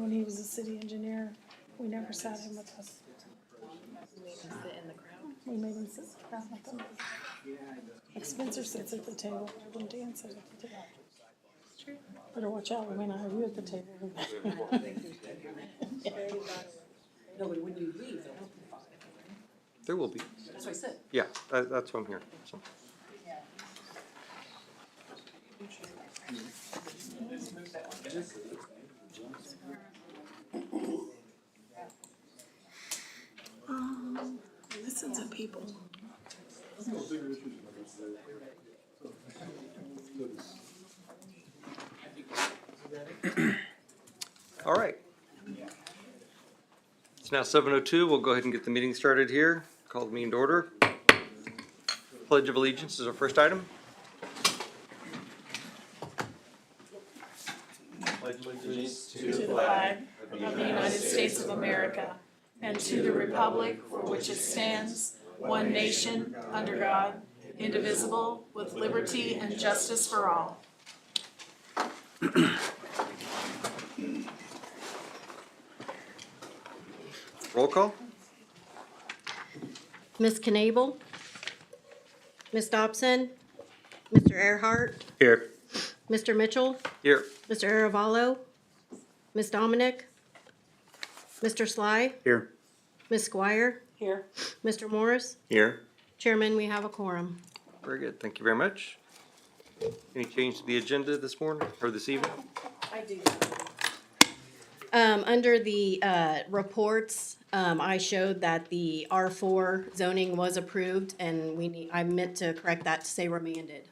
when he was a city engineer, we never sat him with us. Sit in the crowd. We made him sit down with them. Like Spencer sits at the table, when Dan sits at the table. Better watch out, we may not have you at the table. No, but when you leave, they'll help you find it. There will be. That's what I said. Yeah, that's what I'm hearing. So. Listen to people. All right. It's now 7:02. We'll go ahead and get the meeting started here. Call the meeting to order. Pledge of Allegiance is our first item. To the flag of the United States of America and to the republic for which it stands, one nation, under God, indivisible, with liberty and justice for all. Roll call. Ms. Knable, Ms. Dobson, Mr. Earhart, Here. Mr. Mitchell, Here. Mr. Aravalo, Ms. Dominic, Mr. Sly, Here. Ms. Squire, Here. Mr. Morris. Here. Chairman, we have a quorum. Very good. Thank you very much. Any change to the agenda this morning or this evening? I do. Under the reports, I showed that the R4 zoning was approved, and I meant to correct that to say remanded.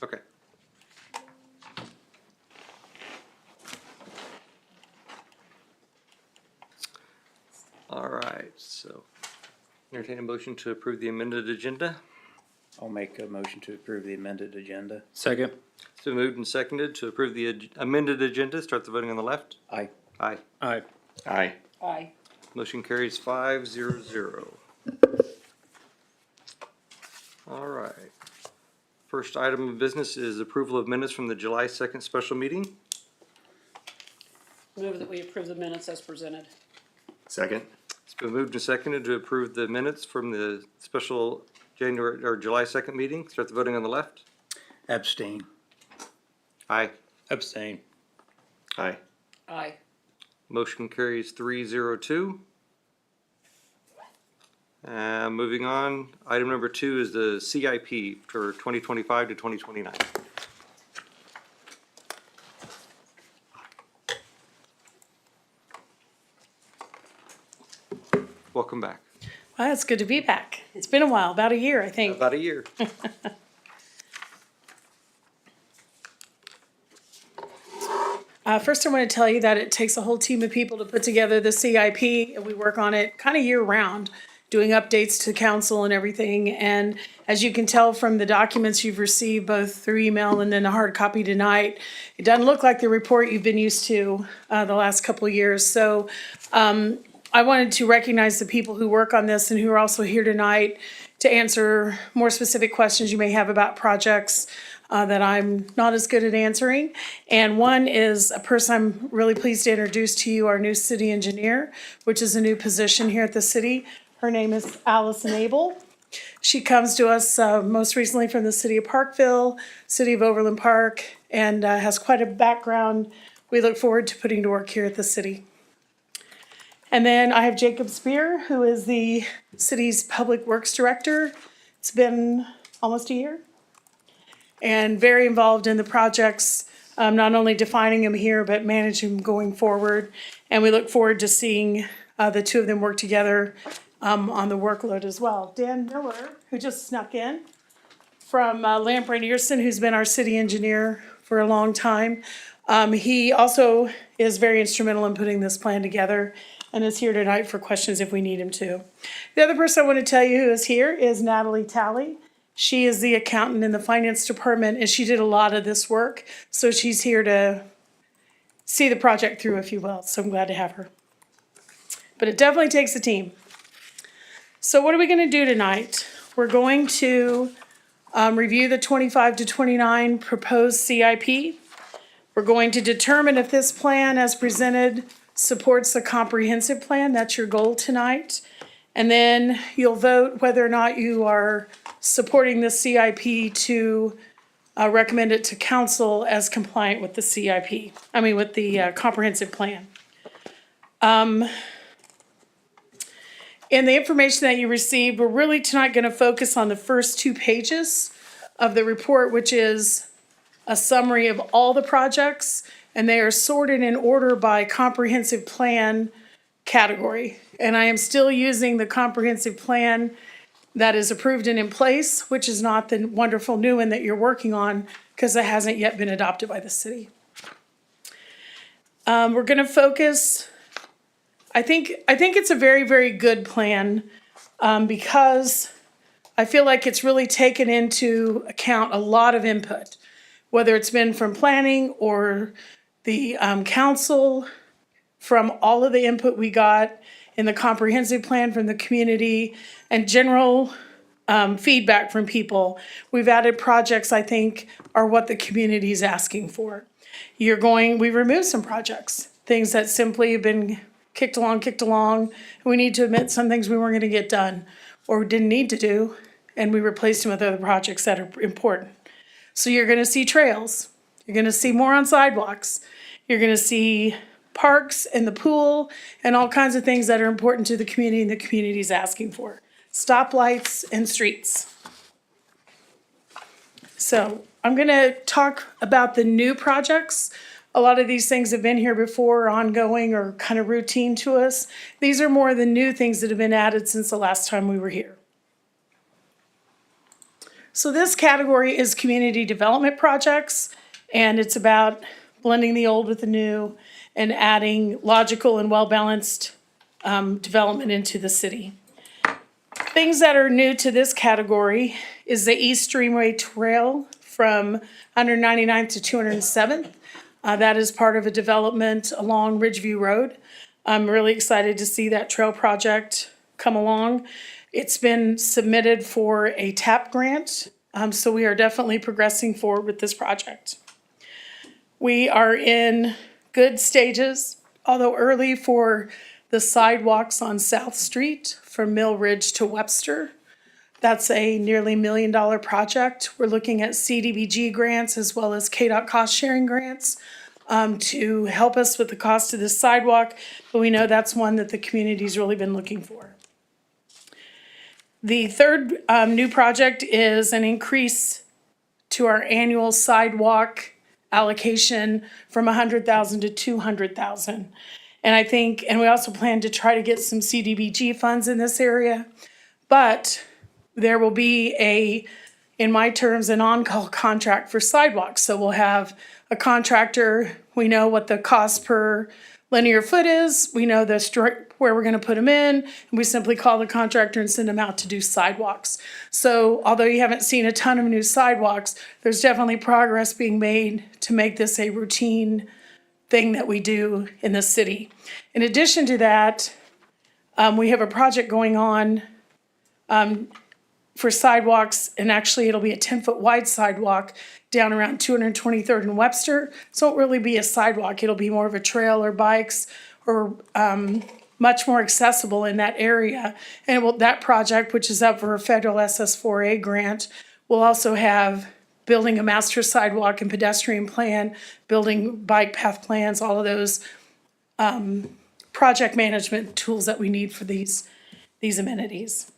Okay. All right, so entertain a motion to approve the amended agenda. I'll make a motion to approve the amended agenda. Second. It's been moved and seconded to approve the amended agenda. Start the voting on the left. Aye. Aye. Aye. Aye. Aye. Motion carries 5-0. All right. First item of business is approval of minutes from the July 2nd special meeting. Move that we approve the minutes as presented. Second. It's been moved and seconded to approve the minutes from the special January or July 2nd meeting. Start the voting on the left. Abstain. Aye. Abstain. Aye. Aye. Motion carries 3-0-2. Moving on, item number 2 is the CIP for 2025 to 2029. Welcome back. Well, it's good to be back. It's been a while, about a year, I think. About a year. First, I want to tell you that it takes a whole team of people to put together the CIP, and we work on it kind of year-round, doing updates to council and everything. And as you can tell from the documents you've received, both through email and then a hard copy tonight, it doesn't look like the report you've been used to the last couple of years. So I wanted to recognize the people who work on this and who are also here tonight to answer more specific questions you may have about projects that I'm not as good at answering. And one is a person I'm really pleased to introduce to you, our new city engineer, which is a new position here at the city. Her name is Allison Abel. She comes to us most recently from the city of Parkville, city of Overland Park, and has quite a background we look forward to putting to work here at the city. And then I have Jacob Spear, who is the city's Public Works Director. It's been almost a year. And very involved in the projects, not only defining them here, but managing them going forward. And we look forward to seeing the two of them work together on the workload as well. Dan Miller, who just snuck in from Lamprey Earson, who's been our city engineer for a long time. He also is very instrumental in putting this plan together and is here tonight for questions if we need him to. The other person I want to tell you who is here is Natalie Talley. She is the accountant in the finance department, and she did a lot of this work. So she's here to see the project through, if you will. So I'm glad to have her. But it definitely takes a team. So what are we going to do tonight? We're going to review the 25 to 29 proposed CIP. We're going to determine if this plan as presented supports the comprehensive plan. That's your goal tonight. And then you'll vote whether or not you are supporting the CIP to recommend it to council as compliant with the CIP, with the comprehensive plan. In the information that you received, we're really tonight going to focus on the first 2 pages of the report, which is a summary of all the projects, and they are sorted in order by comprehensive plan category. And I am still using the comprehensive plan that is approved and in place, which is not the wonderful new one that you're working on because it hasn't yet been adopted by the city. We're going to focus. I think it's a very, very good plan because I feel like it's really taken into account a lot of input, whether it's been from planning or the council, from all of the input we got in the comprehensive plan from the community and general feedback from people. We've added projects I think are what the community is asking for. We removed some projects, things that simply have been kicked along. We need to admit some things we weren't going to get done or didn't need to do, and we replaced them with other projects that are important. So you're going to see trails. You're going to see more on sidewalks. You're going to see parks and the pool and all kinds of things that are important to the community and the community is asking for. Stoplights and streets. So I'm going to talk about the new projects. A lot of these things have been here before, ongoing or kind of routine to us. These are more the new things that have been added since the last time we were here. So this category is community development projects, and it's about blending the old with the new and adding logical and well-balanced development into the city. Things that are new to this category is the East Streamway Trail from 199th to 207th. That is part of a development along Ridgeview Road. I'm really excited to see that trail project come along. It's been submitted for a TAP grant, so we are definitely progressing forward with this project. We are in good stages, although early, for the sidewalks on South Street from Mill Ridge to Webster. That's a nearly $1 million project. We're looking at CDBG grants as well as KDOT cost sharing grants to help us with the cost of this sidewalk, but we know that's one that the community's really been looking for. The third new project is an increase to our annual sidewalk allocation from $100,000 to $200,000. And we also plan to try to get some CDBG funds in this area, but there will be in my terms, an on-call contract for sidewalks. So we'll have a contractor, we know what the cost per linear foot is, we know where we're gonna put them in, and we simply call the contractor and send them out to do sidewalks. So although you haven't seen a ton of new sidewalks, there's definitely progress being made to make this a routine thing that we do in the city. In addition to that, we have a project going on for sidewalks, and actually it'll be a 10-foot wide sidewalk down around 223rd and Webster. So it won't really be a sidewalk, it'll be more of a trail or bikes or much more accessible in that area. And that project, which is up for a federal SS4A grant, will also have building a master sidewalk and pedestrian plan, building bike path plans, all of those project management tools that we need for these amenities.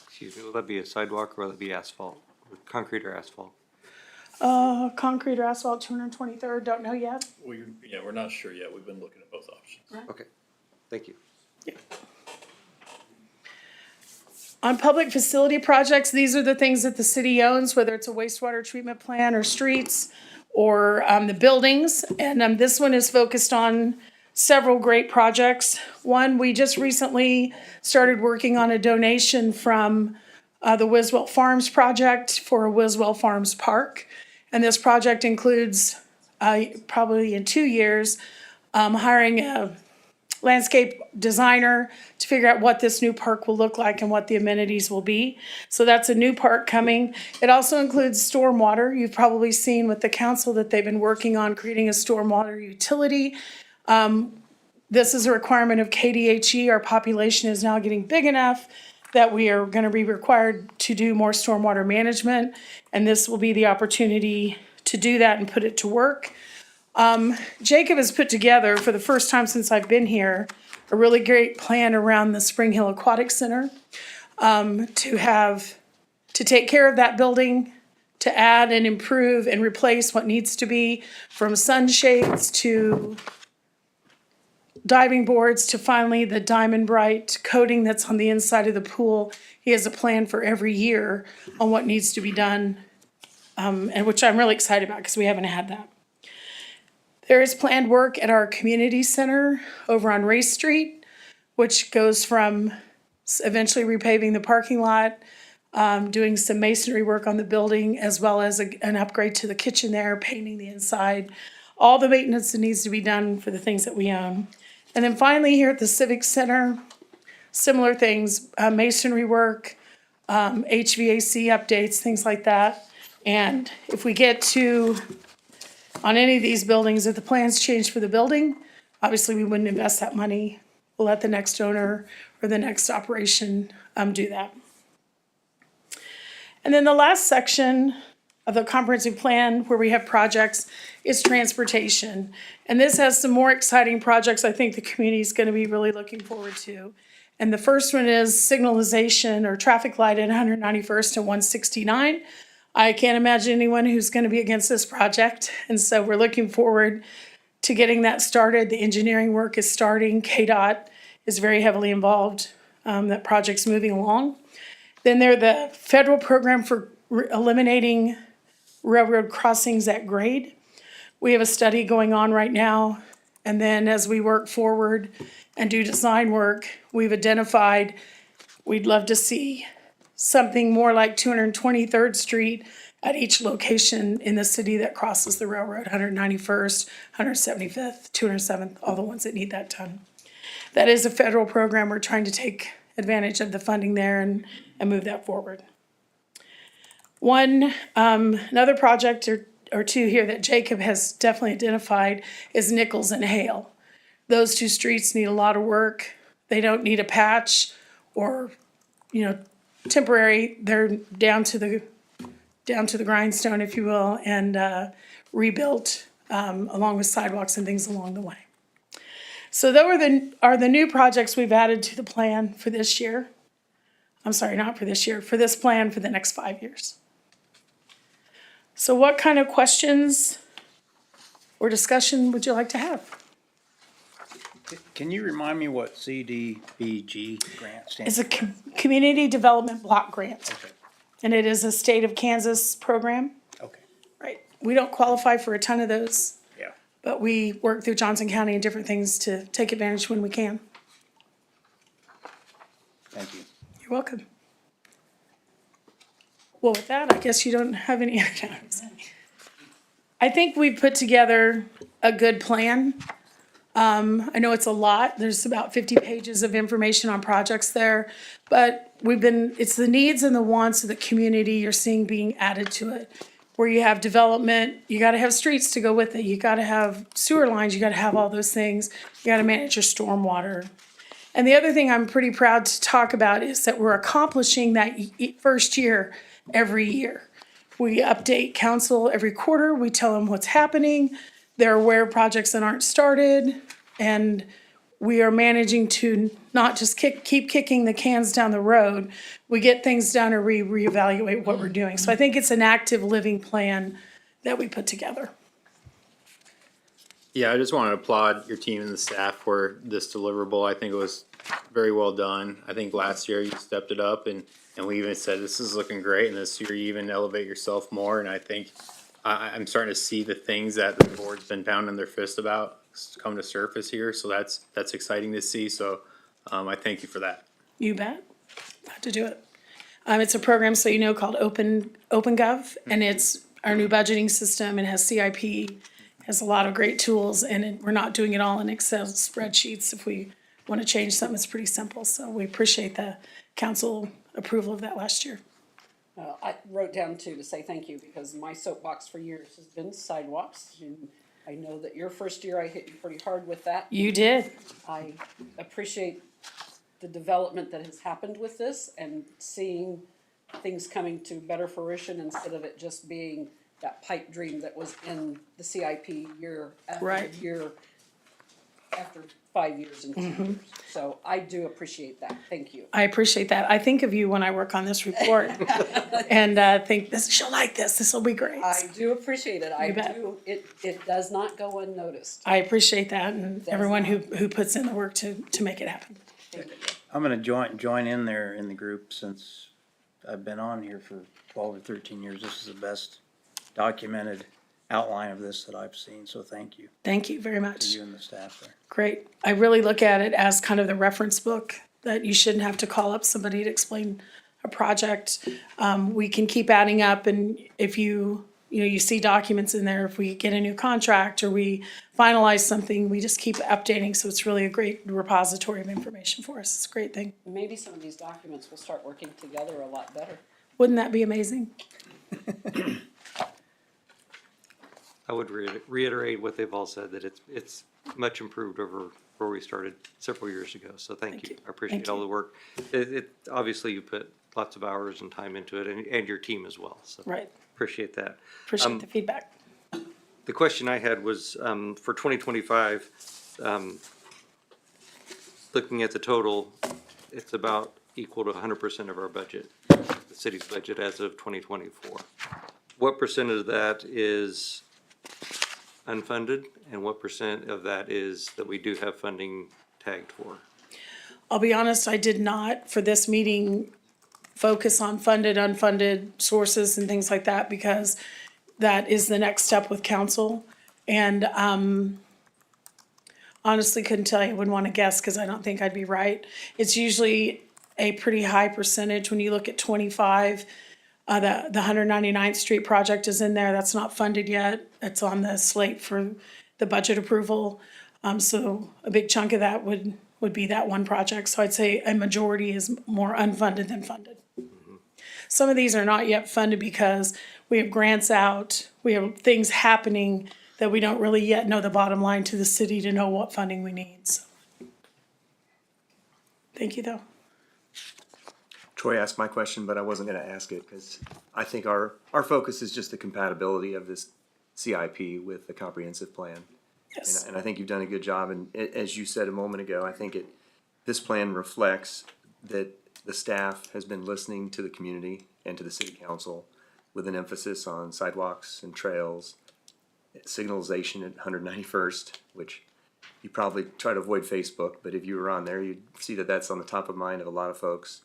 Excuse me, will that be a sidewalk or will it be asphalt, concrete or asphalt? Concrete or asphalt, 223rd, don't know yet. We're not sure yet. We've been looking at both options. Okay, thank you. On public facility projects, these are the things that the city owns, whether it's a wastewater treatment plant or streets or the buildings. And this one is focused on several great projects. One, we just recently started working on a donation from the Wiswell Farms project for a Wiswell Farms Park. And this project includes, probably in 2 years, hiring a landscape designer to figure out what this new park will look like and what the amenities will be. So that's a new park coming. It also includes stormwater. You've probably seen with the council that they've been working on creating a stormwater utility. This is a requirement of KDHE. Our population is now getting big enough that we are going to be required to do more stormwater management. And this will be the opportunity to do that and put it to work. Jacob has put together, for the first time since I've been here, a really great plan around the Spring Hill Aquatic Center to take care of that building, to add and improve and replace what needs to be, from sunshades to diving boards to finally the Diamond Bright coating that's on the inside of the pool. He has a plan for every year on what needs to be done, and which I'm really excited about because we haven't had that. There is planned work at our community center over on Race Street, which goes from eventually repaving the parking lot, doing some masonry work on the building, as well as an upgrade to the kitchen there, painting the inside, all the maintenance that needs to be done for the things that we own. And then finally, here at the Civic Center, similar things, masonry work, HVAC updates, things like that. And if we get to, on any of these buildings, if the plans change for the building, obviously we wouldn't invest that money. We'll let the next owner or the next operation do that. And then the last section of the comprehensive plan where we have projects is transportation. And this has some more exciting projects I think the community is going to be really looking forward to. And the first one is signalization or traffic light at 191st and 169. I can't imagine anyone who's going to be against this project. And so we're looking forward to getting that started. The engineering work is starting. KDOT is very heavily involved. That project's moving along. Then there's the federal program for eliminating railroad crossings at grade. We have a study going on right now. And then as we work forward and do design work, we've identified we'd love to see something more like 223rd Street at each location in the city that crosses the railroad, 191st, 175th, 207th, all the ones that need that done. That is a federal program. We're trying to take advantage of the funding there and move that forward. Another project or two here that Jacob has definitely identified is Nichols and Hale. Those two streets need a lot of work. They don't need a patch or, temporary. They're down to the grindstone, if you will, and rebuilt along with sidewalks and things along the way. So those are the new projects we've added to the plan for this year. I'm sorry, not for this year, for this plan for the next 5 years. So what kind of questions or discussion would you like to have? Can you remind me what CDBG grant stands It's for? a community development block grant, Okay, and it is a state of Kansas program. okay, Right. We don't qualify for a ton of those, yeah. but we work through Johnson County and different things to take advantage when we can. Thank you. You're welcome. Well, with that, I guess you don't have any other times. I think we've put together a good plan. I know it's a lot. There's about 50 pages of information on projects there, but it's the needs and the wants of the community you're seeing being added to it. Where you have development, you gotta have streets to go with it. You gotta have sewer lines, you gotta have all those things. You gotta manage your stormwater. And the other thing I'm pretty proud to talk about is that we're accomplishing that first year every year. We update council every quarter. We tell them what's happening. They're aware of projects that aren't started. And we are managing to not just keep kicking the cans down the road. We get things done or reevaluate what we're doing. So I think it's an active living plan that we put together. Yeah, I just want to applaud your team and the staff for this deliverable. I think it was very well done. I think last year you stepped it up and we even said this is looking great, and this year you even elevate yourself more. And I think I'm starting to see the things that the board's been pounding their fist about come to surface here. So that's exciting to see. So I thank you for that. You bet. Glad to do it. It's a program, so you know, called OpenGov, and it's our new budgeting system. It has CIP, has a lot of great tools, and we're not doing it all in Excel spreadsheets. If we want to change something, it's pretty simple. So we appreciate the council approval of that last year. I wrote down too to say thank you because my soapbox for years has been sidewalks. And I know that your first year I hit you pretty hard with that. You did. I appreciate the development that has happened with this and seeing things coming to better fruition instead of it just being that pipe dream that was in the CIP year after Right. year after 5 years and 2 years. So I do appreciate that. Thank you. I appreciate that. I think of you when I work on this report and think this, she'll like this. This will be great. I do appreciate it. I You bet. do. It does not go unnoticed. I appreciate that and everyone who puts in the work to make it happen. Thank you. I'm gonna join in there in the group since I've been on here for 12 or 13 years. This is the best documented outline of this that I've seen, so thank you Thank you very to much. you and the staff there. Great. I really look at it as kind of the reference book that you shouldn't have to call up somebody to explain a project. We can keep adding up and if you see documents in there, if we get a new contract or we finalize something, we just keep updating. So it's really a great repository of information for us. It's a great thing. Maybe some of these documents will start working together a lot better. Wouldn't that be amazing? I would reiterate what they've all said, that it's much improved over where we started several years ago, so thank you. you. I appreciate Thank all you. the work. Obviously you put lots of hours and time into it, and your team as well, so. Right. Appreciate that. Appreciate the feedback. The question I had was, for 2025, looking at the total, it's about equal to 100% of our budget, the city's budget as of 2024. What percent of that is unfunded, and what percent of that is that we do have funding tagged for? I'll be honest, I did not, for this meeting, focus on funded, unfunded sources and things like that, because that is the next step with council. And honestly, couldn't tell you, wouldn't want to guess, because I don't think I'd be right. It's usually a pretty high percentage when you look at 25. The 199th Street project is in there, that's not funded yet, it's on the slate for the budget approval. So a big chunk of that would be that one project, so I'd say a majority is more unfunded than funded. Some of these are not yet funded because we have grants out, we have things happening that we don't really yet know the bottom line to the city to know what funding we need, so. Thank you, though. Troy asked my question, but I wasn't gonna ask it, because I think our focus is just the compatibility of this CIP with the comprehensive plan. Yes, And I think you've done a good job, and as you said a moment ago, I think this plan reflects that the staff has been listening to the community and to the city council with an emphasis on sidewalks and trails, signalization at 191st, which you probably try to avoid Facebook, but if you were on there, you'd see that that's on the top of mind of a lot of folks.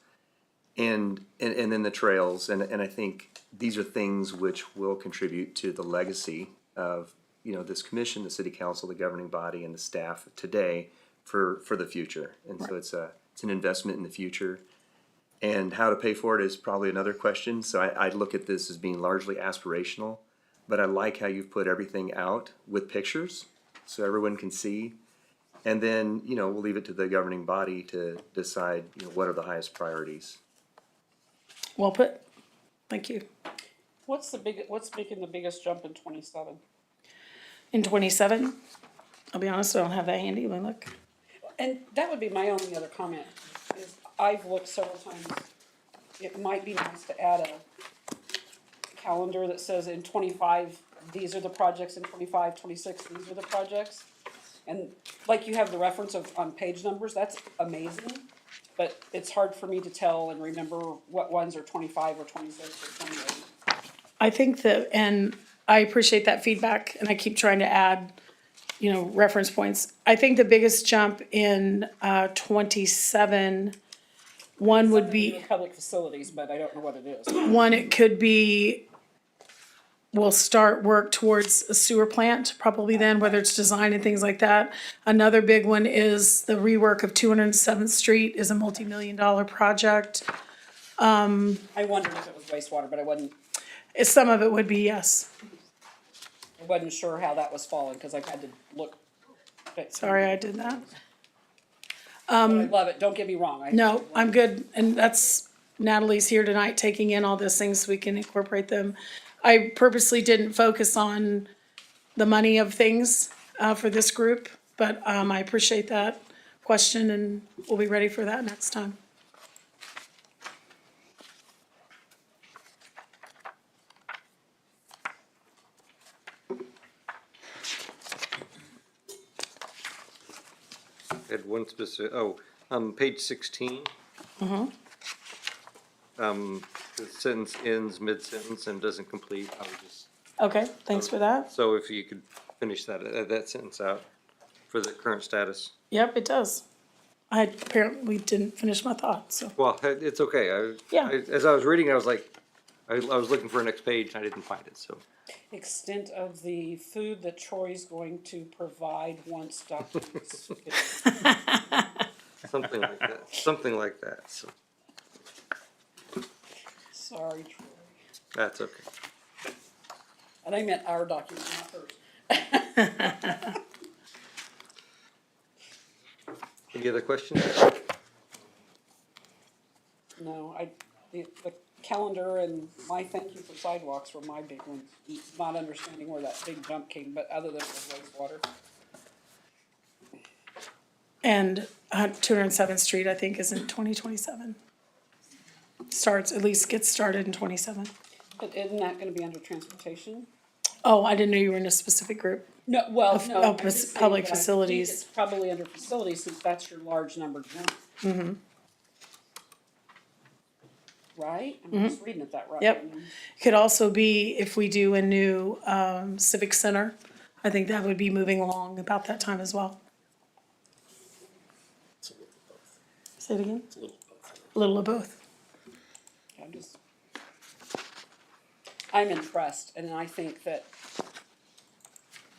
And then the trails, and I think these are things which will contribute to the legacy of, this commission, the city council, the governing body, and the staff today for the future. And so it's an investment in the future. And how to pay for it is probably another question. So I look at this as being largely aspirational, but I like how you've put everything out with pictures so everyone can see. And then, we'll leave it to the governing body to decide, what are the highest priorities. well put, thank you. What's making the biggest jump in 27? In 27, I'll be honest, I don't have that handy, let me look. And that would be my only other comment, is I've looked several times. It might be nice to add a calendar that says in 25, these are the projects, in 25, 26, these are the projects. And like you have the reference on page numbers, that's amazing. But it's hard for me to tell and remember what ones are 25 or 26 or 28. I think that, and I appreciate that feedback, and I keep trying to add, reference points. I think the biggest jump in 27, one would be, Public facilities, but I don't know what it is. one, it could be, we'll start work towards a sewer plant, probably then, whether it's design and things like that. Another big one is the rework of 207th Street is a multi-million-dollar project. I wondered if it was wastewater, but I wasn't Some of it would be, yes. sure how that was falling, because I've had to look. Sorry I did that. I love it, don't get me wrong. No, I'm good, and that's, Natalie's here tonight taking in all those things so we can incorporate them. I purposely didn't focus on the money of things, for this group, but, I appreciate that question and we'll be ready for that next time. Had one specific, page 16. The sentence ends mid-sentence and doesn't complete. I would just, Okay, thanks for that. so if you could finish that sentence out for the current status. Yep, it does. I apparently didn't finish my thought, so. Well, it's okay. Yeah. As I was reading, I was like, I was looking for a next page and I didn't find it, so. Extent of the food that Troy's going to provide once documents. Something like that, something like that, so, Sorry, Troy. that's okay. And I meant our document, not hers. Any other questions? No, the calendar and my thank you for sidewalks were my big ones. Not understanding where that big jump came, but other than it was wastewater. And 207th Street, I think, is in 2027. Starts, at least gets started in 27. But isn't that gonna be under transportation? Oh, I didn't know you were in a specific group. No, well, Of- no. of I'm just saying public that I think facilities. It's probably under facilities since that's your large number jump. Right? I'm just reading it that right. Yep. Could also be if we do a new civic center. I think that would be moving along about that time as well. Say it again? A little of both. I'm impressed, and I think that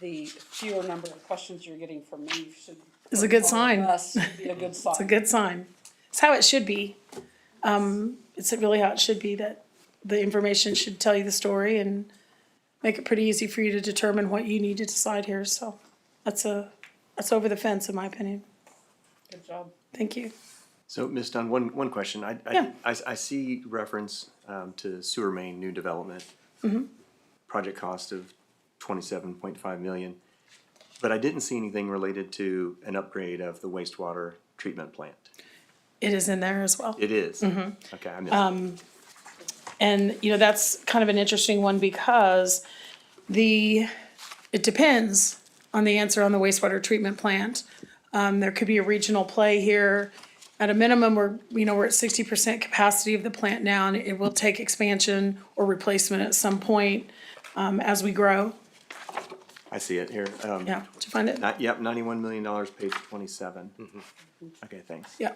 the fewer number of questions you're getting from me should. Is a good sign. Us be a good sign. It's a good sign. It's how it should be. It's really how it should be, that the information should tell you the story and make it pretty easy for you to determine what you need to decide here, so that's over the fence, in my opinion. Good job. Thank you. So, Ms. Dunn, one question. Yeah. I see reference to sewer main new development. Project cost of 27.5 million. But I didn't see anything related to an upgrade of the wastewater treatment plant. It is in there as well. It is? Okay, I missed it. And, that's kind of an interesting one because it depends on the answer on the wastewater treatment plant. There could be a regional play here. At a minimum, we're at 60% capacity of the plant now, and it will take expansion or replacement at some point, as we grow. I see it here. Yeah, did you find it? Yep, $91 million, page 27. Okay, thanks. Yeah.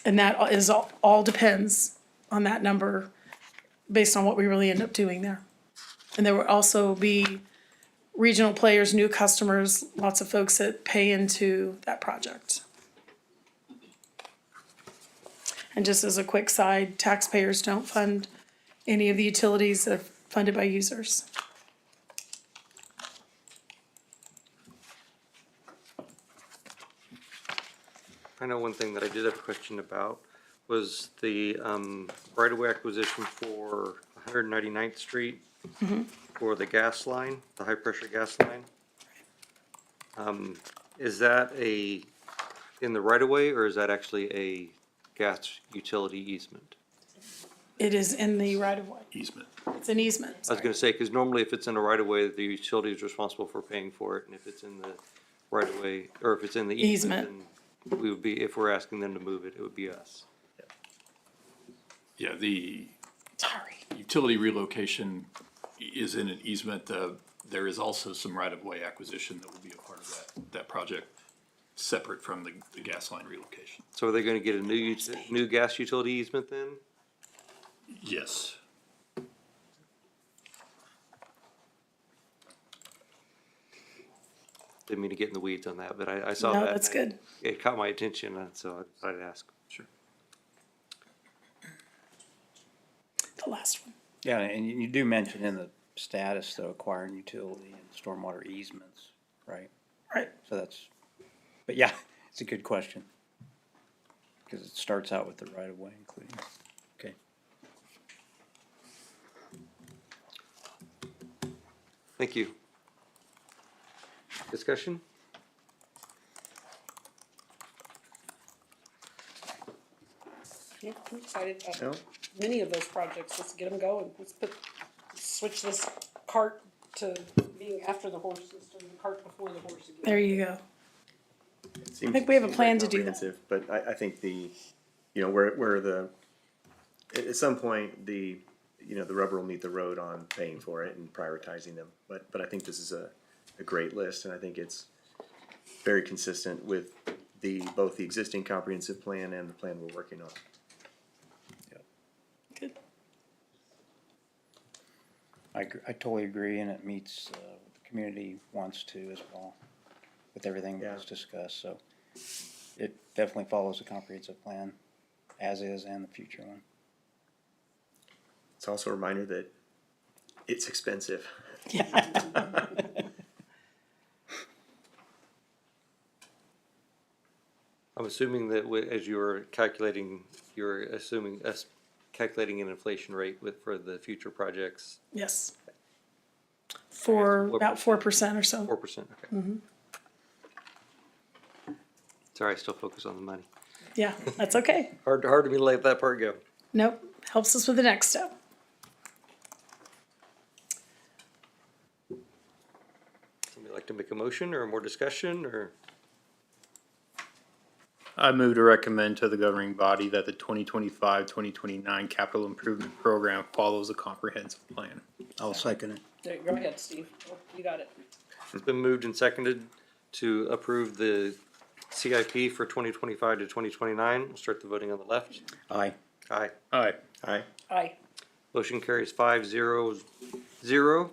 And that is all depends on that number based on what we really end up doing there. And there will also be regional players, new customers, lots of folks that pay into that project. And just as a quick side, taxpayers don't fund any of the utilities that are funded by users. I know one thing that I did have a question about was the right-of-way acquisition for 199th Street for the gas line, the high-pressure gas line. Is that in the right-of-way, or is that actually a gas utility easement? It is in the right of way. Easement. It's an easement. I was gonna say, because normally if it's in a right-of-way, the utility is responsible for paying for it, and if it's in the right-of-way, or if it's in the easement, then we would be, if we're asking them to move it, it would be us. Yeah, the Sorry. utility relocation is in an easement. There is also some right-of-way acquisition that will be a part of that project, separate from the gas line relocation. So are they gonna get a new gas utility easement then? Yes. Didn't mean to get in the weeds on that, but I saw No, that. that's and good. It caught my attention, and so I thought I'd ask. Sure. The last one. Yeah, and you do mention in the status, though, acquiring utility and stormwater easements, right? Right. So but yeah, it's a good question. Because it starts out with the right of way including, okay. Thank you. Discussion? Yeah, I'm excited. No? Many of those projects, let's get them going. Let's switch this cart to being after the horse instead of the cart before the horse again. There you go. I think we have a plan to do that. But I think the, you know, where the, at some point, the, you know, the rubber will meet the road on paying for it and prioritizing them. But I think this is a great list, and I think it's very consistent with both the existing comprehensive plan and the plan we're working on. Good. I totally agree, and it meets, what the community wants to as well, with everything that was discussed, so it definitely follows the comprehensive plan, as is, and the future one. It's also a reminder that it's expensive. I'm assuming that as you were calculating, you're assuming us calculating an inflation rate for the future projects, Yes. For What about 4% or so. 4%, okay. Sorry, I still focus on the money. Yeah, that's okay. Hard to me to let that part go. Nope, helps us with the next step. Somebody like to make a motion or more discussion, or? I move to recommend to the governing body that the 2025-2029 capital improvement program follows a comprehensive plan. I'll second it. There, go ahead, Steve. Oh, you got it. It's been moved and seconded to approve the CIP for 2025 to 2029. We'll start the voting on the left. Aye. Aye. Aye. Aye. Aye. Motion carries 5-0-0.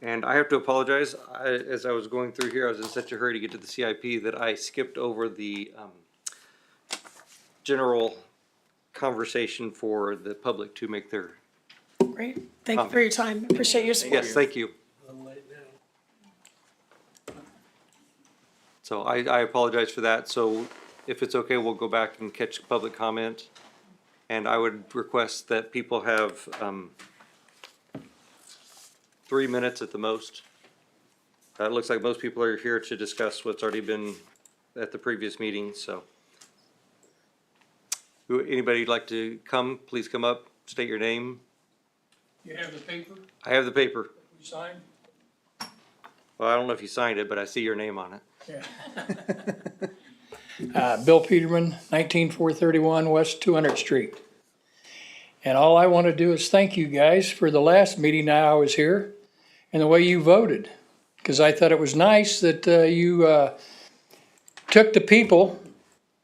And I have to apologize, as I was going through here, I was in such a hurry to get to the CIP that I skipped over the general conversation for the public to make their, Great. Thank you for your time. Appreciate your support. yes, thank you. So I apologize for that. So if it's okay, we'll go back and catch public comment. And I would request that people have 3 minutes at the most. It looks like most people are here to discuss what's already been at the previous meeting, so. Anybody like to come, please come up, state your name. You have the paper I have the paper. we signed? Well, I don't know if you signed it, but I see your name on it. Yeah. Bill Peterman, 19431 West 200th Street. And all I want to do is thank you guys for the last meeting that I was here and the way you voted. Because I thought it was nice that you took the people,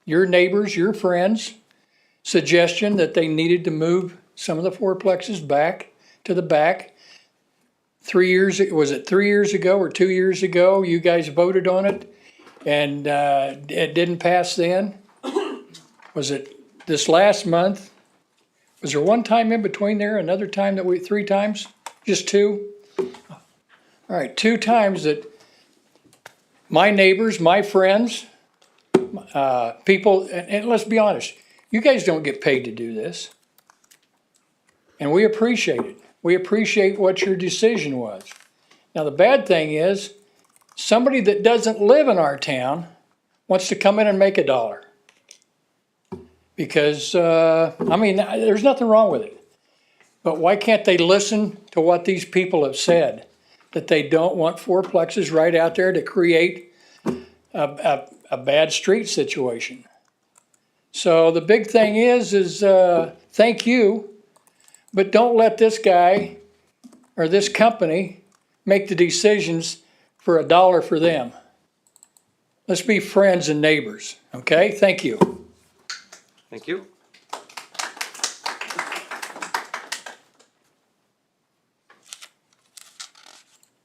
your neighbors, your friends, suggestion that they needed to move some of the fourplexes back to the back. 3 years, was it 3 years ago or 2 years ago, you guys voted on it and it didn't pass then? Was it this last month? Was there one time in between there, another time that 3 times? Just 2? All right, 2 times that my neighbors, my friends, people, and let's be honest, you guys don't get paid to do this. And we appreciate it. We appreciate what your decision was. Now, the bad thing is, somebody that doesn't live in our town wants to come in and make $1. Because, there's nothing wrong with it. But why can't they listen to what these people have said? That they don't want fourplexes right out there to create a bad street situation. So the big thing is thank you, but don't let this guy or this company make the decisions for $1 for them. Let's be friends and neighbors, okay? Thank you. Thank you.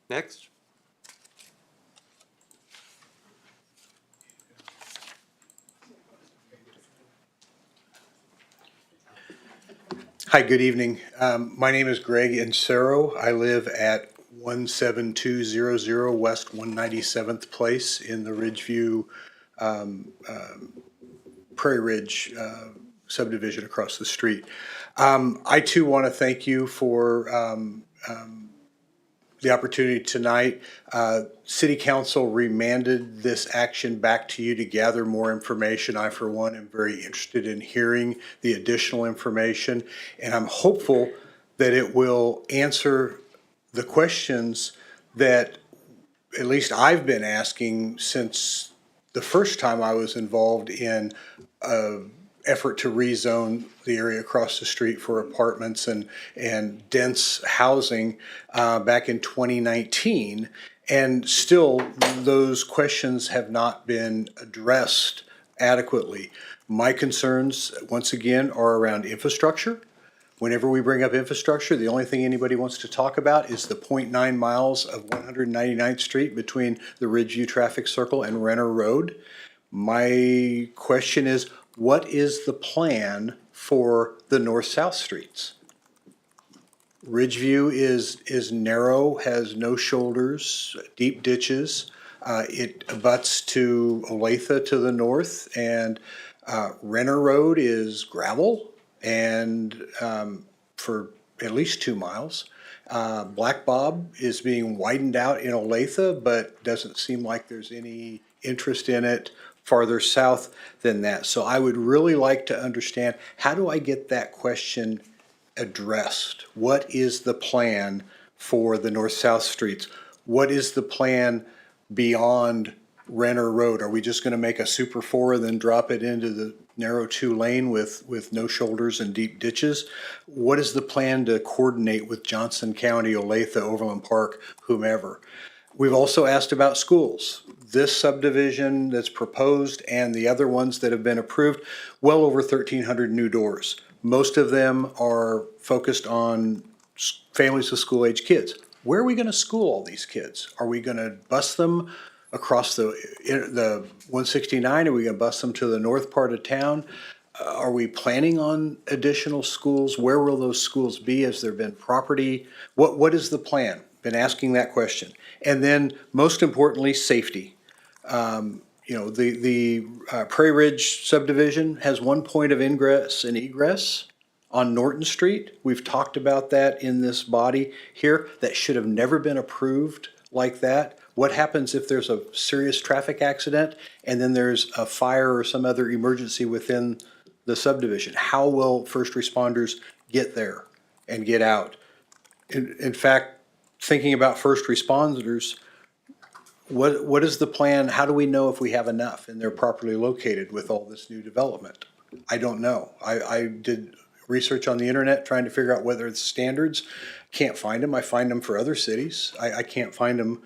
Next. Hi, good evening. My name is Greg Insero. I live at 17200 West 197th Place in the Ridgeview, Prairie Ridge subdivision across the street. I too want to thank you for the opportunity tonight. City Council remanded this action back to you to gather more information. I, for one, am very interested in hearing the additional information, and I'm hopeful that it will answer the questions that at least I've been asking since the first time I was involved in an effort to rezone the area across the street for apartments and dense housing back in 2019. And still, those questions have not been addressed adequately. My concerns, once again, are around infrastructure. Whenever we bring up infrastructure, the only thing anybody wants to talk about is the 0.9 miles of 199th Street between the Ridgeview Traffic Circle and Renner Road. My question is, what is the plan for the north-south streets? Ridgeview is narrow, has no shoulders, deep ditches. It abuts to Olathe to the north, and Renner Road is gravel and for at least 2 miles. Black Bob is being widened out in Olathe, but doesn't seem like there's any interest in it farther south than that. So I would really like to understand, how do I get that question addressed? What is the plan for the north-south streets? What is the plan beyond Renner Road? Are we just gonna make a super four and then drop it into the narrow 2-lane with no shoulders and deep ditches? What is the plan to coordinate with Johnson County, Olathe, Overland Park, whomever? We've also asked about schools. This subdivision that's proposed and the other ones that have been approved, well over 1,300 new doors. Most of them are focused on families with school-age kids. Where are we gonna school all these kids? Are we gonna bus them across the 169? Are we gonna bus them to the north part of town? Are we planning on additional schools? Where will those schools be? Has there been property? What is the plan? Been asking that question. And then, most importantly, safety. The Prairie Ridge subdivision has one point of ingress and egress on Norton Street. We've talked about that in this body here. That should have never been approved like that. What happens if there's a serious traffic accident and then there's a fire or some other emergency within the subdivision? How will first responders get there and get out? In fact, thinking about first responders, what is the plan? How do we know if we have enough and they're properly located with all this new development? I don't know. I did research on the internet trying to figure out whether it's standards. Can't find them. I find them for other cities. I can't find them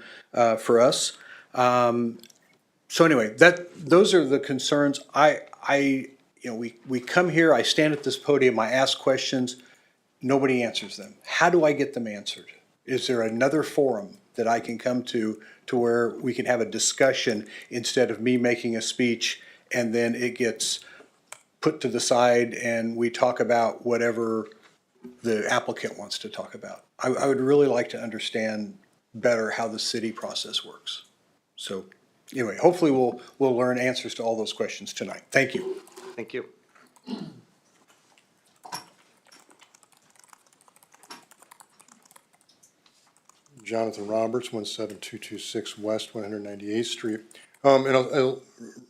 for us. So anyway, those are the concerns. We come here, I stand at this podium, I ask questions, nobody answers them. How do I get them answered? Is there another forum that I can come to where we can have a discussion instead of me making a speech and then it gets put to the side and we talk about whatever the applicant wants to talk about? I would really like to understand better how the city process works. So anyway, hopefully we'll learn answers to all those questions tonight. Thank you. Thank you. Jonathan Roberts, 17226 West 198th Street. And I'll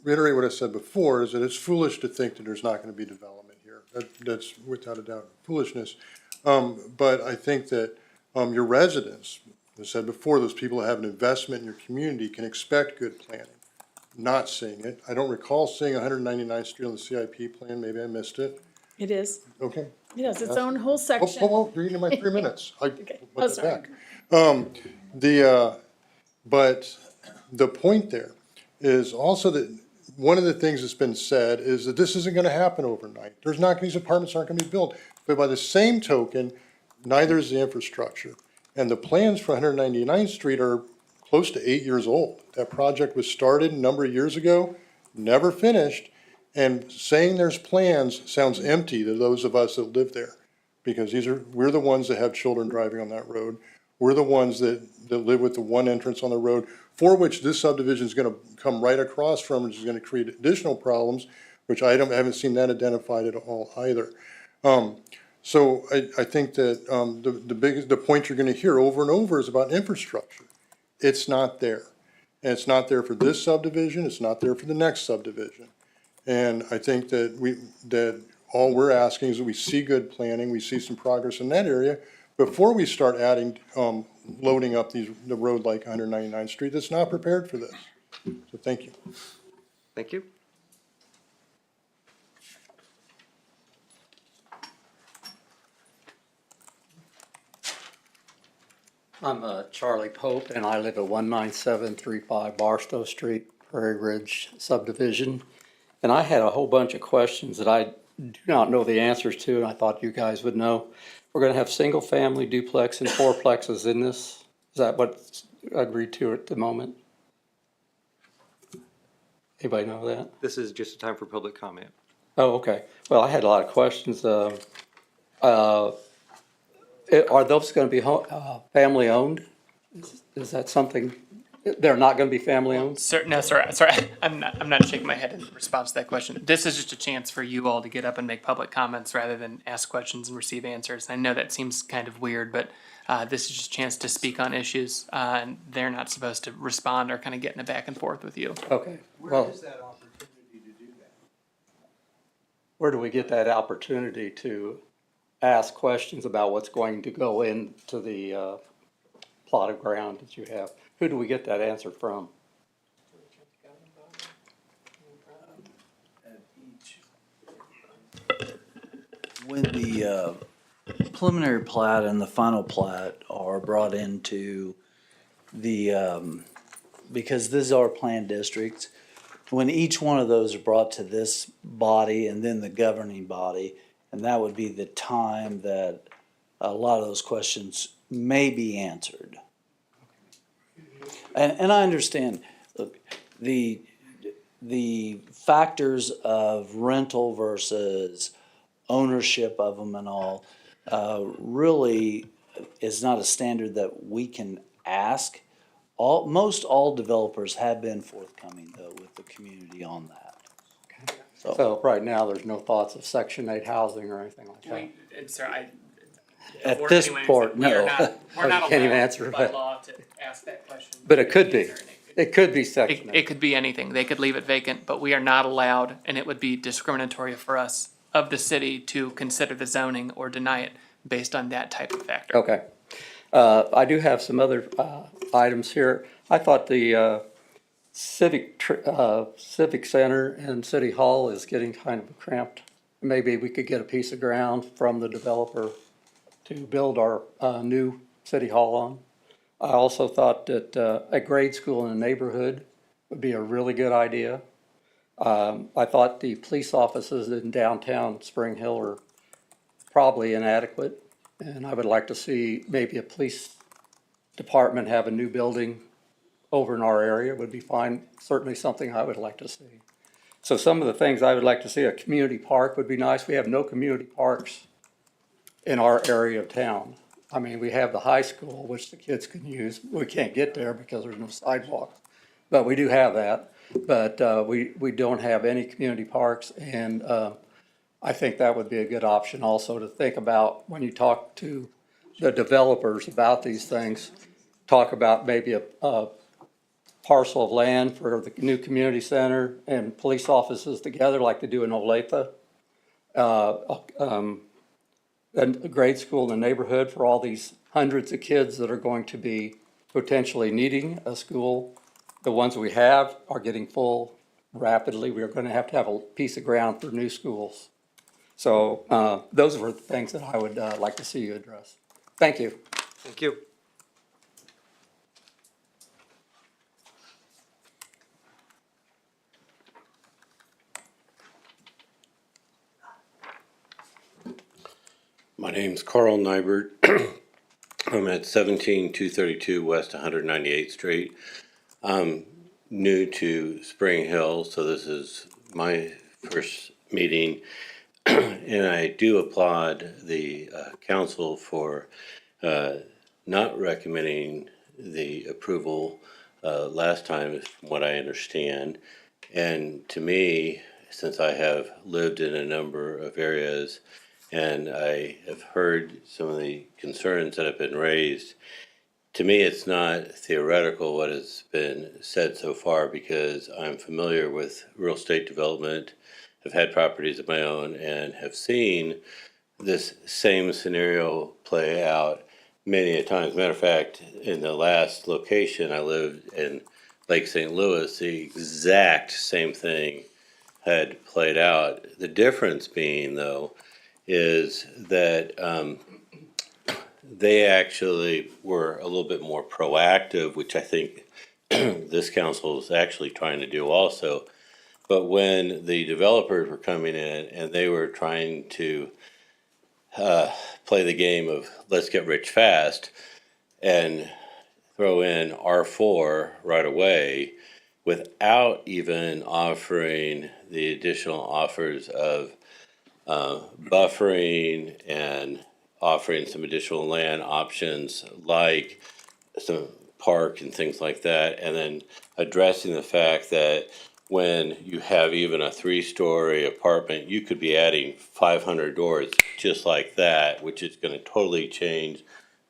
reiterate what I said before, is that it's foolish to think that there's not going to be development here. That's without a doubt foolishness. But I think that your residents, as I said before, those people that have an investment in your community can expect good planning. Not seeing it. I don't recall seeing 199th Street on the CIP plan. Maybe I missed it. It is. Okay. It has its own whole section. You're eating my 3 minutes. Okay. Put Oh, that sorry. back. But the point there is also that one of the things that's been said is that this isn't gonna happen overnight. These apartments aren't gonna be built. But by the same token, neither is the infrastructure. And the plans for 199th Street are close to 8 years old. That project was started a number of years ago, never finished. And saying there's plans sounds empty to those of us that live there. Because we're the ones that have children driving on that road. We're the ones that live with the one entrance on the road, for which this subdivision is gonna come right across from, which is gonna create additional problems, which I haven't seen that identified at all either. So I think that, the point you're gonna hear over and over is about infrastructure. It's not there. And it's not there for this subdivision, it's not there for the next subdivision. And I think that all we're asking is that we see good planning, we see some progress in that area before we start adding, loading up the road like 199th Street that's not prepared for this. So thank you. Thank you. I'm Charlie Pope, and I live at 19735 Barstow Street, Prairie Ridge subdivision. And I had a whole bunch of questions that I do not know the answers to, and I thought you guys would know. We're going to have single-family duplex and fourplexes in this. Is that what's agreed to at the moment? Anybody know that? This is just a time for public comment. Oh, okay. Well, I had a lot of questions. Are those going to be family owned? Is that something, they're not going to be family owned? Sir, no, sorry. I'm not shaking my head in response to that question. This is just a chance for you all to get up and make public comments rather than ask questions and receive answers. I know that seems kind of weird, but this is just a chance to speak on issues, and they're not supposed to respond or kind of get in a back and forth with you. Okay. Where is that opportunity to do that? Where do we get that opportunity to ask questions about what's going to go into the plot of ground that you have? Who do we get that answer from? When the preliminary plat and the final plat are brought into the, because these are planned districts, when each one of those are brought to this body and then the governing body, and that would be the time that a lot of those questions may be answered. And I understand, look, the factors of rental versus ownership of them and all, really is not a standard that we can ask. Most all developers have been forthcoming though with the community on that. So right now, there's no thoughts of Section 8 housing or anything like that? Sir, At this point, no. We're not Can't even allowed answer by that. law to ask that question. But it could be. It could be Section 8. It could be anything. They could leave it vacant, but we are not allowed, and it would be discriminatory for us of the city to consider the zoning or deny it based on that type of factor. Okay. I do have some other items here. I thought the civic center and city hall is getting kind of cramped. Maybe we could get a piece of ground from the developer to build our new city hall on. I also thought that a grade school in a neighborhood would be a really good idea. I thought the police offices in downtown Spring Hill are probably inadequate, and I would like to see maybe a police department have a new building over in our area would be fine, certainly something I would like to see. So some of the things I would like to see, a community park would be nice. We have no community parks in our area of town. I mean, we have the high school, which the kids can use. We can't get there because there's no sidewalk, but we do have that. But we don't have any community parks, and I think that would be a good option also to think about when you talk to the developers about these things. Talk about maybe a parcel of land for the new community center and police offices together like they do in Olathe. A grade school in the neighborhood for all these hundreds of kids that are going to be potentially needing a school. The ones we have are getting full rapidly. We are going to have a piece of ground for new schools. So those are the things that I would like to see you address. Thank you. Thank you. My name's Carl Nybert. I'm at 17232 West 198th Street. I'm new to Spring Hill, so this is my first meeting. And I do applaud the council for not recommending the approval last time, from what I understand. And to me, since I have lived in a number of areas and I have heard some of the concerns that have been raised. To me, it's not theoretical what has been said so far because I'm familiar with real estate development, have had properties of my own, and have seen this same scenario play out many a times. Matter of fact, in the last location I lived in Lake St. Louis, the exact same thing had played out. The difference being, though, is that they actually were a little bit more proactive, which I think this council is actually trying to do also. But when the developers were coming in and they were trying to play the game of let's get rich fast and throw in R4 right away without even offering the additional offers of buffering and offering some additional land options like some park and things like that, and then addressing the fact that when you have even a 3-story apartment, you could be adding 500 doors just like that, which is going to totally change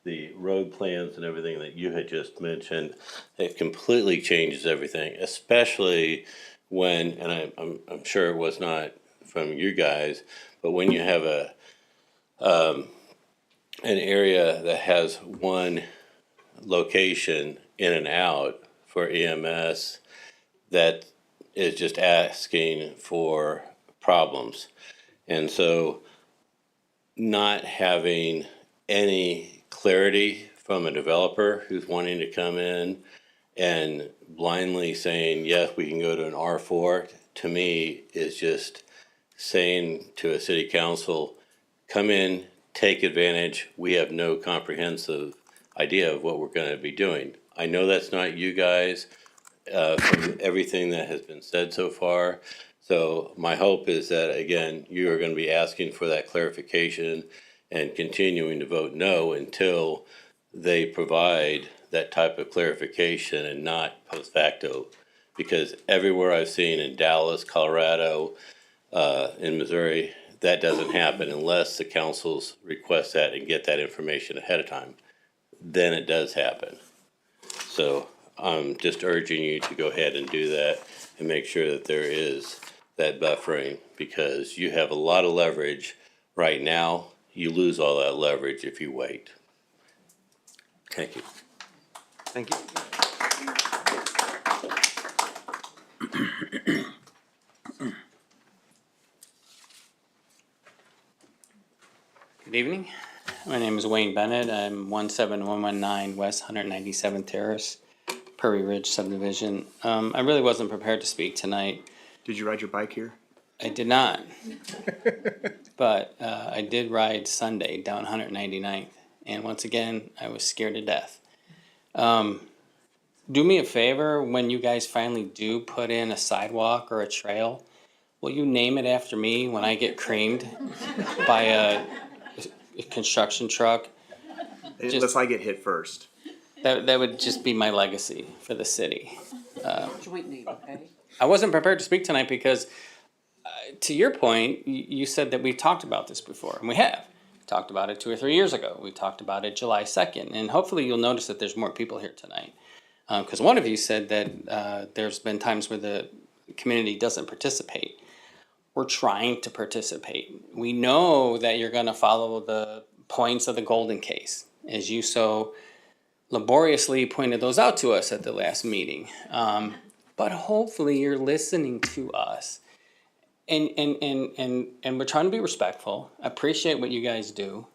the road plans and everything that you had just mentioned. It completely changes everything, especially when, and I'm sure it was not from you guys, but when you have an area that has one location in and out for EMS, that is just asking for problems. And so not having any clarity from a developer who's wanting to come in and blindly saying, yes, we can go to an R4, to me is just saying to a city council, come in, take advantage. We have no comprehensive idea of what we're going to be doing. I know that's not you guys from everything that has been said so far. So my hope is that, again, you are going to be asking for that clarification and continuing to vote no until they provide that type of clarification and not post facto. Because everywhere I've seen in Dallas, Colorado, in Missouri, that doesn't happen unless the councils request that and get that information ahead of time. Then it does happen. So I'm just urging you to go ahead and do that and make sure that there is that buffering, because you have a lot of leverage right now. You lose all that leverage if you wait. Thank you. Thank you. Good evening. My name is Wayne Bennett. I'm 17119 West 197th Terrace, Prairie Ridge subdivision. I really wasn't prepared to speak tonight. Did you ride your bike here? I did not. But I did ride Sunday down 199th. And once again, I was scared to death. Do me a favor, when you guys finally do put in a sidewalk or a trail, will you name it after me when I get creamed by a construction truck? Unless I get hit first. That would just be my legacy for the city. Joint name, okay? I wasn't prepared to speak tonight because, to your point, you said that we've talked about this before, and we have. We talked about it 2 or 3 years ago. We talked about it July 2nd, and hopefully you'll notice that there's more people here tonight. Because one of you said that there's been times where the community doesn't participate. We're trying to participate. We know that you're going to follow the points of the Golden Case, as you so laboriously pointed those out to us at the last meeting. But hopefully you're listening to us. And we're trying to be respectful. I appreciate what you guys do.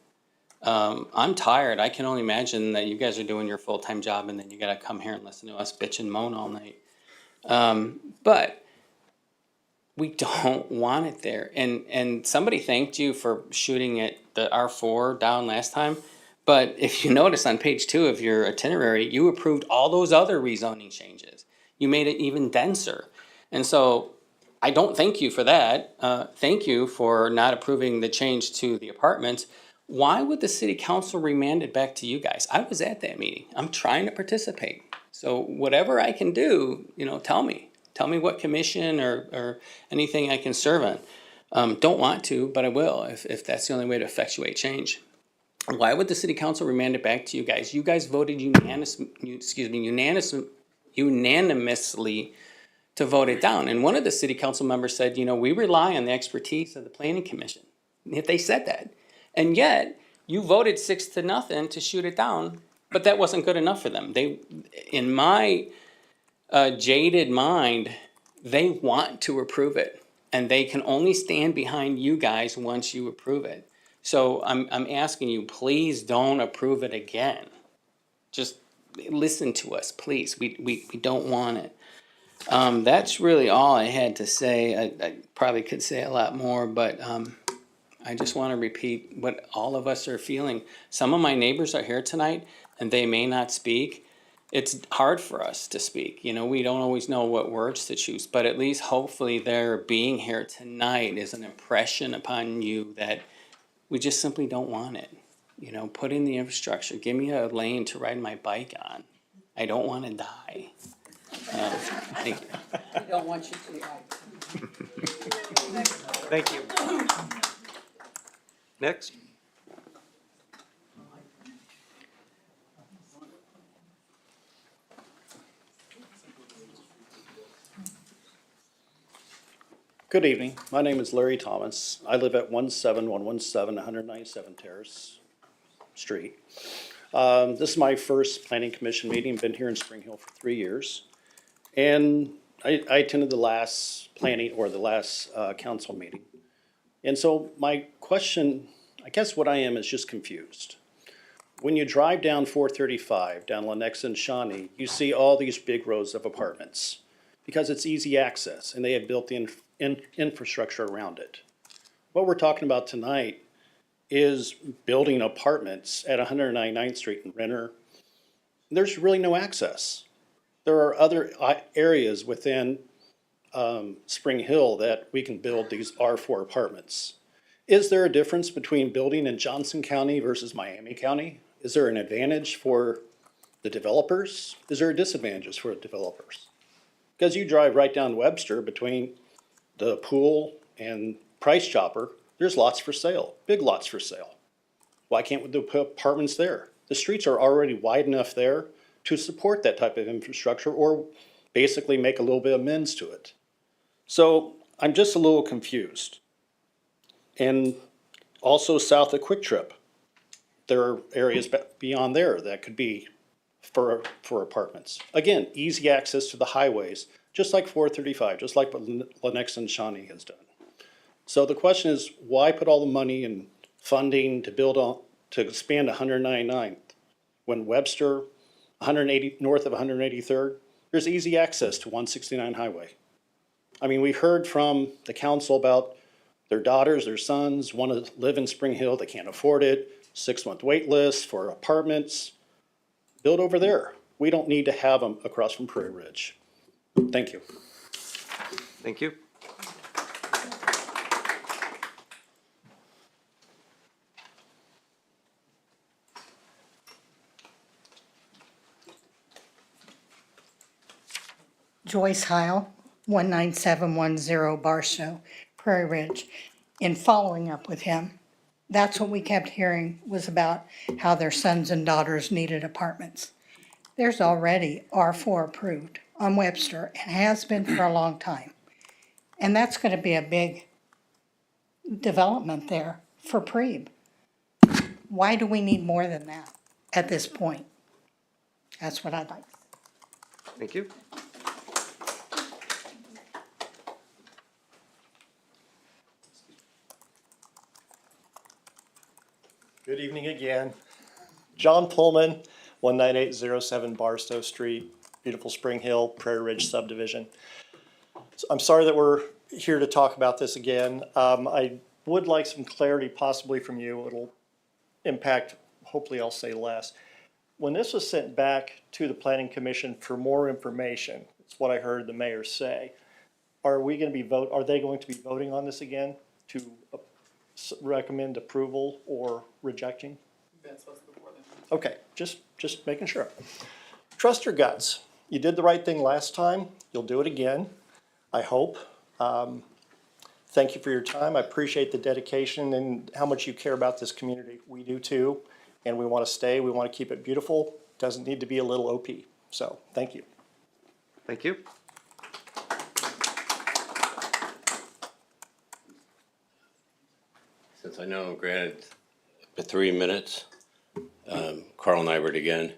I'm tired. I can only imagine that you guys are doing your full-time job and then you gotta come here and listen to us bitch and moan all night. But we don't want it there. And somebody thanked you for shooting it, the R4 down last time. But if you notice on page 2 of your itinerary, you approved all those other rezoning changes. You made it even denser. And so I don't thank you for that. Thank you for not approving the change to the apartments. Why would the city council remand it back to you guys? I was at that meeting. I'm trying to participate. So whatever I can do, tell me. Tell me what commission or anything I can serve on. Don't want to, but I will if that's the only way to effectuate change. Why would the city council remand it back to you guys? You guys voted unanimously to vote it down. And one of the city council members said, you know, we rely on the expertise of the planning commission. If they said that. And yet, you voted 6-0 to shoot it down, but that wasn't good enough for them. They, in my jaded mind, they want to approve it. And they can only stand behind you guys once you approve it. So I'm asking you, please don't approve it again. Just listen to us, please. We don't want it. That's really all I had to say. I probably could say a lot more, but I just want to repeat what all of us are feeling. Some of my neighbors are here tonight and they may not speak. It's hard for us to speak. You know, we don't always know what words to choose, but at least hopefully their being here tonight is an impression upon you that we just simply don't want it. You know, put in the infrastructure. Give me a lane to ride my bike on. I don't want to die. Thank you. We don't want you to die. Thank you. Next. Good evening. My name is Larry Thomas. I live at 17117 197 Terrace Street. This is my first planning commission meeting. Been here in Spring Hill for 3 years. And I attended the last planning or the last council meeting. And so my question, I guess what I am is just confused. When you drive down 435, down Lenexa and Shawnee, you see all these big rows of apartments because it's easy access and they have built the infrastructure around it. What we're talking about tonight is building apartments at 199th Street in Renner. There's really no access. There are other areas within Spring Hill that we can build these R4 apartments. Is there a difference between building in Johnson County versus Miami County? Is there an advantage for the developers? Is there a disadvantage for the developers? Because you drive right down Webster between the pool and Price Chopper, there's lots for sale, big lots for sale. Why can't we put apartments there? The streets are already wide enough there to support that type of infrastructure or basically make a little bit of amends to it. So I'm just a little confused. And also south of Quick Trip, there are areas beyond there that could be for apartments. Again, easy access to the highways, just like 435, just like what Lenexa and Shawnee has done. So the question is, why put all the money and funding to build on, to expand 199th when Webster, 180 north of 183rd, there's easy access to 169 highway. I mean, we heard from the council about their daughters, their sons want to live in Spring Hill, they can't afford it, 6-month wait list for apartments. Build over there. We don't need to have them across from Prairie Ridge. Thank you. Thank you. Joyce Heil, 19710 Barstow, Prairie Ridge. In following up with him, that's what we kept hearing was about how their sons and daughters needed apartments. There's already R4 approved on Webster and has been for a long time. And that's going to be a big development there for Prebe. Why do we need more than that at this point? That's what I'd like. Thank you. Good evening again. John Pullman, 19807 Barstow Street, beautiful Spring Hill, Prairie Ridge subdivision. So I'm sorry that we're here to talk about this again. I would like some clarity possibly from you. It'll impact, hopefully I'll say less. When this was sent back to the Planning Commission for more information, it's what I heard the mayor say. Are they going to be voting on this again to recommend approval or rejecting? That's what's before them. Okay, just making sure. Trust your guts. You did the right thing last time. You'll do it again, I hope. thank you for your time. I appreciate the dedication and how much you care about this community. We do too, and we want to stay. We want to keep it beautiful. Doesn't need to be a little OP. So, thank you. Thank you. Since I know I'm granted for 3 minutes, Carl Nybert again,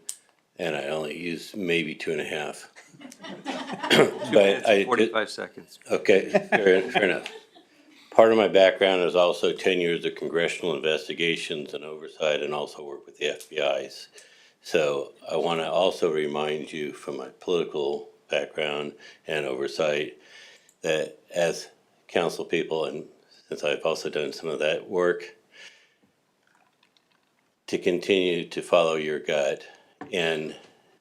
and I only used maybe 2.5. 2 minutes and 45 seconds. Okay, fair enough. Part of my background is also 10 years of congressional investigations and oversight, and also work with the FBI's. So I want to also remind you from my political background and oversight that as council people, and since I've also done some of that work, to continue to follow your gut and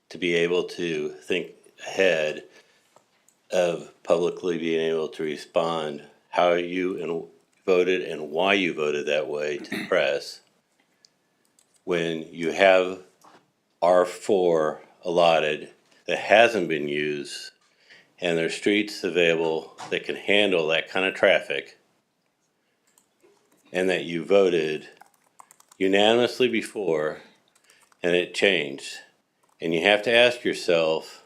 to be able to think ahead of publicly being able to respond how you voted and why you voted that way to the press when you have R4 allotted that hasn't been used and there's streets available that can handle that kind of traffic, and that you voted unanimously before and it changed. And you have to ask yourself,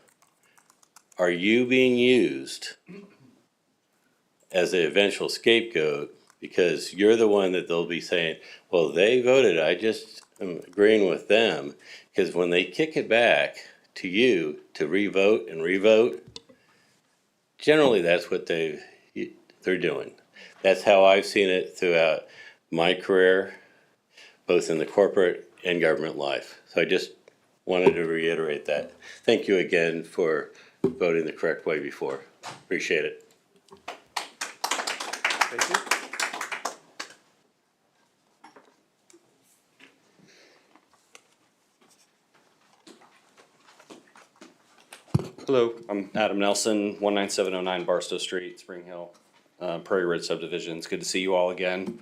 are you being used as the eventual scapegoat? Because you're the one that they'll be saying, well, they voted, I just am agreeing with them. Because when they kick it back to you to revote and revote, generally that's what they're doing. That's how I've seen it throughout my career, both in the corporate and government life. So I just wanted to reiterate that. Thank you again for voting the correct way before. Appreciate it. Thank you. Hello, I'm Adam Nelson, 19709 Barstow Street, Spring Hill, Prairie Ridge subdivision. It's good to see you all again.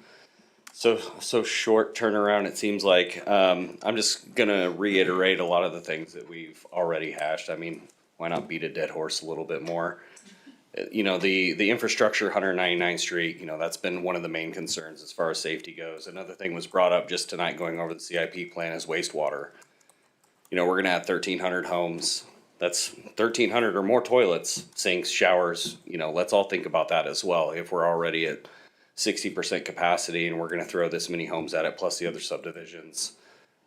So short turnaround, it seems like. I'm just gonna reiterate a lot of the things that we've already hashed. I mean, why not beat a dead horse a little bit more? You know, the infrastructure, 199th Street, you know, that's been one of the main concerns as far as safety goes. Another thing was brought up just tonight going over the CIP plan is wastewater. You know, we're gonna have 1,300 homes. That's 1,300 or more toilets, sinks, showers. You know, let's all think about that as well. If we're already at 60% capacity and we're gonna throw this many homes at it, plus the other subdivisions,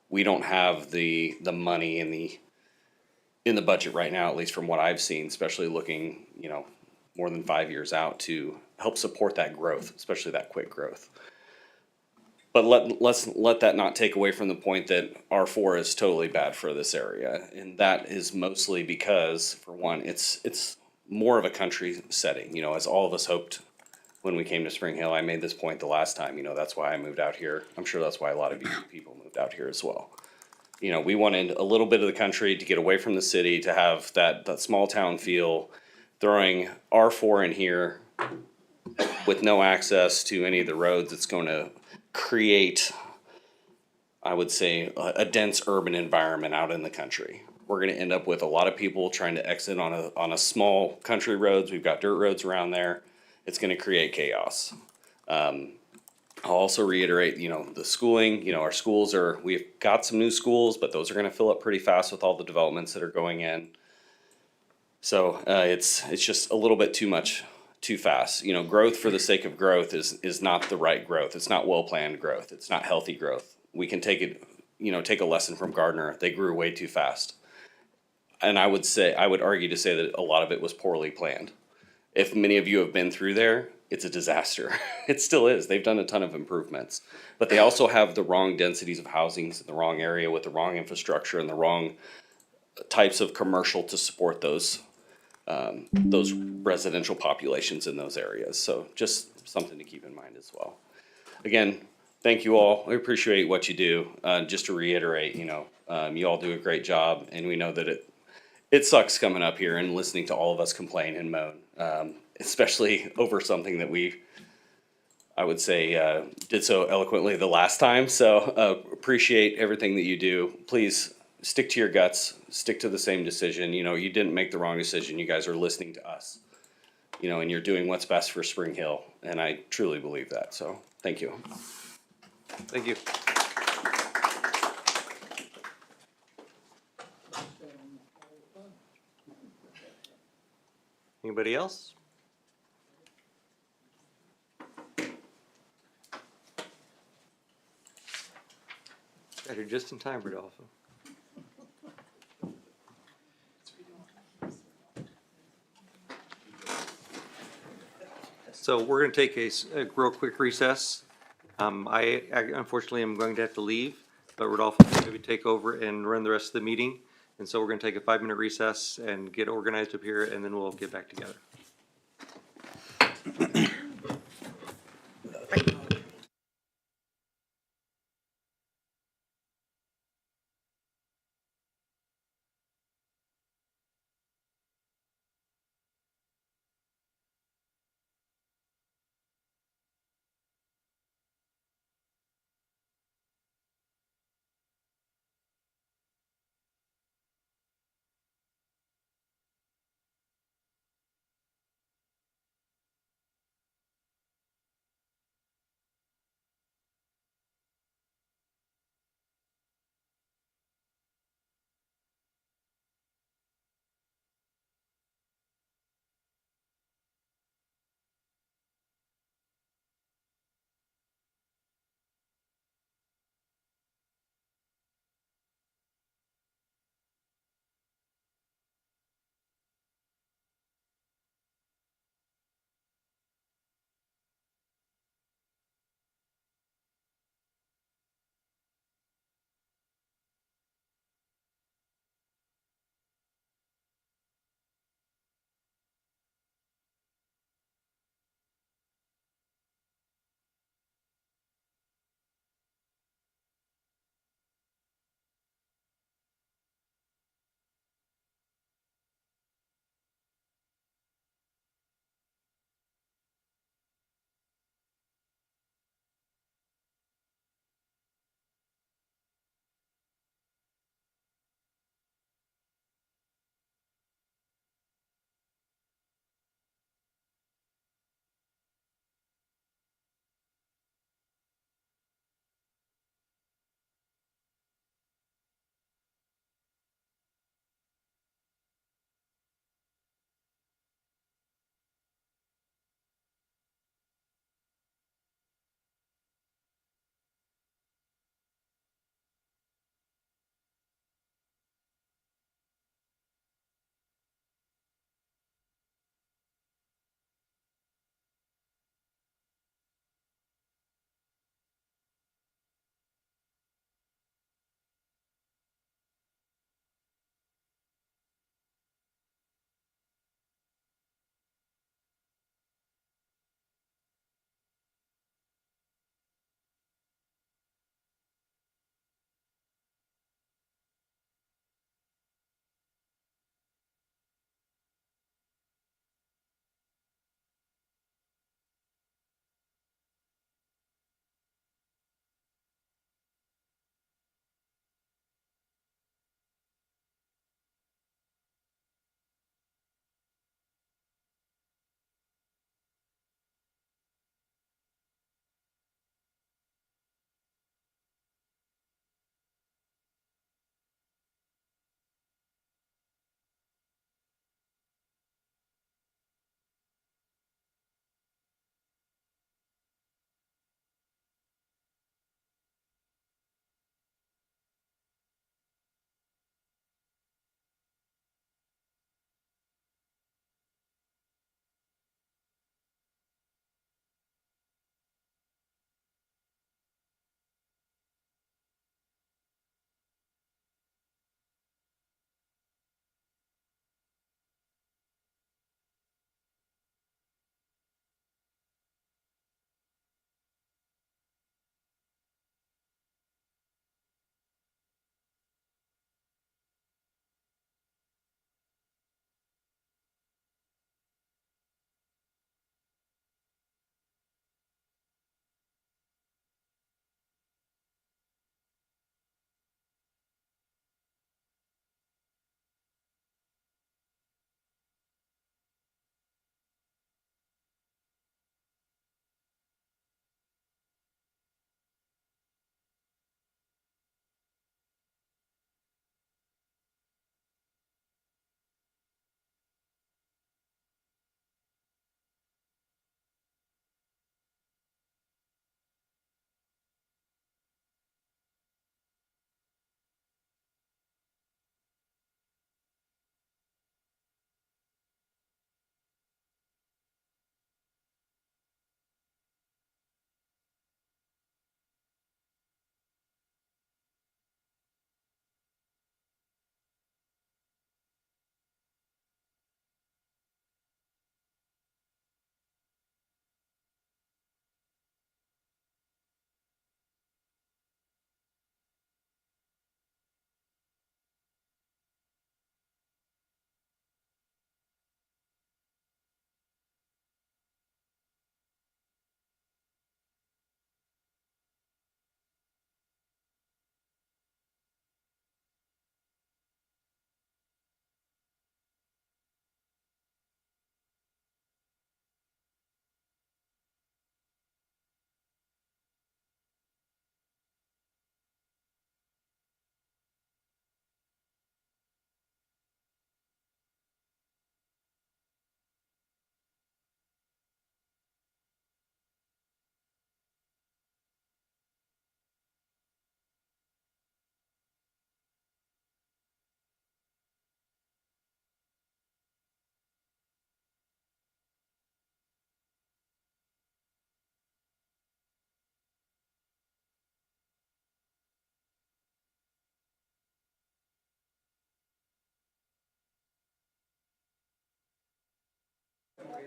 we don't have the money in the budget right now, at least from what I've seen, especially looking, you know, more than 5 years out to help support that growth, especially that quick growth. But let's let that not take away from the point that R4 is totally bad for this area. And that is mostly because, for one, it's more of a country setting, you know, as all of us hoped when we came to Spring Hill. I made this point the last time, you know, that's why I moved out here. I'm sure that's why a lot of you people moved out here as well. You know, we wanted a little bit of the country to get away from the city, to have that small town feel. Throwing R4 in here with no access to any of the roads, it's going to create, I would say, a dense urban environment out in the country. We're going to end up with a lot of people trying to exit on a small country roads. We've got dirt roads around there. It's going to create chaos. I'll also reiterate, you know, the schooling, you know, our schools we've got some new schools, but those are going to fill up pretty fast with all the developments that are going in. So it's just a little bit too much, too fast. You know, growth for the sake of growth is not the right growth. It's not well-planned growth. It's not healthy growth. We can take a lesson from Gardner. They grew way too fast. And I would argue to say that a lot of it was poorly planned. If many of you have been through there, it's a disaster. It still is. They've done a ton of improvements, but they also have the wrong densities of housings in the wrong area with the wrong infrastructure and the wrong types of commercial to support those residential populations in those areas. So just something to keep in mind as well. Again, thank you all. We appreciate what you do. Just to reiterate, you know, you all do a great job, and we know that it sucks coming up here and listening to all of us complain and moan, especially over something that I would say, did so eloquently the last time. So appreciate everything that you do. Please stick to your guts, stick to the same decision. You know, you didn't make the wrong decision. You guys are listening to us, you know, and you're doing what's best for Spring Hill. And I truly believe that, so, thank you. Thank you. Anybody else? Got here just in time, Rodolfo. So we're gonna take a real quick recess. I unfortunately am going to have to leave, but Rodolfo will maybe take over and run the rest of the meeting. And so we're gonna take a 5-minute recess and get organized up here, and then we'll get back together.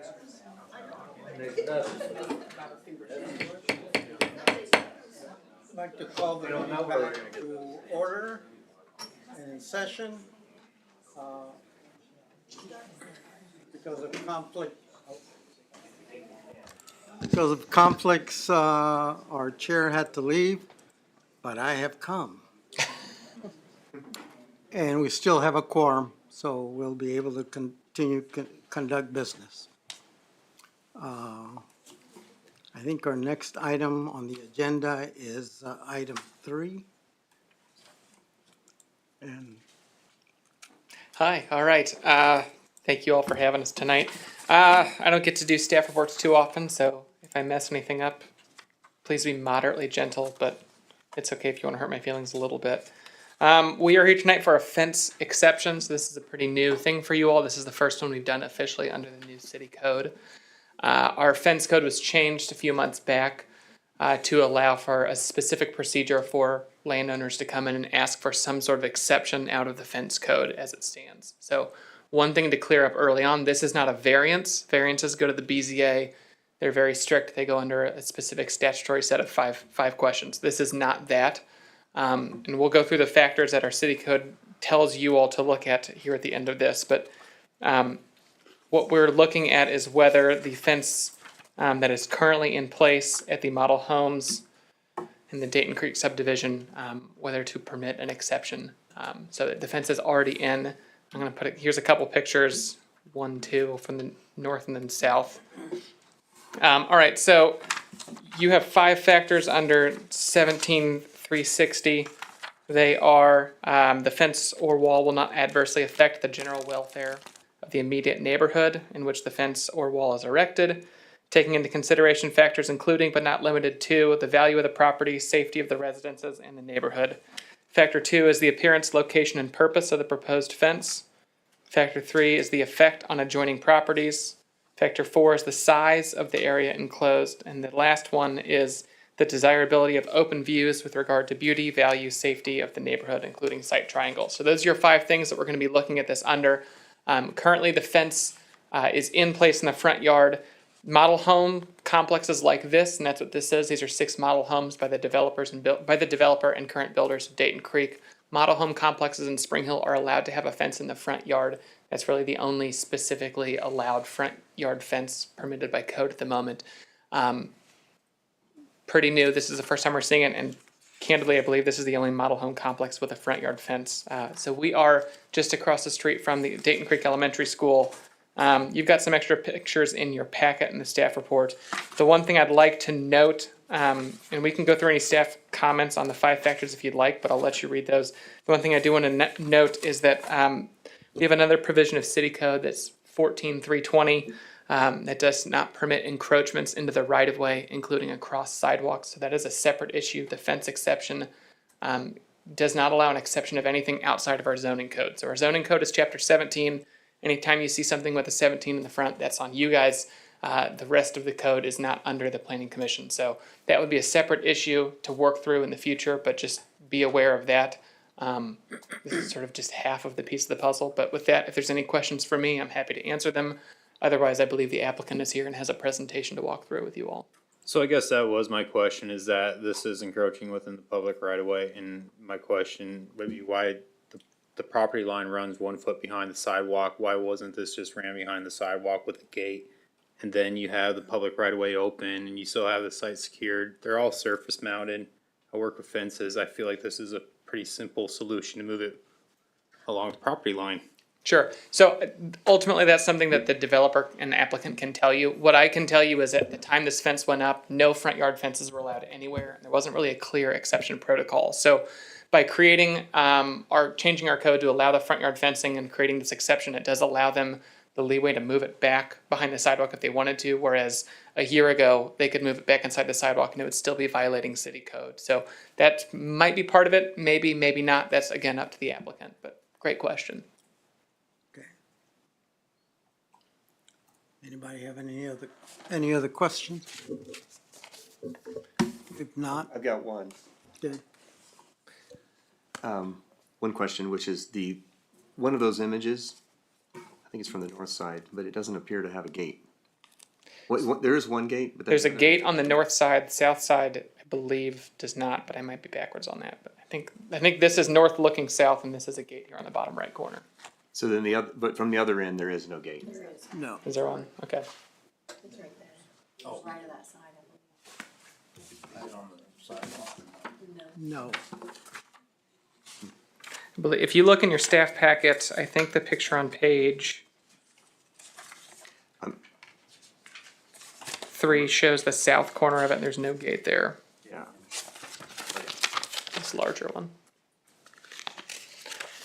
I'd like to call the meeting back to order and in session. Because of conflicts, our chair had to leave, but I have come. And we still have a quorum, so we'll be able to continue conduct business. I think our next item on the agenda is item 3. And Hi, all right. Thank you all for having us tonight. I don't get to do staff reports too often, so if I mess anything up, please be moderately gentle, but it's okay if you want to hurt my feelings a little bit. We are here tonight for a fence exception, so this is a pretty new thing for you all. This is the first one we've done officially under the new city code. Our fence code was changed a few months back to allow for a specific procedure for landowners to come in and ask for some sort of exception out of the fence code as it stands. So one thing to clear up early on, this is not a variance. Variances go to the BZA. They're very strict. They go under a specific statutory set of five questions. This is not that. And we'll go through the factors that our city code tells you all to look at here at the end of this. But what we're looking at is whether the fence that is currently in place at the model homes in the Dayton Creek subdivision, whether to permit an exception. So that the fence is already in. I'm going to put it, here's a couple pictures, 1, 2 from the north and then south. All right, so you have 5 factors under 17.360. They are the fence or wall will not adversely affect the general welfare of the immediate neighborhood in which the fence or wall is erected, taking into consideration factors including but not limited to the value of the property, safety of the residences, and the neighborhood. Factor 2 is the appearance, location, and purpose of the proposed fence. Factor 3 is the effect on adjoining properties. Factor 4 is the size of the area enclosed. And the last one is the desirability of open views with regard to beauty, value, safety of the neighborhood, including site triangles. So those are your 5 things that we're going to be looking at this under. Currently, the fence is in place in the front yard. Model home complexes like this, and that's what this is. These are 6 model homes by the developers and by the developer and current builders of Dayton Creek. Model home complexes in Spring Hill are allowed to have a fence in the front yard. That's really the only specifically allowed front yard fence permitted by code at the moment. Pretty new. This is the first time we're seeing it, and candidly, I believe this is the only model home complex with a front yard fence. So we are just across the street from the Dayton Creek Elementary School. You've got some extra pictures in your packet in the staff report. The one thing I'd like to note, and we can go through any staff comments on the 5 factors if you'd like, but I'll let you read those. The one thing I do want to note is that we have another provision of city code that's 14.320 that does not permit encroachments into the right-of-way, including across sidewalks. So that is a separate issue. The fence exception does not allow an exception of anything outside of our zoning code. So our zoning code is chapter 17. Anytime you see something with a 17 in the front, that's on you guys. The rest of the code is not under the Planning Commission. So that would be a separate issue to work through in the future, but just be aware of that. This is sort of just half of the piece of the puzzle. But with that, if there's any questions for me, I'm happy to answer them. Otherwise, I believe the applicant is here and has a presentation to walk through with you all. So I guess that was my question, is that this is encroaching within the public right of way, and my question would be why the property line runs 1 foot behind the sidewalk. Why wasn't this just ran behind the sidewalk with a gate? And then you have the public right of way open and you still have the site secured. They're all surface mounted. I work with fences. I feel like this is a pretty simple solution to move it along the property line. Sure. So ultimately, that's something that the developer and applicant can tell you. What I can tell you is at the time this fence went up, no front yard fences were allowed anywhere. There wasn't really a clear exception protocol. So by creating changing our code to allow the front yard fencing and creating this exception, it does allow them the leeway to move it back behind the sidewalk if they wanted to, whereas a year ago they could move it back inside the sidewalk and it would still be violating city code. So that might be part of it, maybe, maybe not. That's again up to the applicant, but great question. okay. Anybody have any other questions? If not, I've got one. okay. One question, which is one of those images, I think it's from the north side, but it doesn't appear to have a gate. There is one gate, but There's a gate on the north side, the south side, I believe, does not, but I might be backwards on that. But I think this is north looking south, and this is a gate here on the bottom right corner. So then but from the other end, there is no gate. No. Is there one? Okay. It's right there. It's right to that side, I believe. Right on the sidewalk. No. I believe, if you look in your staff packet, I think the picture on page 3 shows the south corner of it, and there's no gate there. Yeah. This larger one.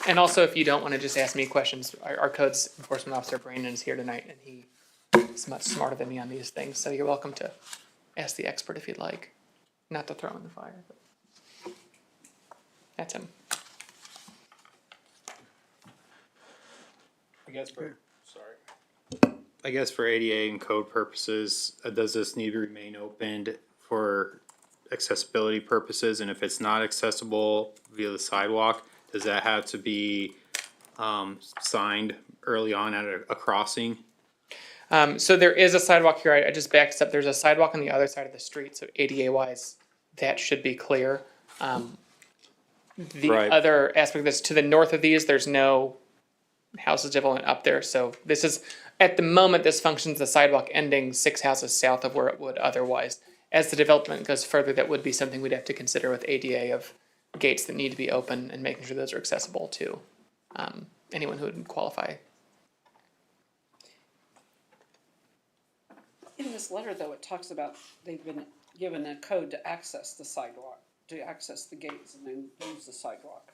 And also, if you don't want to just ask me questions, our codes enforcement officer Brandon is here tonight, and he is much smarter than me on these things. So you're welcome to ask the expert if you'd like, not to throw in the fire. But that's him. I guess for ADA and code purposes, does this need to remain opened for accessibility purposes? And if it's not accessible via the sidewalk, does that have to be signed early on at a crossing? So there is a sidewalk here. I just backed up. There's a sidewalk on the other side of the street. So ADA wise, that should be clear. The Right. other aspect of this, to the north of these, there's no houses development up there. So this is, at the moment, this functions the sidewalk ending 6 houses south of where it would otherwise. As the development goes further, that would be something we'd have to consider with ADA of gates that need to be open and making sure those are accessible to anyone who would qualify. In this letter, though, it talks about they've been given a code to access the sidewalk, to access the gates and then use the sidewalk.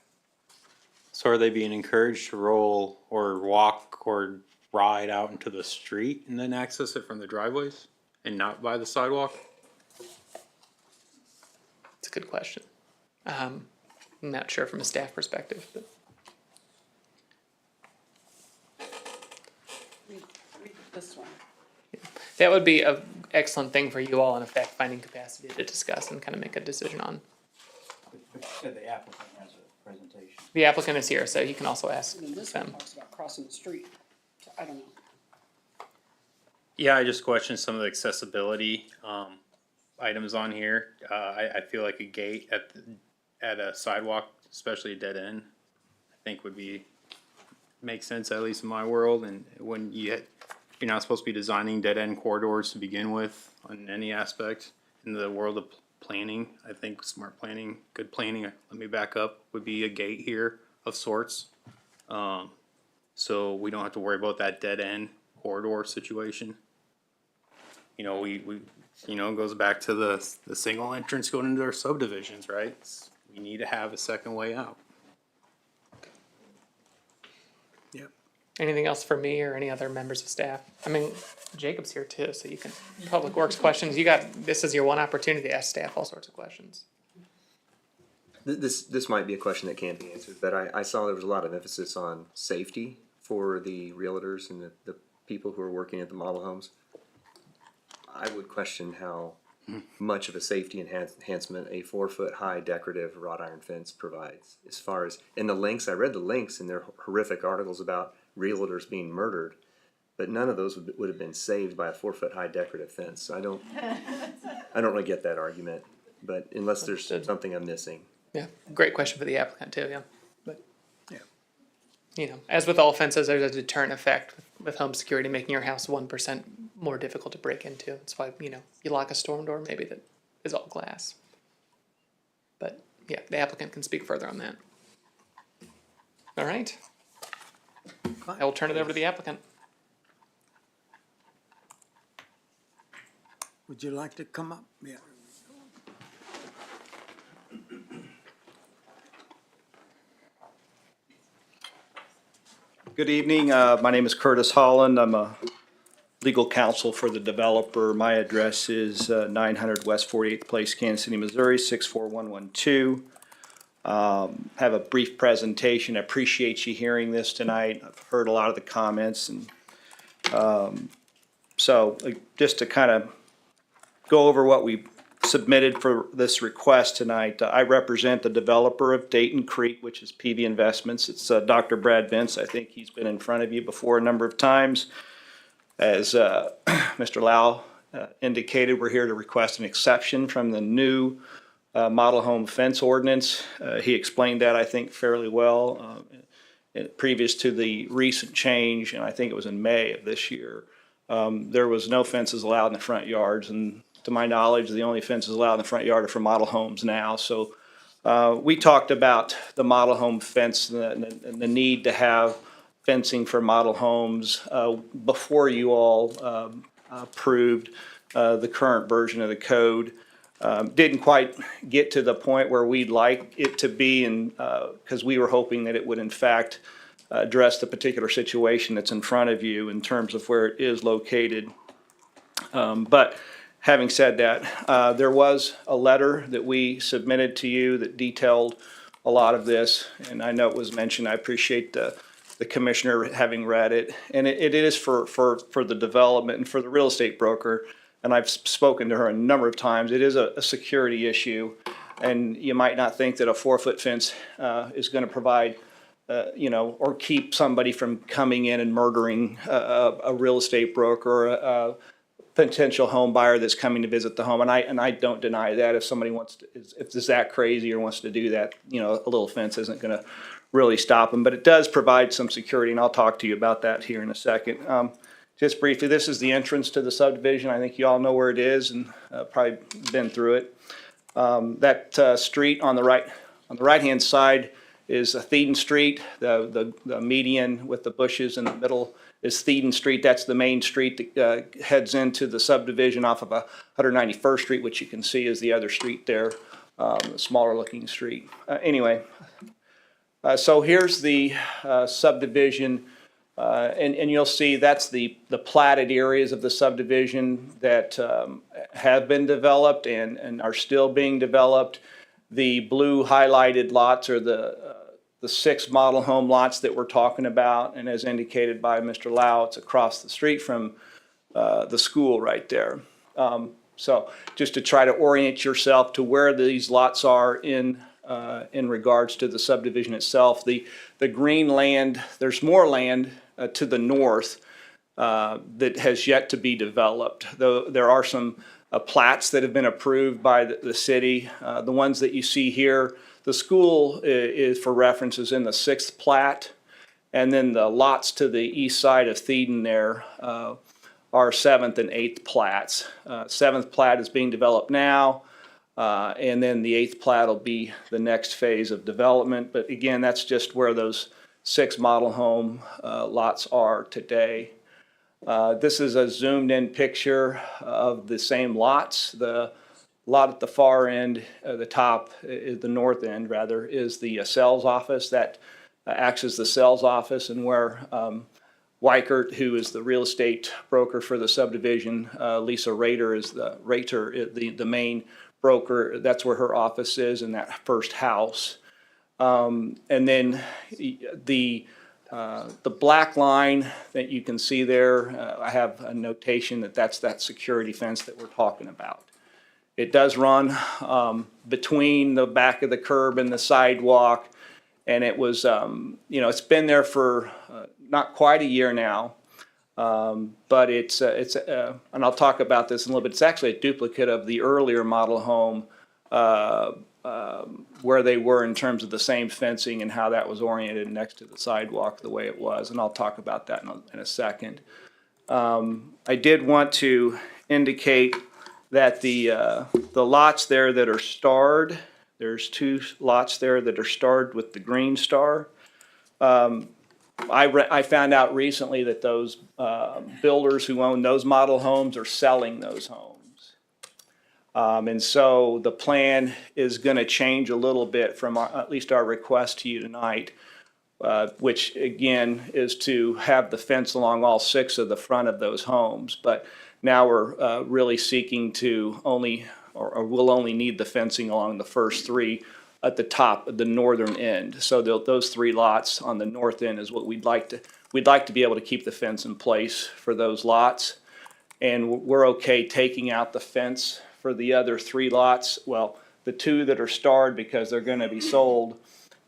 So are they being encouraged to roll or walk or ride out into the street and then access it from the driveways and not by the sidewalk? It's a good question. I'm not sure from a staff perspective, but Read this one. that would be an excellent thing for you all in a fact-finding capacity to discuss and kind of make a decision on. But you said the applicant has a presentation. The applicant is here, so you can also ask And then this one them. talks about crossing the street. So I don't know. Yeah, I just questioned some of the accessibility items on here. I feel like a gate at a sidewalk, especially a dead end, I think would make sense, at least in my world. And when you're not supposed to be designing dead end corridors to begin with on any aspect in the world of planning. I think smart planning, good planning, let me back up, would be a gate here of sorts. So we don't have to worry about that dead end corridor situation. You know, we it goes back to the single entrance going into our subdivisions, right? We need to have a second way out. Anything else for me or any other members of staff? I mean, Jacob's here too, so you can, Public Works questions, this is your one opportunity to ask staff all sorts of questions. This might be a question that can't be answered, but I saw there was a lot of emphasis on safety for the realtors and the people who are working at the model homes. I would question how much of a safety enhancement a 4-foot high decorative wrought iron fence provides. As far as, in the links, I read the links and they're horrific articles about realtors being murdered, but none of those would have been saved by a 4-foot high decorative fence. So I don't really get that argument, but unless there's something I'm missing. Yeah, great question for the applicant too, yeah. But, as with all fences, there's a deterrent effect with home security, making your house 1% more difficult to break into. That's why, you lock a storm door maybe that is all glass. But, yeah, the applicant can speak further on that. All right. I will turn it over to the applicant. Would you like to come up? Yeah. Good evening. My name is Curtis Holland. I'm a legal counsel for the developer. My address is 900 West 48th Place, Kansas City, Missouri, 64112. Have a brief presentation. I appreciate you hearing this tonight. I've heard a lot of the comments, and so just to kind of go over what we submitted for this request tonight. I represent the developer of Dayton Creek, which is PV Investments. It's Dr. Brad Vince. I think he's been in front of you before a number of times. As Mr. Lau indicated, we're here to request an exception from the new model home fence ordinance. He explained that, I think, fairly well previous to the recent change, and I think it was in May of this year. There was no fences allowed in the front yards, and to my knowledge, the only fences allowed in the front yard are for model homes now. So we talked about the model home fence and the need to have fencing for model homes before you all approved the current version of the code. Didn't quite get to the point where we'd like it to be, and because we were hoping that it would in fact address the particular situation that's in front of you in terms of where it is located. But having said that, there was a letter that we submitted to you that detailed a lot of this, and I know it was mentioned. I appreciate the commissioner having read it, and it is for the development and for the real estate broker. And I've spoken to her a number of times. It is a security issue, and you might not think that a 4-foot fence is going to provide, or keep somebody from coming in and murdering a real estate broker, or a potential home buyer that's coming to visit the home. And I don't deny that. If somebody wants to, if it's that crazy or wants to do that, a little fence isn't going to really stop them. But it does provide some security, and I'll talk to you about that here in a second. Just briefly, this is the entrance to the subdivision. I think you all know where it is and probably been through it. That street on the right-hand side is Thieden Street. The median with the bushes in the middle is Thieden Street. That's the main street that heads into the subdivision off of 191st Street, which you can see is the other street there, a smaller looking street. Anyway, so here's the subdivision. And you'll see that's the platted areas of the subdivision that have been developed and are still being developed. The blue highlighted lots are the 6 model home lots that we're talking about, and as indicated by Mr. Lau, it's across the street from the school right there. So just to try to orient yourself to where these lots are in regards to the subdivision itself. The green land, there's more land to the north that has yet to be developed. Though there are some plats that have been approved by the city. The ones that you see here, the school is for reference is in the 6th plat, and then the lots to the east side of Thieden there are 7th and 8th plats. 7th plat is being developed now. And then the 8th plat will be the next phase of development. But again, that's just where those 6 model home lots are today. This is a zoomed in picture of the same lots. The lot at the far end, the top, the north end rather, is the sales office. That acts as the sales office, and where Weichert, who is the real estate broker for the subdivision, Lisa Rader is the main broker. That's where her office is in that first house. And then the black line that you can see there, I have a notation that's that security fence that we're talking about. It does run between the back of the curb and the sidewalk, and it was, it's been there for not quite a year now. But it's and I'll talk about this in a little bit. It's actually a duplicate of the earlier model home where they were in terms of the same fencing and how that was oriented next to the sidewalk the way it was. And I'll talk about that in a second. I did want to indicate that the lots there that are starred, there's 2 lots there that are starred with the green star. I found out recently that those builders who own those model homes are selling those homes. And so the plan is going to change a little bit from at least our request to you tonight, which again is to have the fence along all 6 of the front of those homes. But now we're really seeking to only, or we'll only need the fencing along the first 3 at the top of the northern end. So those 3 lots on the north end is what we'd like to be able to keep the fence in place for those lots. And we're okay taking out the fence for the other 3 lots. Well, the 2 that are starred because they're going to be sold.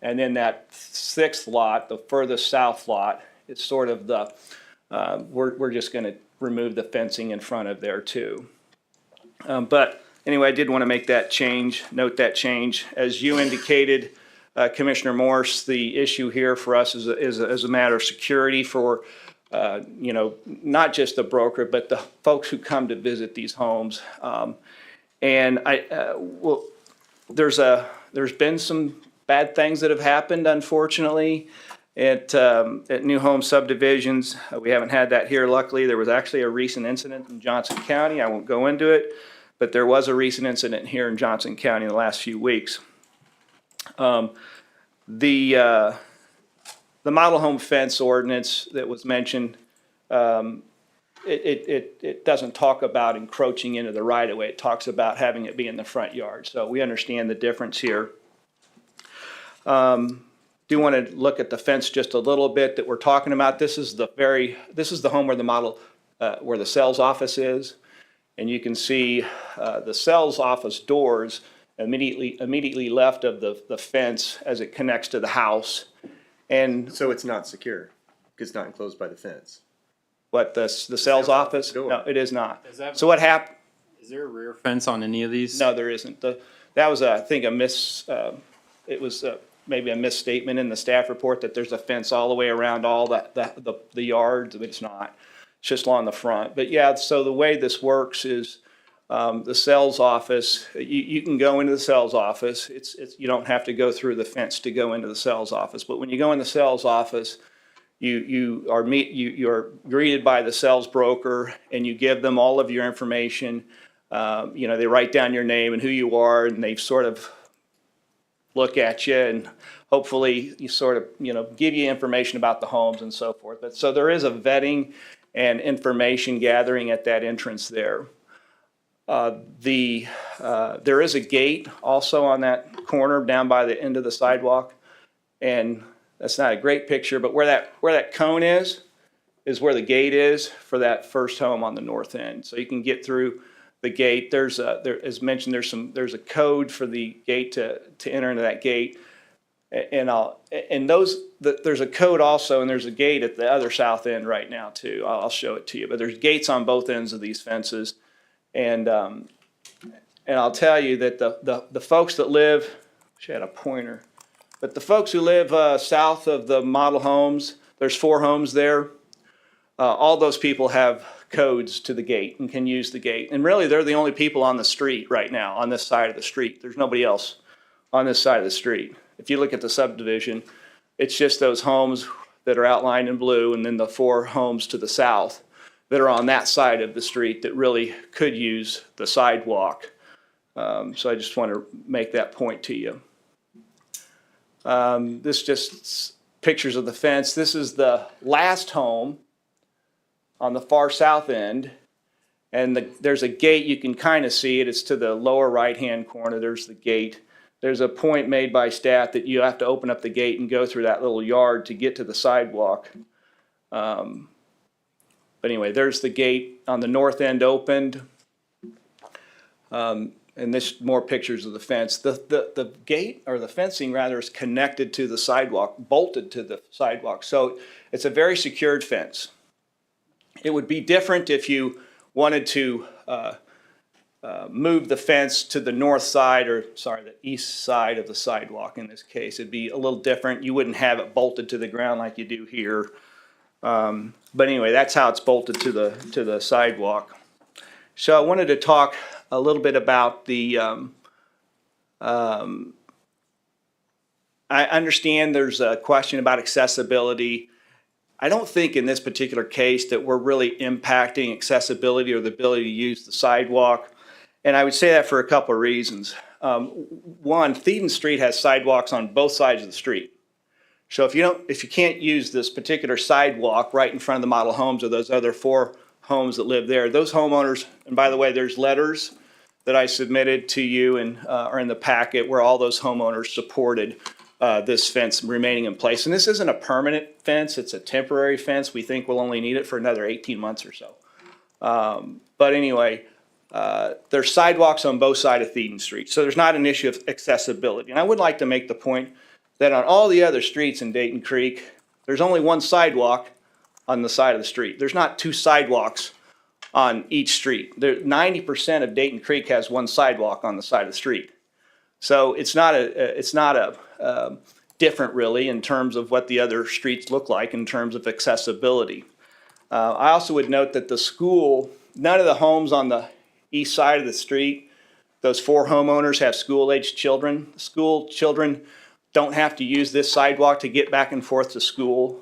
And then that 6th lot, the furthest south lot, it's sort of the, we're remove the fencing in front of there too. But anyway, I did want to make that change, note that change. As you indicated, Commissioner Morse, the issue here for us is a matter of security for, not just the broker, but the folks who come to visit these homes. And there's been some bad things that have happened, unfortunately, at new home subdivisions. We haven't had that here, luckily. There was actually a recent incident in Johnson County. I won't go into it, but there was a recent incident here in Johnson County in the last few weeks. The model home fence ordinance that was mentioned, it doesn't talk about encroaching into the right of way. It talks about having it be in the front yard. So we understand the difference here. Do want to look at the fence just a little bit that we're talking about. This is the home where the model, where the sales office is. And you can see the sales office doors immediately left of the fence as it connects to the house. And So it's not secure, because it's not enclosed by the fence. what, the sales office? door. No, it is not. Is that- So what happened? Is there a rear fence on any of these? No, there isn't. That was, I think, it was maybe a misstatement in the staff report that there's a fence all the way around all the yards, but it's not. It's just along the front. But yeah, so the way this works is, the sales office, you can go into the sales office. You don't have to go through the fence to go into the sales office. But when you go in the sales office, you are greeted by the sales broker and you give them all of your information. They write down your name and who you are, and they sort of look at you and hopefully you sort of, give you information about the homes and so forth. But so there is a vetting and information gathering at that entrance there. There is a gate also on that corner down by the end of the sidewalk. And that's not a great picture, but where that cone is where the gate is for that first home on the north end. So you can get through the gate. As mentioned, there's a code for the gate to enter into that gate. There's a code also, and there's a gate at the other south end right now too. I'll show it to you, but there's gates on both ends of these fences. And I'll tell you that the folks that live, she had a pointer, but the folks who live south of the model homes, there's 4 homes there. All those people have codes to the gate and can use the gate. And really, they're the only people on the street right now, on this side of the street. There's nobody else on this side of the street. If you look at the subdivision, it's just those homes that are outlined in blue and then the 4 homes to the south that are on that side of the street that really could use the sidewalk. So I just want to make that point to you. This just pictures of the fence. This is the last home on the far south end. And there's a gate, you can kind of see it. It's to the lower right-hand corner. There's the gate. There's a point made by staff that you have to open up the gate and go through that little yard to get to the sidewalk. But anyway, there's the gate on the north end opened. And this more pictures of the fence. The gate, or the fencing rather, is connected to the sidewalk, bolted to the sidewalk. So it's a very secured fence. It would be different if you wanted to move the fence to the north side, the east side of the sidewalk in this case. It'd be a little different. You wouldn't have it bolted to the ground like you do here. But anyway, that's how it's bolted to the sidewalk. So I wanted to talk a little bit about I understand there's a question about accessibility. I don't think in this particular case that we're really impacting accessibility or the ability to use the sidewalk. And I would say that for a couple of reasons. One, Thieden Street has sidewalks on both sides of the street. So if you can't use this particular sidewalk right in front of the model homes or those other 4 homes that live there, those homeowners, and by the way, there's letters that I submitted to you and are in the packet where all those homeowners supported this fence remaining in place. And this isn't a permanent fence, it's a temporary fence. We think we'll only need it for another 18 months or so. But anyway, there's sidewalks on both sides of Thieden Street, so there's not an issue of accessibility. And I would like to make the point that on all the other streets in Dayton Creek, there's only one sidewalk on the side of the street. There's not 2 sidewalks on each street. 90% of Dayton Creek has one sidewalk on the side of the street. So it's not a different really in terms of what the other streets look like in terms of accessibility. I also would note that the school, none of the homes on the east side of the street, those 4 homeowners have school-aged children. School children don't have to use this sidewalk to get back and forth to school.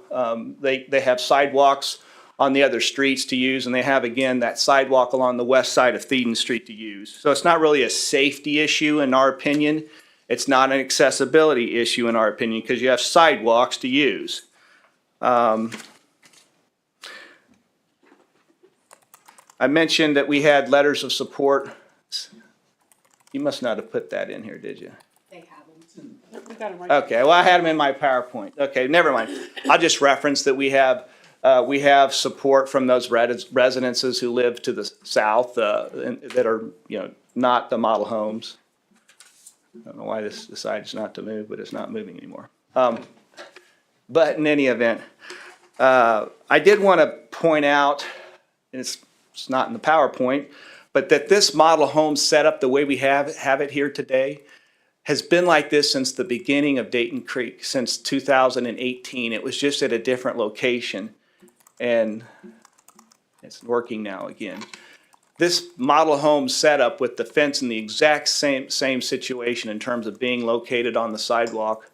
They have sidewalks on the other streets to use, and they have, again, that sidewalk along the west side of Thieden Street to use. So it's not really a safety issue in our opinion. It's not an accessibility issue in our opinion because you have sidewalks to use. I mentioned that we had letters of support. You must not have put that in here, did you? They have them. We got 'em right. Okay, well, I had them in my PowerPoint. Okay, never mind. I'll just reference that we have support from those residences who live to the south that are, not the model homes. I don't know why this decides not to move, but it's not moving anymore. But in any event, I did want to point out, and it's not in the PowerPoint, but that this model home setup, the way we have it here today, has been like this since the beginning of Dayton Creek, since 2018. It was just at a different location, and it's working now again. This model home setup with the fence in the exact same situation in terms of being located on the sidewalk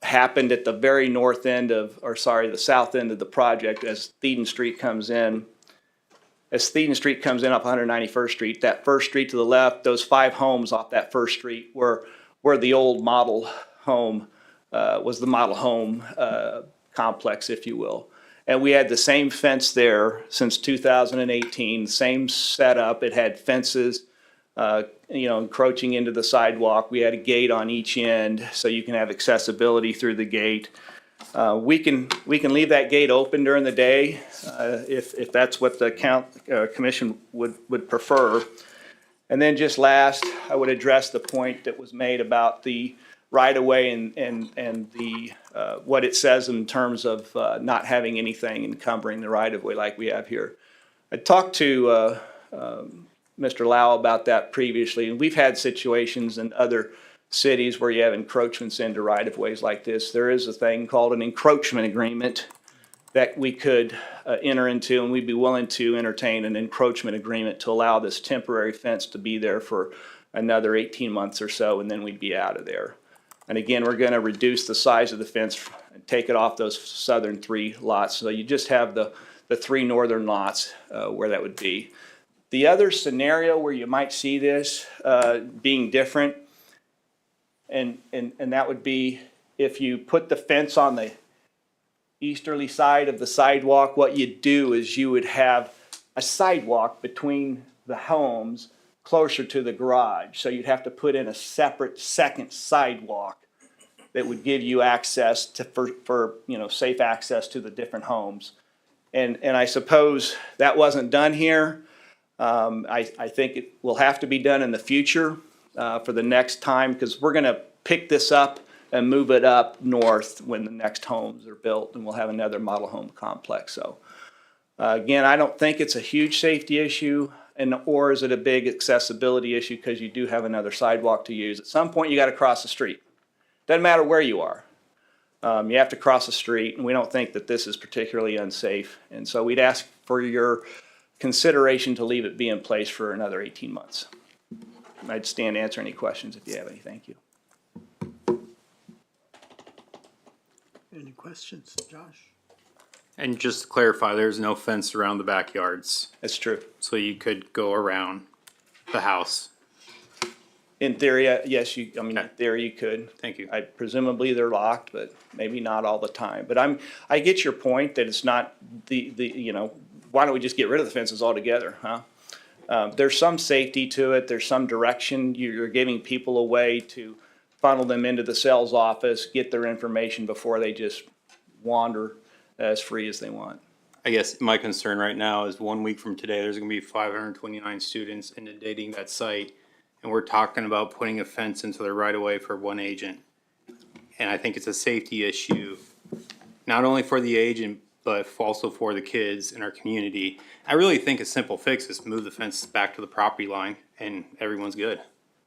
happened at the very the south end of the project as Thieden Street comes in. As Thieden Street comes in off 191st Street, that first street to the left, those 5 homes off that first street were the old model home, was the model home complex, if you will. And we had the same fence there since 2018, same setup. It had fences, encroaching into the sidewalk. We had a gate on each end so you can have accessibility through the gate. We can leave that gate open during the day if that's what the commission would prefer. And then just last, I would address the point that was made about the right-of-way and the what it says in terms of not having anything encumbering the right-of-way like we have here. I talked to Mr. Lau about that previously, and we've had situations in other cities where you have encroachments into right-of-ways like this. There is a thing called an encroachment agreement that we could enter into, and we'd be willing to entertain an encroachment agreement to allow this temporary fence to be there for another 18 months or so, and then we'd be out of there. And again, we're going to reduce the size of the fence and take it off those southern 3 lots. So you just have the 3 northern lots where that would be. The other scenario where you might see this being different, and that would be if you put the fence on the easterly side of the sidewalk, what you'd do is you would have a sidewalk between the homes closer to the garage. So you'd have to put in a separate second sidewalk that would give you access to for safe access to the different homes. And I suppose that wasn't done here. I think it will have to be done in the future for the next time, because we're going to pick this up and move it up north when the next homes are built, and we'll have another model home complex. So again, I don't think it's a huge safety issue, or is it a big accessibility issue, because you do have another sidewalk to use. At some point, you got to cross the street. Doesn't matter where you are. You have to cross the street, and we don't think that this is particularly unsafe. And so we'd ask for your consideration to leave it be in place for another 18 months. I'd stand to answer any questions if you have any. Thank you. Any questions, Josh? And just to clarify, there's no fence around the backyards. That's true. So you could go around the house. In theory, yes, in theory you could. Thank you. Presumably they're locked, but maybe not all the time. But I get your point that it's not why don't we just get rid of the fences altogether, huh? There's some safety to it. There's some direction. You're giving people a way to funnel them into the sales office, get their information before they just wander as free as they want. I guess my concern right now is 1 week from today, there's going to be 529 students inundating that site. And we're talking about putting a fence into the right of way for one agent. And I think it's a safety issue, not only for the agent, but also for the kids in our community. I really think a simple fix is move the fence back to the property line and everyone's good.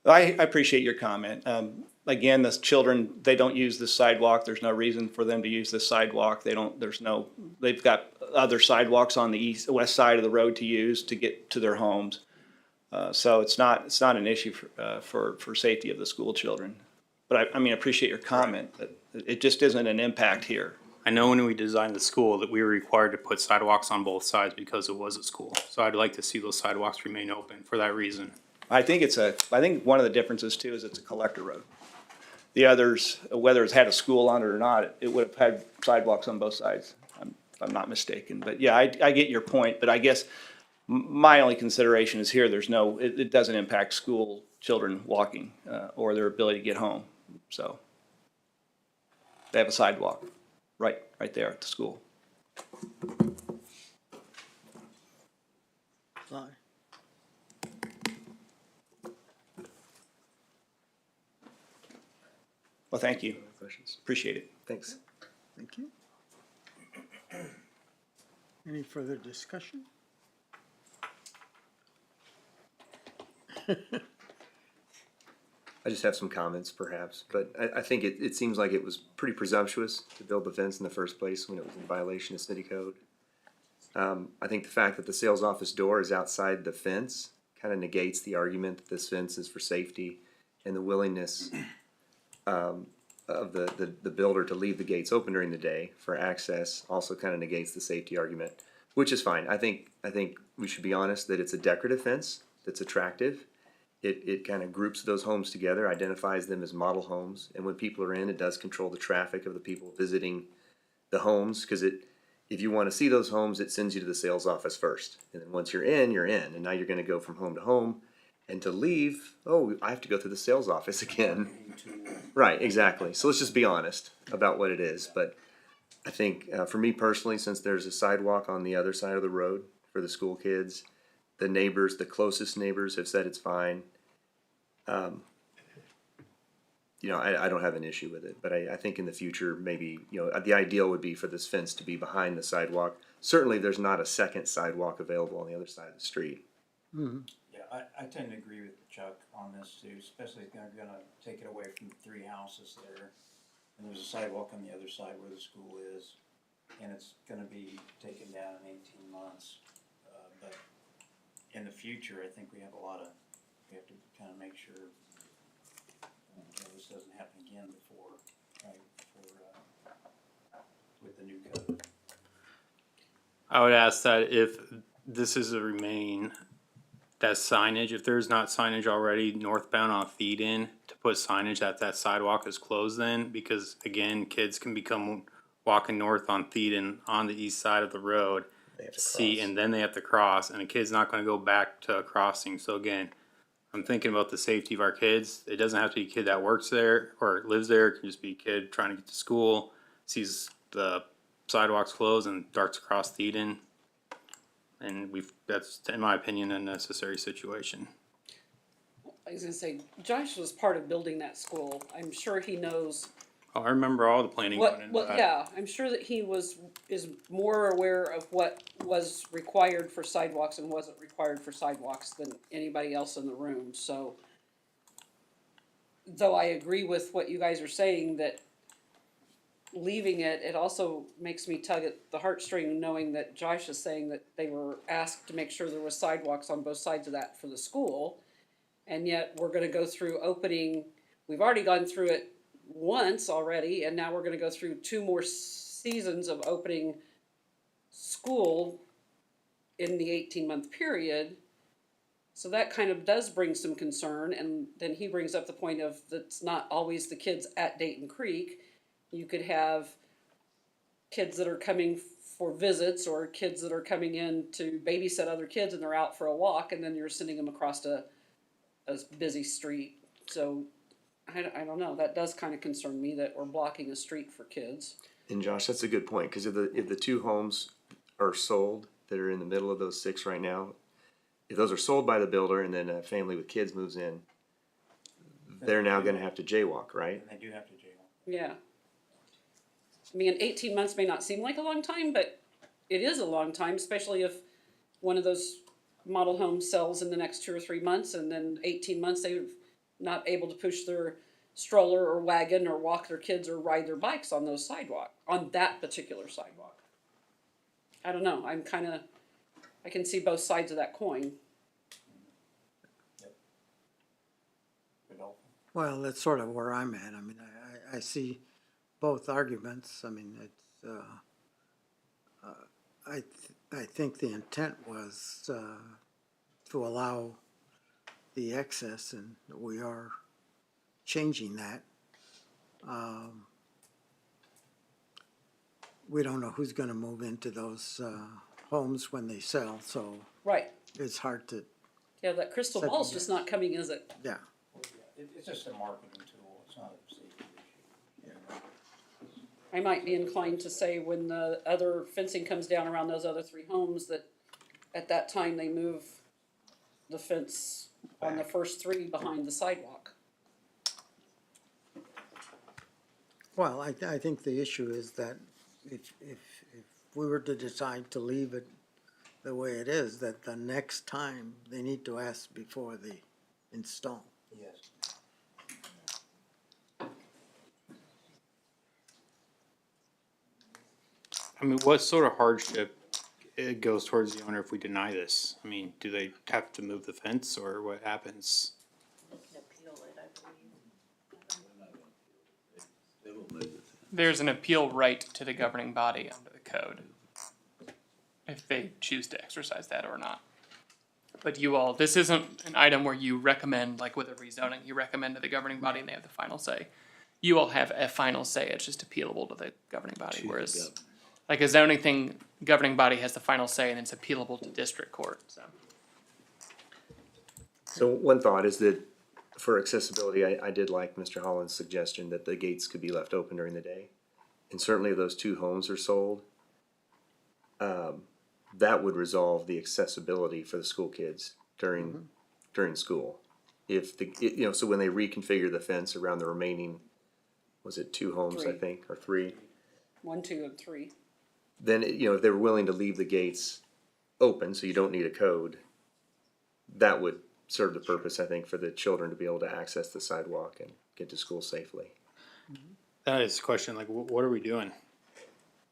I appreciate your comment. Again, the children, they don't use this sidewalk. There's no reason for them to use this sidewalk. They've got other sidewalks on the west side of the road to use to get to their homes. So it's not an issue for safety of the school children. But I appreciate your comment that it just isn't an impact here. I know when we designed the school that we were required to put sidewalks on both sides because it was a school. So I'd like to see those sidewalks remain open for that reason. I think one of the differences too is it's a collector road. The others, whether it's had a school on it or not, it would have had sidewalks on both sides. If I'm not mistaken. But yeah, I get your point, but I guess my only consideration is here, it doesn't impact school children walking, or their ability to get home. So they have a sidewalk right there at the school. Sorry. Well, thank you. Appreciate it. Thanks. Thank you. Any further discussion? I just have some comments perhaps, but I think it seems like it was pretty presumptuous to build the fence in the first place when it was in violation of city code. I think the fact that the sales office door is outside the fence kind of negates the argument that this fence is for safety, and the willingness of the builder to leave the gates open during the day for access also kind of negates the safety argument, which is fine. I think we should be honest that it's a decorative fence that's attractive. It kind of groups those homes together, identifies them as model homes, and when people are in, it does control the traffic of the people visiting the homes, because if you want to see those homes, it sends you to the sales office first, and then once you're in, and now you're going to go from home to home, and to leave, oh, I have to go through the sales office again. Right, exactly. So let's just be honest about what it is. But I think for me personally, since there's a sidewalk on the other side of the road for the school kids, the neighbors, the closest neighbors have said it's fine. I don't have an issue with it, but I think in the future, maybe, the ideal would be for this fence to be behind the sidewalk. Certainly, there's not a second sidewalk available on the other side of the street. Mm-hmm. Yeah, I tend to agree with Chuck on this too, especially if they're gonna take it away from the three houses there. And there's a sidewalk on the other side where the school is, and it's gonna be taken down in 18 months. But in the future, I think we have to kind of make sure this doesn't happen again with the new code. I would ask that if this is a remain, that signage, if there's not signage already northbound on feed in, to put signage that sidewalk is closed then, because again, kids can become walking north on feed in on the east side of the road. And then they have to cross, and a kid's not gonna go back to a crossing. So again, I'm thinking about the safety of our kids. It doesn't have to be a kid that works there or lives there. It can just be a kid trying to get to school, sees the sidewalks closed and darts across the Eden. And that's, in my opinion, a necessary situation. I was gonna say, Josh was part of building that school. I'm sure he knows Oh, I remember all the planning going into what, that. yeah, I'm sure that he is more aware of what was required for sidewalks and wasn't required for sidewalks than anybody else in the room, so. Though I agree with what you guys are saying, that leaving it also makes me tug at the heartstring, knowing that Josh is saying that they were asked to make sure there was sidewalks on both sides of that for the school. And yet we're gonna go through opening, we've already gone through it once already, and now we're gonna go through 2 more seasons of opening school in the 18-month period. So that kind of does bring some concern, and then he brings up the point of that's not always the kids at Dayton Creek. You could have kids that are coming for visits, or kids that are coming in to babysit other kids and they're out for a walk, and then you're sending them across a busy street. So I don't know, that does kind of concern me that we're blocking a street for kids. And Josh, that's a good point, because if the 2 homes are sold that are in the middle of those 6 right now, if those are sold by the builder and then a family with kids moves in, they're now gonna have to jaywalk, right? And they do have to jaywalk. Yeah. I mean, 18 months may not seem like a long time, but it is a long time, especially if one of those model homes sells in the next 2 or 3 months, and then 18 months they're not able to push their stroller or wagon or walk their kids or ride their bikes on those sidewalk, on that particular sidewalk. I don't know, I can see both sides of that coin. Well, that's sort of where I'm at. I mean, I see both arguments. I mean, it's, I think the intent was, to allow the excess, and we are changing that. We don't know who's gonna move into those, homes when they sell, so Right, it's hard to, yeah, that crystal ball's just not coming, is it? yeah. It's just a marketing tool, it's not a safety issue. I might be inclined to say when the other fencing comes down around those other 3 homes, that at that time they move the fence on the first 3 behind the sidewalk. Well, I think the issue is that if we were to decide to leave it the way it is, that the next time they need to ask before they install. Yes. I mean, what sort of hardship it goes towards the owner if we deny this? I mean, do they have to move the fence or what happens? There's an appeal right to the governing body under the code, if they choose to exercise that or not. But you all, this isn't an item where you recommend, like with a rezoning, you recommend to the governing body and they have the final say. You all have a final say, it's just appealable to the governing body, whereas like a zoning thing, governing body has the final say and it's appealable to district court, so. So one thought is that for accessibility, I did like Mr. Holland's suggestion that the gates could be left open during the day. And certainly if those 2 homes are sold, that would resolve the accessibility for the school kids during school. If so when they reconfigure the fence around the remaining, was it 2 homes, I 3. think, or 3? 1, 2, and 3. Then, if they were willing to leave the gates open, so you don't need a code, that would serve the purpose, I think, for the children to be able to access the sidewalk and get to school safely. That is the question, like, what are we doing?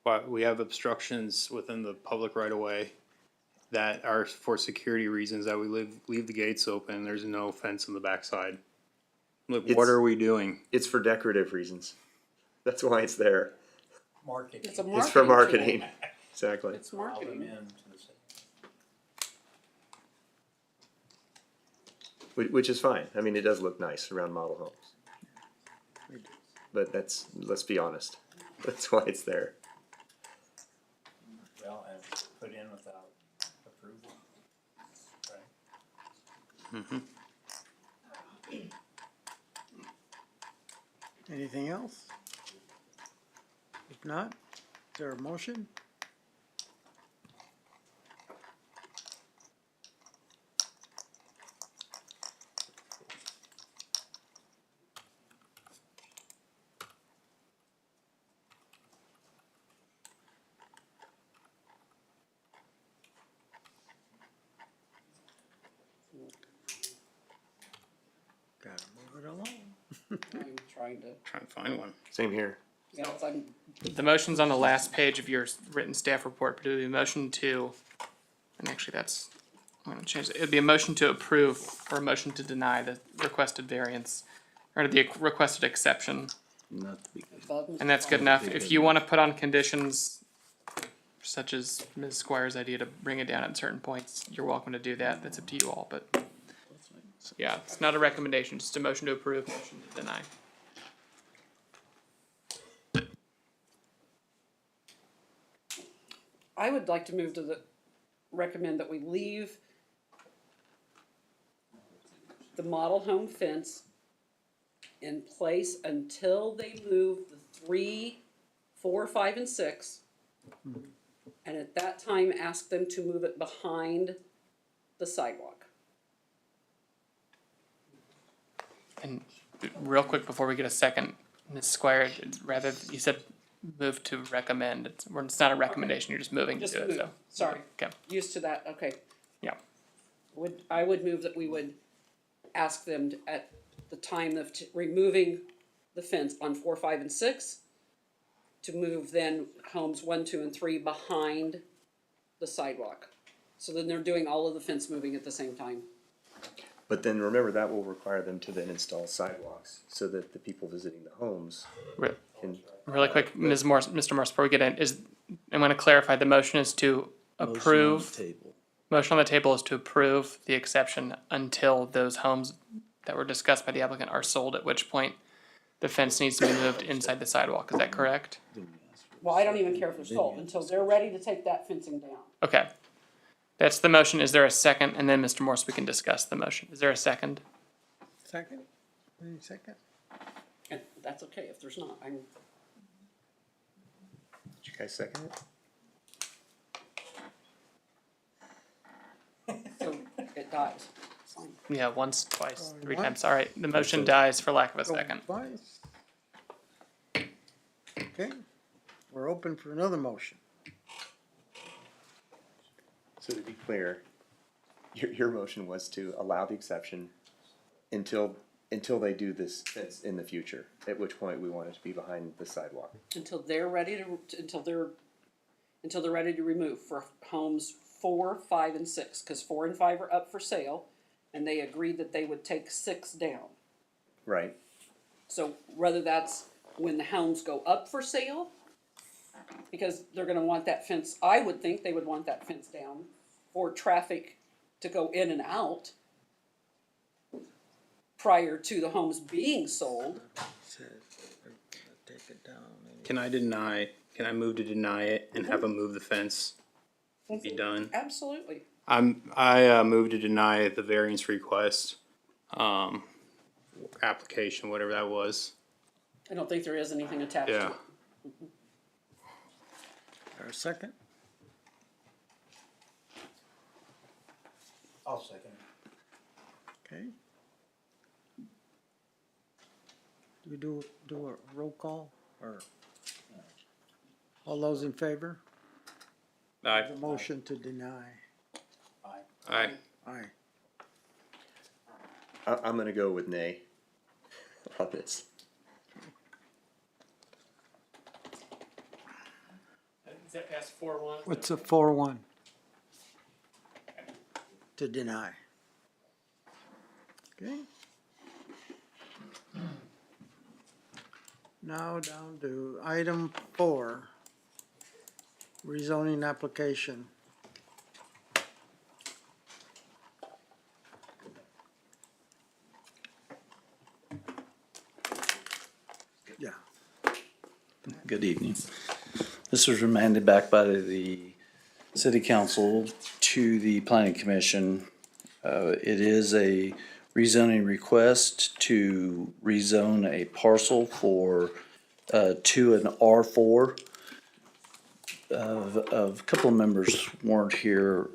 Why, we have obstructions within the public right of way that are for security reasons, that we leave the gates open, there's no fence on the backside. Like, what It's- are we doing? It's for decorative reasons. That's why it's there. Marketing. It's a It's for marketing marketing. Exactly. It's marketing. Which is fine. I mean, it does look nice around model homes. But let's be honest, that's why it's there. Well, and put in without approval. Right. Anything else? If not, is there a motion? Gotta move it along. I'm trying to, Trying to find one. Same here. The motion's on the last page of your written staff report, but it would be a motion to, and actually that's, I'm gonna change it. It'd be a motion to approve or a motion to deny the requested variance or the requested exception. And that's good enough. If you wanna put on conditions such as Ms. Squire's idea to bring it down at certain points, you're welcome to do that. That's up to you all, but yeah, it's not a recommendation, just a motion to approve, motion to deny. I would like to move to recommend that we leave the model home fence in place until they move the 3, 4, 5, and 6. And at that time, ask them to move it behind the sidewalk. And real quick before we get a second, Ms. Squire, rather, you said move to recommend. It's not a recommendation, you're just moving to Just do it, move. so. Sorry. Okay, Used to that, okay. yeah. I would move that we would ask them to, at the time of removing the fence on 4, 5, and 6, to move then homes 1, 2, and 3 behind the sidewalk. So then they're doing all of the fence moving at the same time. But then remember, that will require them to then install sidewalks so that the people visiting the homes Re- can. Really quick, Ms. Morse, Mr. Morse, before we get in, I'm gonna clarify, the motion is to approve. Table. Motion on the table is to approve the exception until those homes that were discussed by the applicant are sold, at which point the fence needs to be moved inside the sidewalk, is that correct? Well, I don't even care if they're sold until they're ready to take that fencing down. Okay. That's the motion, is there a second? And then, Mr. Morse, we can discuss the motion, is there a second? Second? Any second? And that's okay if there's not. Did you guys second it? So it dies. It's fine. Yeah, once, twice, three Once. times, all right, the motion dies for lack of a second. Twice. Okay, we're open for another motion. So to be clear, your motion was to allow the exception until they do this fence in the future, at which point we want it to be behind the sidewalk. Until they're ready to, until they're ready to remove for homes 4, 5, and 6, because 4 and 5 are up for sale, and they agreed that they would take 6 down. Right. So whether that's when the homes go up for sale, because they're gonna want that fence, I would think they would want that fence down for traffic to go in and out prior to the homes being sold. Take it down. Can I move to deny it and have them move the fence? Be done. Absolutely. I move to deny the variance request, application, whatever that was. I don't think there is anything attached to Yeah. it. Or a second? I'll second. Okay. Do we do a roll call or? All those in favor? Aye. The motion to deny. Aye. Aye. I'm gonna go with nay on this. Is that past 4-1? What's a 4-1? To deny. Okay. Now down to item 4. Rezoning application. Yeah. Good evening. This was remanded back by the city council to the planning commission. It is a rezoning request to rezone a parcel for, to an R4. A couple of members weren't here.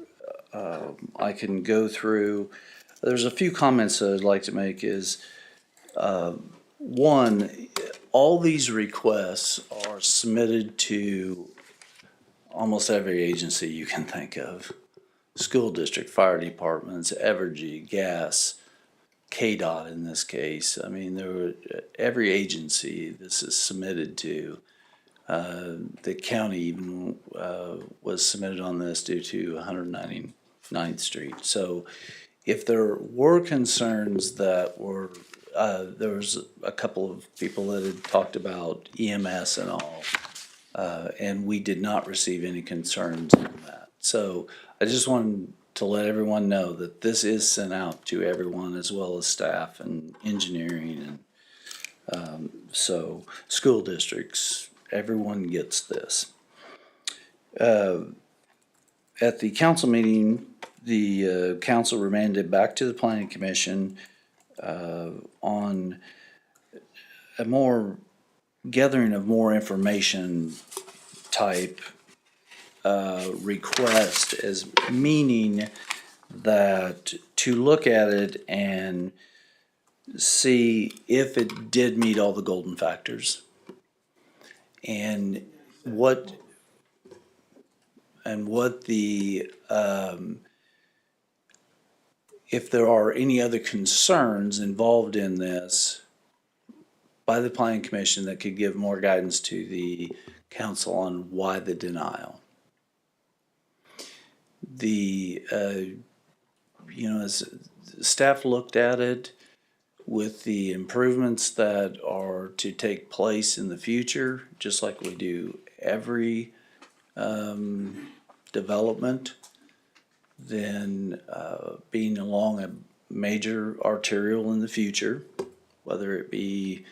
I can go through. There's a few comments that I'd like to make is, one, all these requests are submitted to almost every agency you can think of. School district, fire departments, Evergy, gas, KDOT in this case. I mean, every agency this is submitted to. The county even was submitted on this due to 199th Street. So if there were concerns that were, there was a couple of people that had talked about EMS and all, and we did not receive any concerns on that. So I just wanted to let everyone know that this is sent out to everyone as well as staff and engineering and so school districts, everyone gets this. At the council meeting, the council remanded back to the planning commission on a more gathering of more information type request, as meaning that to look at it and see if it did meet all the golden factors. And what the, if there are any other concerns involved in this by the planning commission that could give more guidance to the council on why the denial. As staff looked at it with the improvements that are to take place in the future, just like we do every development, then being along a major arterial in the future, whether it be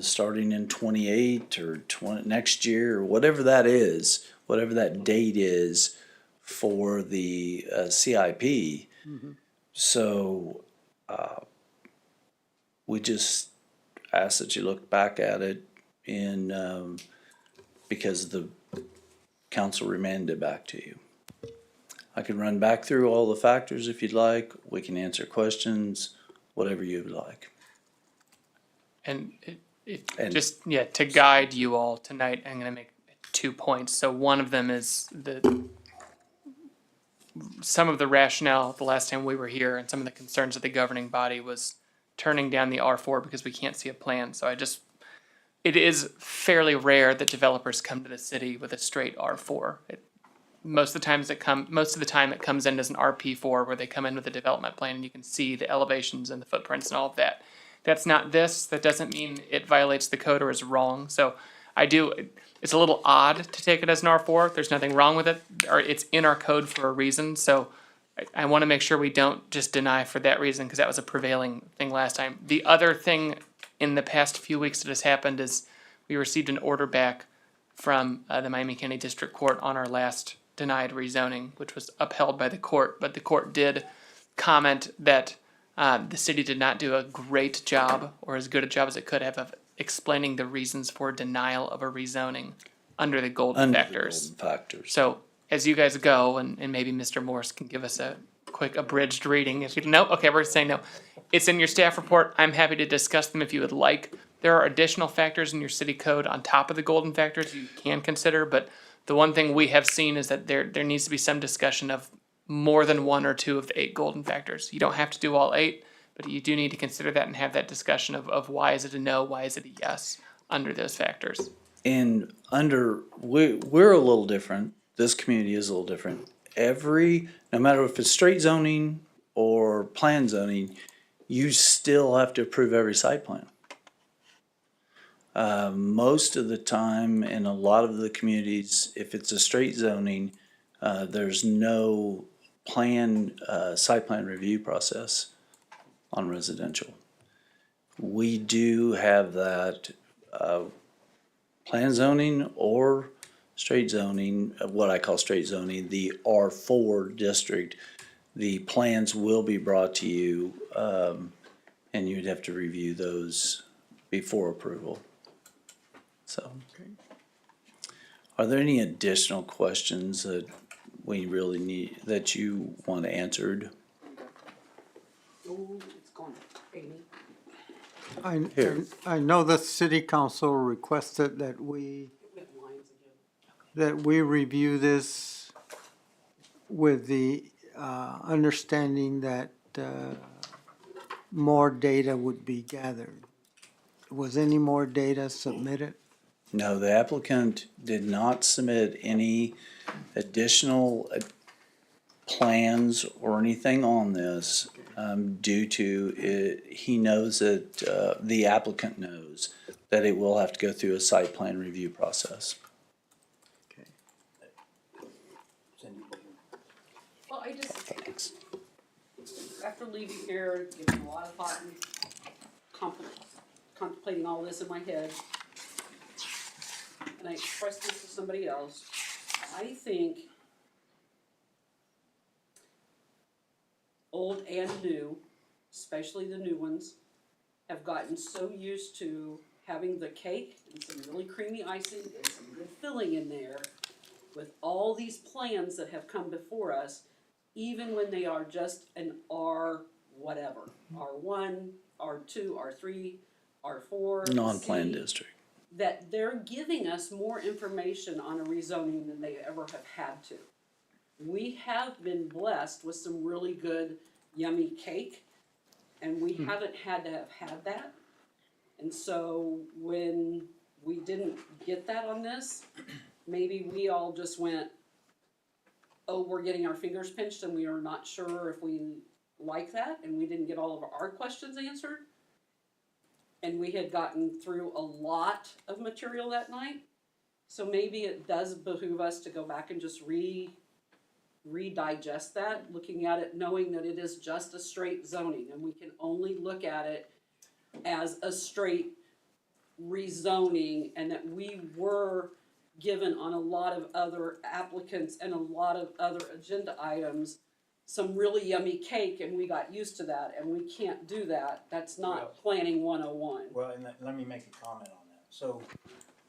starting in 28 or next year or whatever that is, whatever that date is for the CIP. So we just ask that you look back at it because the council remanded it back to you. I can run back through all the factors if you'd like. We can answer questions, whatever you'd like. And to guide you all tonight, I'm going to make 2 points. So one of them is some of the rationale the last time we were here and some of the concerns of the governing body was turning down the R4 because we can't see a plan. So it is fairly rare that developers come to the city with a straight R4. Most of the time it comes in as an RP4 where they come in with a development plan and you can see the elevations and the footprints and all of that. That's not this. That doesn't mean it violates the code or is wrong. So it's a little odd to take it as an R4. There's nothing wrong with it, or it's in our code for a reason. So I want to make sure we don't just deny for that reason because that was a prevailing thing last time. The other thing in the past few weeks that has happened is we received an order back from the Miami County District Court on our last denied rezoning, which was upheld by the court, but the court did comment that the city did not do a great job or as good a job as it could have of explaining the reasons for denial of a rezoning under the golden factors. So as you guys go, and maybe Mr. Morse can give us a quick abridged reading. If you no, okay, we're saying no. It's in your staff report. I'm happy to discuss them if you would like. There are additional factors in your city code on top of the golden factors you can consider, but the one thing we have seen is that there needs to be some discussion of more than 1 or 2 of the 8 golden factors. You don't have to do all 8, but you do need to consider that and have that discussion of why is it a no, why is it a yes under those factors. And we're a little different. This community is a little different. No matter if it's straight zoning or plan zoning, you still have to approve every site plan. Most of the time in a lot of the communities, if it's a straight zoning, there's no site plan review process on residential. We do have that plan zoning or straight zoning, what I call straight zoning, the R4 district. The plans will be brought to you and you'd have to review those before approval. So, are there any additional questions that we really need, that you want answered? Oh, it's gone. Amy. I know the city council requested that we review this with the understanding that more data would be gathered. Was any more data submitted? No, the applicant did not submit any additional plans or anything on this due to he knows that the applicant knows that it will have to go through a site plan review process. Well, after leaving here, giving a lot of thought and contemplating all this in my head, and I expressed this to somebody else, I think old and new, especially the new ones, have gotten so used to having the cake and some really creamy icing and some good filling in there with all these plans that have come before us, even when they are just an R whatever, R1, R2, R3, R4. Non-planned district. that they're giving us more information on a rezoning than they ever have had to. We have been blessed with some really good yummy cake, and we haven't had to have had that. And so when we didn't get that on this, maybe we all just went, oh, we're getting our fingers pinched and we are not sure if we like that, and we didn't get all of our questions answered. And we had gotten through a lot of material that night. So maybe it does behoove us to go back and just redigest that, looking at it, knowing that it is just a straight zoning, and we can only look at it as a straight rezoning, and that we were given on a lot of other applicants and a lot of other agenda items some really yummy cake, and we got used to that, and we can't do that. That's not planning 101. Well, and let me make a comment on that. So,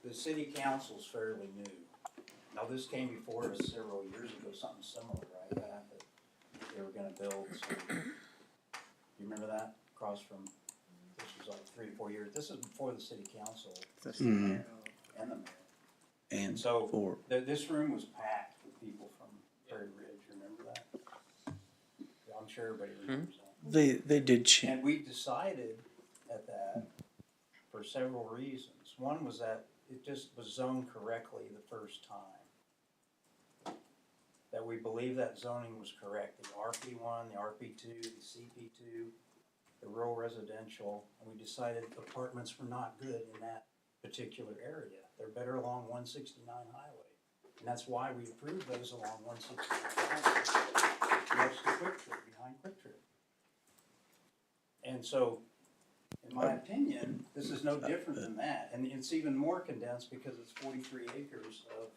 the city council's fairly new. Now, this came before us several years ago, something similar, right? That they were gonna build some, you remember that? Across from, this was like 3 or 4 years, this is before the city council. Mhm. And the mayor. And So, for, this room was packed with people from Prairie Ridge, remember that? I'm sure everybody remembers that. they did And we decided at that for several reasons. One was that it just was zoned correctly the first time. That we believe that zoning was correct, the RP1, the RP2, the CP2, the rural residential, and we decided apartments were not good in that particular area. They're better along 169 highway. And that's why we approved those along 169 highway. Next to Quick Trip, behind Quick Trip. And so, in my opinion, this is no different than that, and it's even more condensed because it's 43 acres of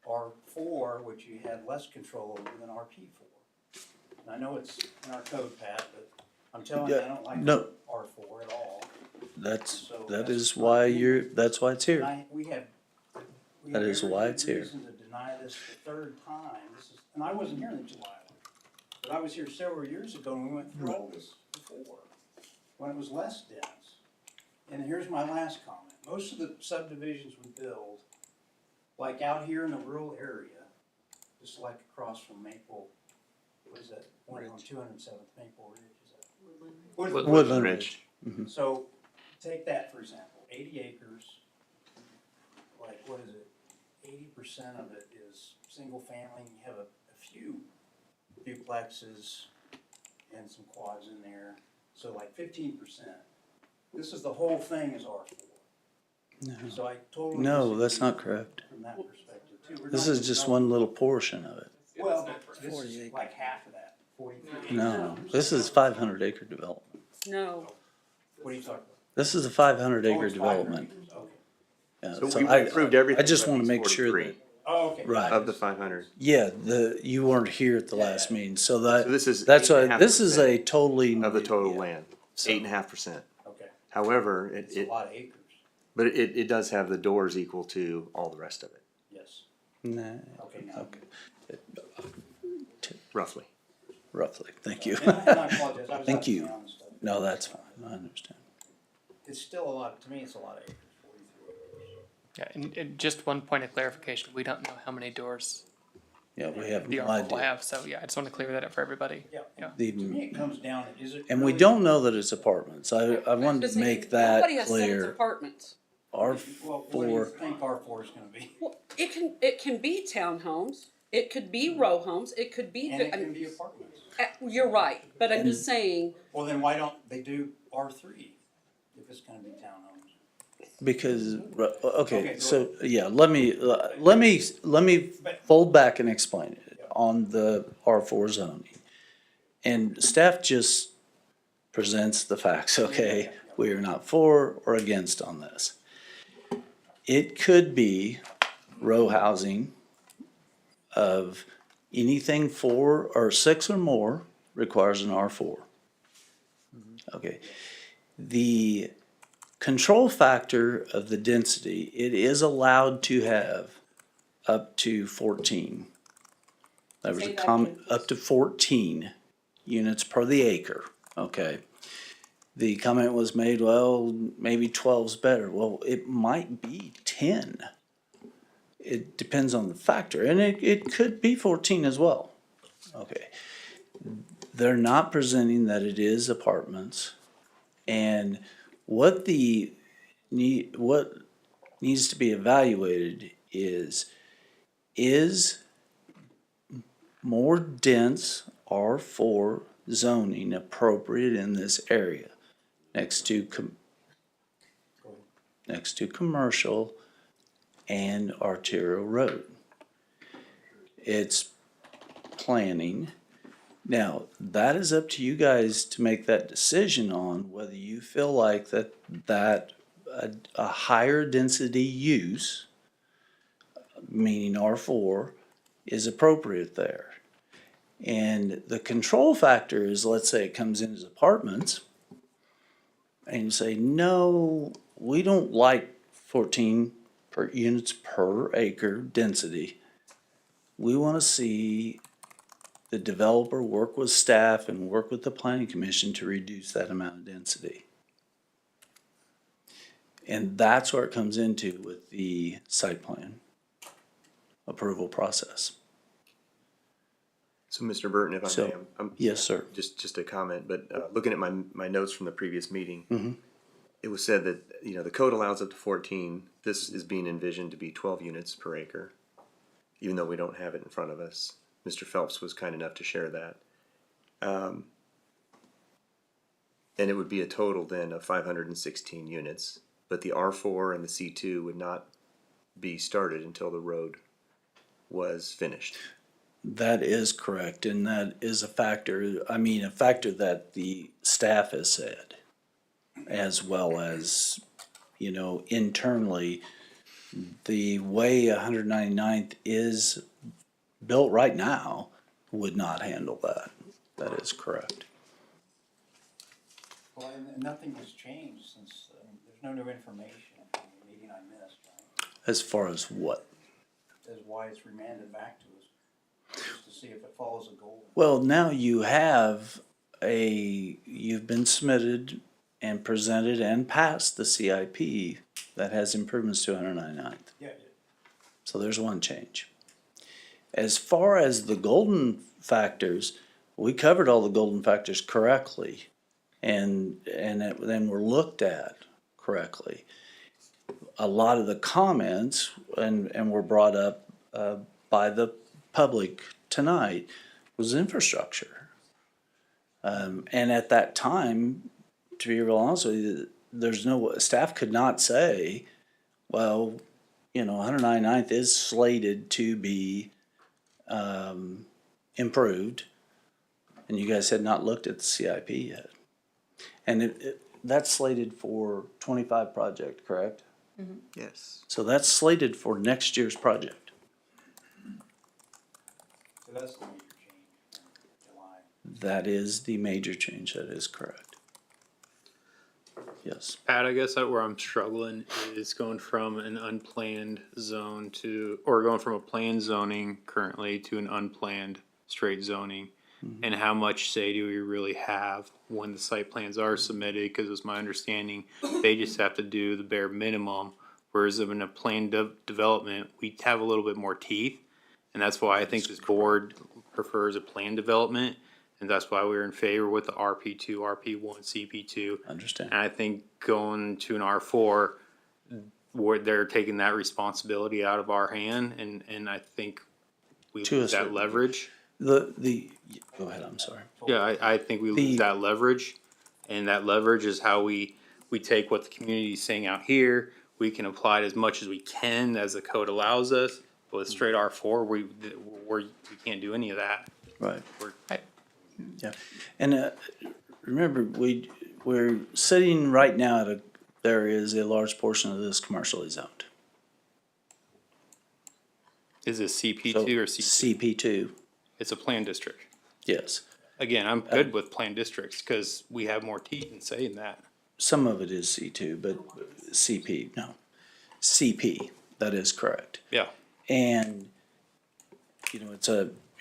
R4, which you had less control over than RP4. And I know it's in our code, Pat, but I'm telling you, I don't like no. R4 at all. That is why that's why it's here. We have That is every why it's here. reason to deny this the third time. And I wasn't here in the July one, but I was here several years ago and we went through all this before, when it was less dense. And here's my last comment. Most of the subdivisions we build, like out here in the rural area, just like across from Maple, what is that, one on 207th Maple Ridge, is that? Woodland Ridge. So, take that for example, 80 acres, like what is it, 80% of it is single family, you have a few duplexes and some quads in there, so like 15%. This is the whole thing is R4. No. So I totally No, that's disagree not correct. from that perspective too. We're This not is just developing- one little portion of it. Well, but this is like half of that, 43 No, acres. this is 500 acre development. No. What are you talking about? This is a 500 Oh, acre it's 500 development. acres, okay. Yeah, So so we I approved everything I just but want to these make sure 43. that, Oh, okay. right. Of the 500. Yeah, you weren't here at the last meeting, so So this is that's why, this is 8.5% a totally. of the total yeah. land, 8.5%. Okay. However, It's a lot of acres, but it does have the doors equal to all the rest of it, yes. Nah, Okay, now. roughly. roughly, thank you. And I apologize, I was Thank out of you. town and stuff. No, that's fine, I understand. It's still a lot, to me, it's a lot of acres, 43 acres. Yeah, and just one point of clarification, we don't know how many doors Yeah, we have the no R4 will idea. have, so yeah, I just want to clear that up for everybody. Yeah, Yeah. The- to me, it comes down, is it? And we really- don't know that it's apartments. I wanted to make that Nobody has said it's clear. apartments. Well, what do you R4, think R4 is gonna be? Well, it can be townhomes, it could be row homes, it could be. And it can be apartments. You're right, but I'm just saying, Well, then why don't they do R3 if it's gonna be townhomes? because, Okay, okay, go so, yeah, let me fold back and explain it on the R4 zoning. And staff just presents the facts, okay? We are not for or against on this. It could be row housing of anything 4 or 6 or more requires an R4. Okay. The control factor of the density, it is allowed to have up to 14. There was Say a that comment, again, up to 14 units per the acre, okay? the comment was made, well, maybe 12's better. Well, it might be 10. It depends on the factor, and it could be 14 as well. Okay. They're not presenting that it is apartments, and what what needs to be evaluated is more dense R4 zoning appropriate in this area next to commercial and arterial road. It's planning. Now, that is up to you guys to make that decision on whether you feel like that a higher density use, meaning R4, is appropriate there. And the control factor is, let's say it comes in as apartments, and you say, no, we don't like 14 units per acre density. We want to see the developer work with staff and work with the planning commission to reduce that amount of density. And that's where it comes into with the site plan approval process. So, Mr. Burton, if I So, may, yes, sir. just a comment, but looking at my notes from the previous meeting, Mhm. it was said that, the code allows up to 14. This is being envisioned to be 12 units per acre, even though we don't have it in front of us. Mr. Phelps was kind enough to share that. And it would be a total then of 516 units, but the R4 and the C2 would not be started until the road was finished. That is correct, and that is a factor that the staff has said, as well as, internally, the way 199th is built right now would not handle that. That is correct. Well, and nothing has changed since, there's no new information from the meeting I missed, right? As far as what? As why it's remanded back to us, just to see if it follows a goal. Well, now you've been submitted and presented and passed the CIP that has improvements to 199th. Yeah. So there's one change. As far as the golden factors, we covered all the golden factors correctly and then were looked at correctly. A lot of the comments and were brought up by the public tonight was infrastructure. And at that time, to be real honest with you, staff could not say, well, 199th is slated to be improved, and you guys had not looked at the CIP yet. And that's slated for 25 project, correct? Yes. So that's slated for next year's project. So that's the major change from July. That is the major change, that is correct. Yes. Pat, I guess where I'm struggling is going from an unplanned zone or going from a planned zoning currently to an unplanned straight zoning. And how much say do we really have when the site plans are submitted? Because it's my understanding, they just have to do the bare minimum. Whereas in a planned development, we have a little bit more teeth. And that's why I think this board prefers a planned development. And that's why we're in favor with the RP2, RP1, CP2. Understand. And I think going to an R4, where they're taking that responsibility out of our hand, and I think we To a lose that certain- leverage. Go ahead, I'm sorry. Yeah, I think we lose that leverage, and that leverage is how we take what the community is saying out here. We can apply it as much as we can as the code allows us. But with straight R4, we can't do any of that. Right. Yeah, and remember, we're sitting right now there is a large portion of this commercially zoned. Is it CP2 or CP2? CP2, It's a planned district. yes. Again, I'm good with planned districts because we have more teeth in saying that. Some of it is C2, but CP, no. CP, that is correct. Yeah. And,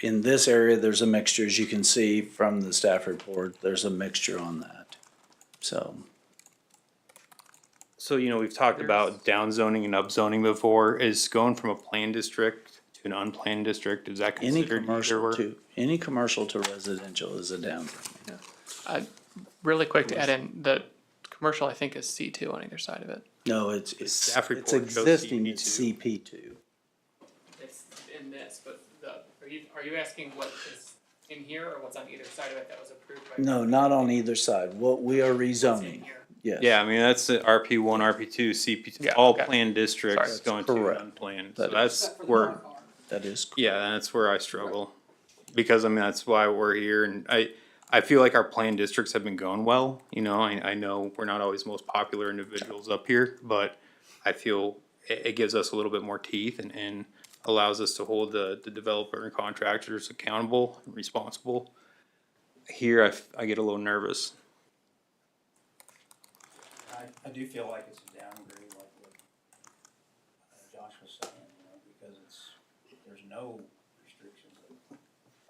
in this area, there's a mixture, as you can see from the staff report, there's a mixture on that. So, So, you know, we've talked about downzoning and upzoning before. Is going from a planned district to an unplanned district, is that any considered either commercial or? any commercial to residential is a down. Really quick to add in, the commercial I think is C2 on either side of it. No, it's Staff it's report shows existing, CP2. it's CP2. It's in this, but are you asking what is in here or what's on either side of it that was approved by? No, not on either side. What we are rezoning. here? Yes. Yeah, I mean, that's the RP1, RP2, CP, Yeah, all okay. planned districts Sorry. going to Correct. unplanned. So That that's where, That is. yeah, that's where I struggle. Because I mean, that's why we're here and I feel like our planned districts have been going well. You know, I know we're not always the most popular individuals up here, but I feel it gives us a little bit more teeth and allows us to hold the developer and contractors accountable and responsible. Here, I get a little nervous. I do feel like it's a downgrade, like what Josh was saying, you know, because there's no restrictions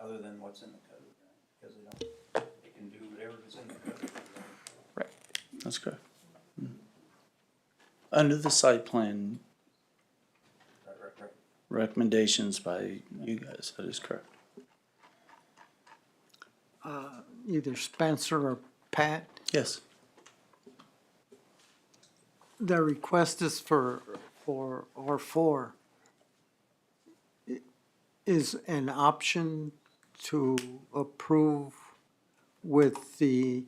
other than what's in the code, right? Because they can do whatever is in the code. That's correct. Under the site plan Right. recommendations by you guys, that is correct. Either Spencer or Pat, Yes. the request is for R4. Is an option to approve with the,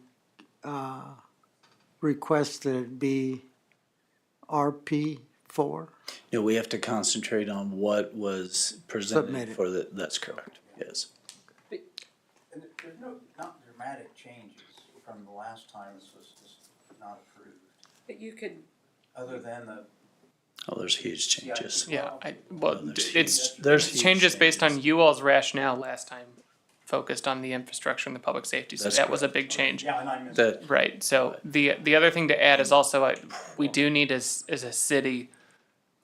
request that it be RP4? Yeah, we have to concentrate on what was presented Submitted. for the, that's correct, yes. And there's not dramatic changes from the last time this was just not approved, But you could, other than the. Oh, there's huge changes. Yeah, well, it's There's huge changes based on changes. you all's rationale last time, focused on the infrastructure and the public safety, so That's that was a big change. Yeah, and I missed. That, Right, so the other thing to add is also, we do need as a city,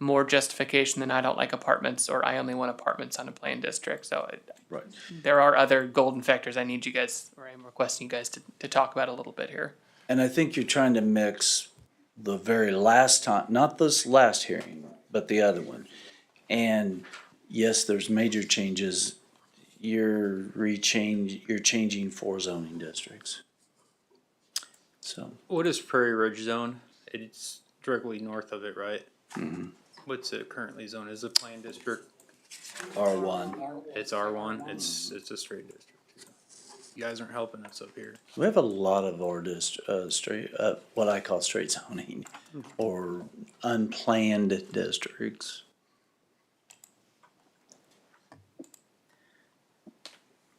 more justification than I don't like apartments, or I only want apartments on a planned district, so right. there are other golden factors I need you guys, or I'm requesting you guys to talk about a little bit here. And I think you're trying to mix the very last time, not this last hearing, but the other one. And yes, there's major changes. You're changing 4 zoning districts. So, What is Prairie Ridge zone? It's directly north of it, right? mhm. What's it currently zoned? Is it planned district? R1. It's R1. It's a straight district. You guys aren't helping us up here. We have a lot of our what I call straight zoning or unplanned districts.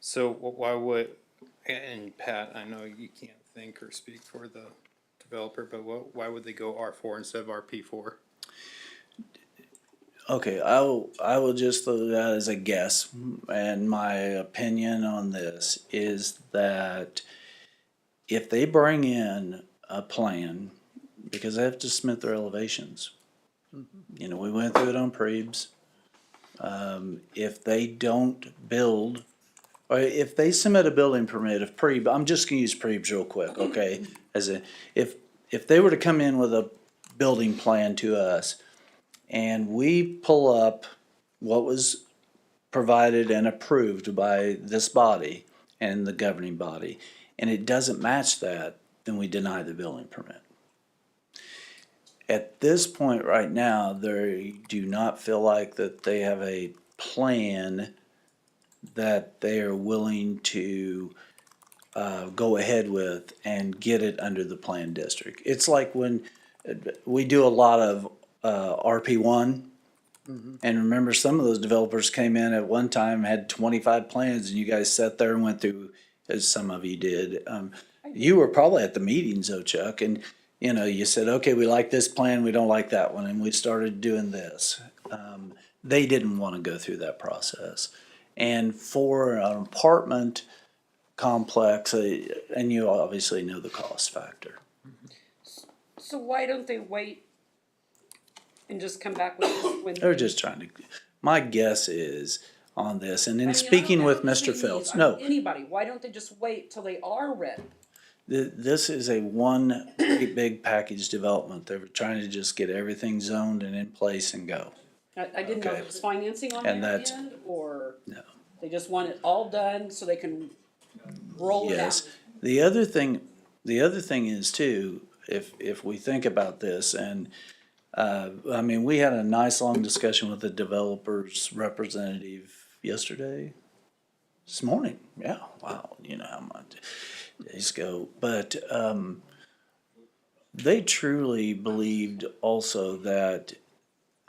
So why would, and Pat, I know you can't think or speak for the developer, but why would they go R4 instead of RP4? Okay, I will just throw that as a guess, and my opinion on this is that if they bring in a plan, because they have to submit their elevations. You know, we went through it on Prebes. If they don't build, or if they submit a building permit, if Prebe, I'm just gonna use Prebes real quick, okay? If they were to come in with a building plan to us, and we pull up what was provided and approved by this body and the governing body, and it doesn't match that, then we deny the building permit. At this point right now, they do not feel like that they have a plan that they are willing to go ahead with and get it under the planned district. It's like when we do a lot of RP1. And remember, some of those developers came in at one time, had 25 plans, and you guys sat there and went through, as some of you did. You were probably at the meetings though, Chuck, and you know, you said, okay, we like this plan, we don't like that one, and we started doing this. They didn't want to go through that process. And for an apartment complex, and you obviously know the cost factor. so why don't they wait and just come back with this when? They're just trying to, my guess is on this, and I in mean, speaking I with don't Mr. mean Phelps, you, I no, mean Anybody, why don't they just wait till they are ready? This is a one great big package development. They were trying to just get everything zoned and in place and go. I didn't know Okay. there was financing on And their that's- end, or No. they just want it all done so they can roll it out. Yes. The other thing is too, if we think about this, and, I mean, we had a nice long discussion with the developer's representative yesterday, this morning, yeah, wow, you know how much days ago, but, they truly believed also that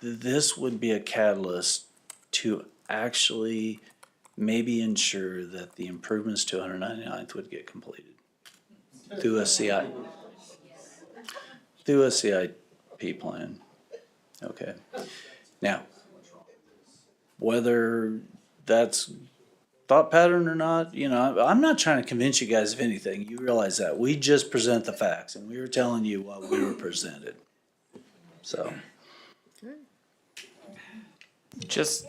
this would be a catalyst to actually maybe ensure that the improvements to 199th would get completed through a CIP plan. Okay. Now, whether that's thought pattern or not, you know, I'm not trying to convince you guys of anything. You realize that. We just present the facts and we were telling you what we were presented. So. Just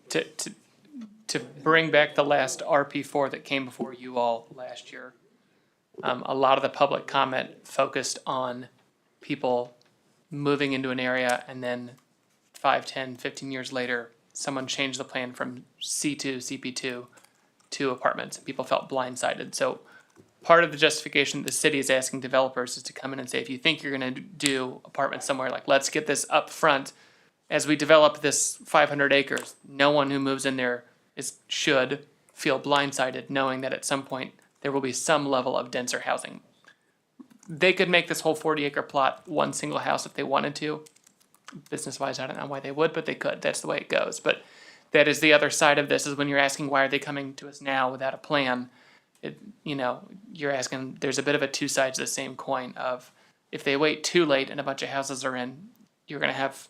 to bring back the last RP4 that came before you all last year, a lot of the public comment focused on people moving into an area and then 5, 10, 15 years later, someone changed the plan from C2, CP2 to apartments, and people felt blindsided. So part of the justification the city is asking developers is to come in and say, if you think you're gonna do apartments somewhere, like, let's get this up front. As we develop this 500 acres, no one who moves in there should feel blindsided, knowing that at some point there will be some level of denser housing. They could make this whole 40-acre plot one single house if they wanted to. Business-wise, I don't know why they would, but they could. That's the way it goes. But that is the other side of this, is when you're asking why are they coming to us now without a plan, you're asking, there's a bit of a two sides of the same coin of, if they wait too late and a bunch of houses are in, you're gonna have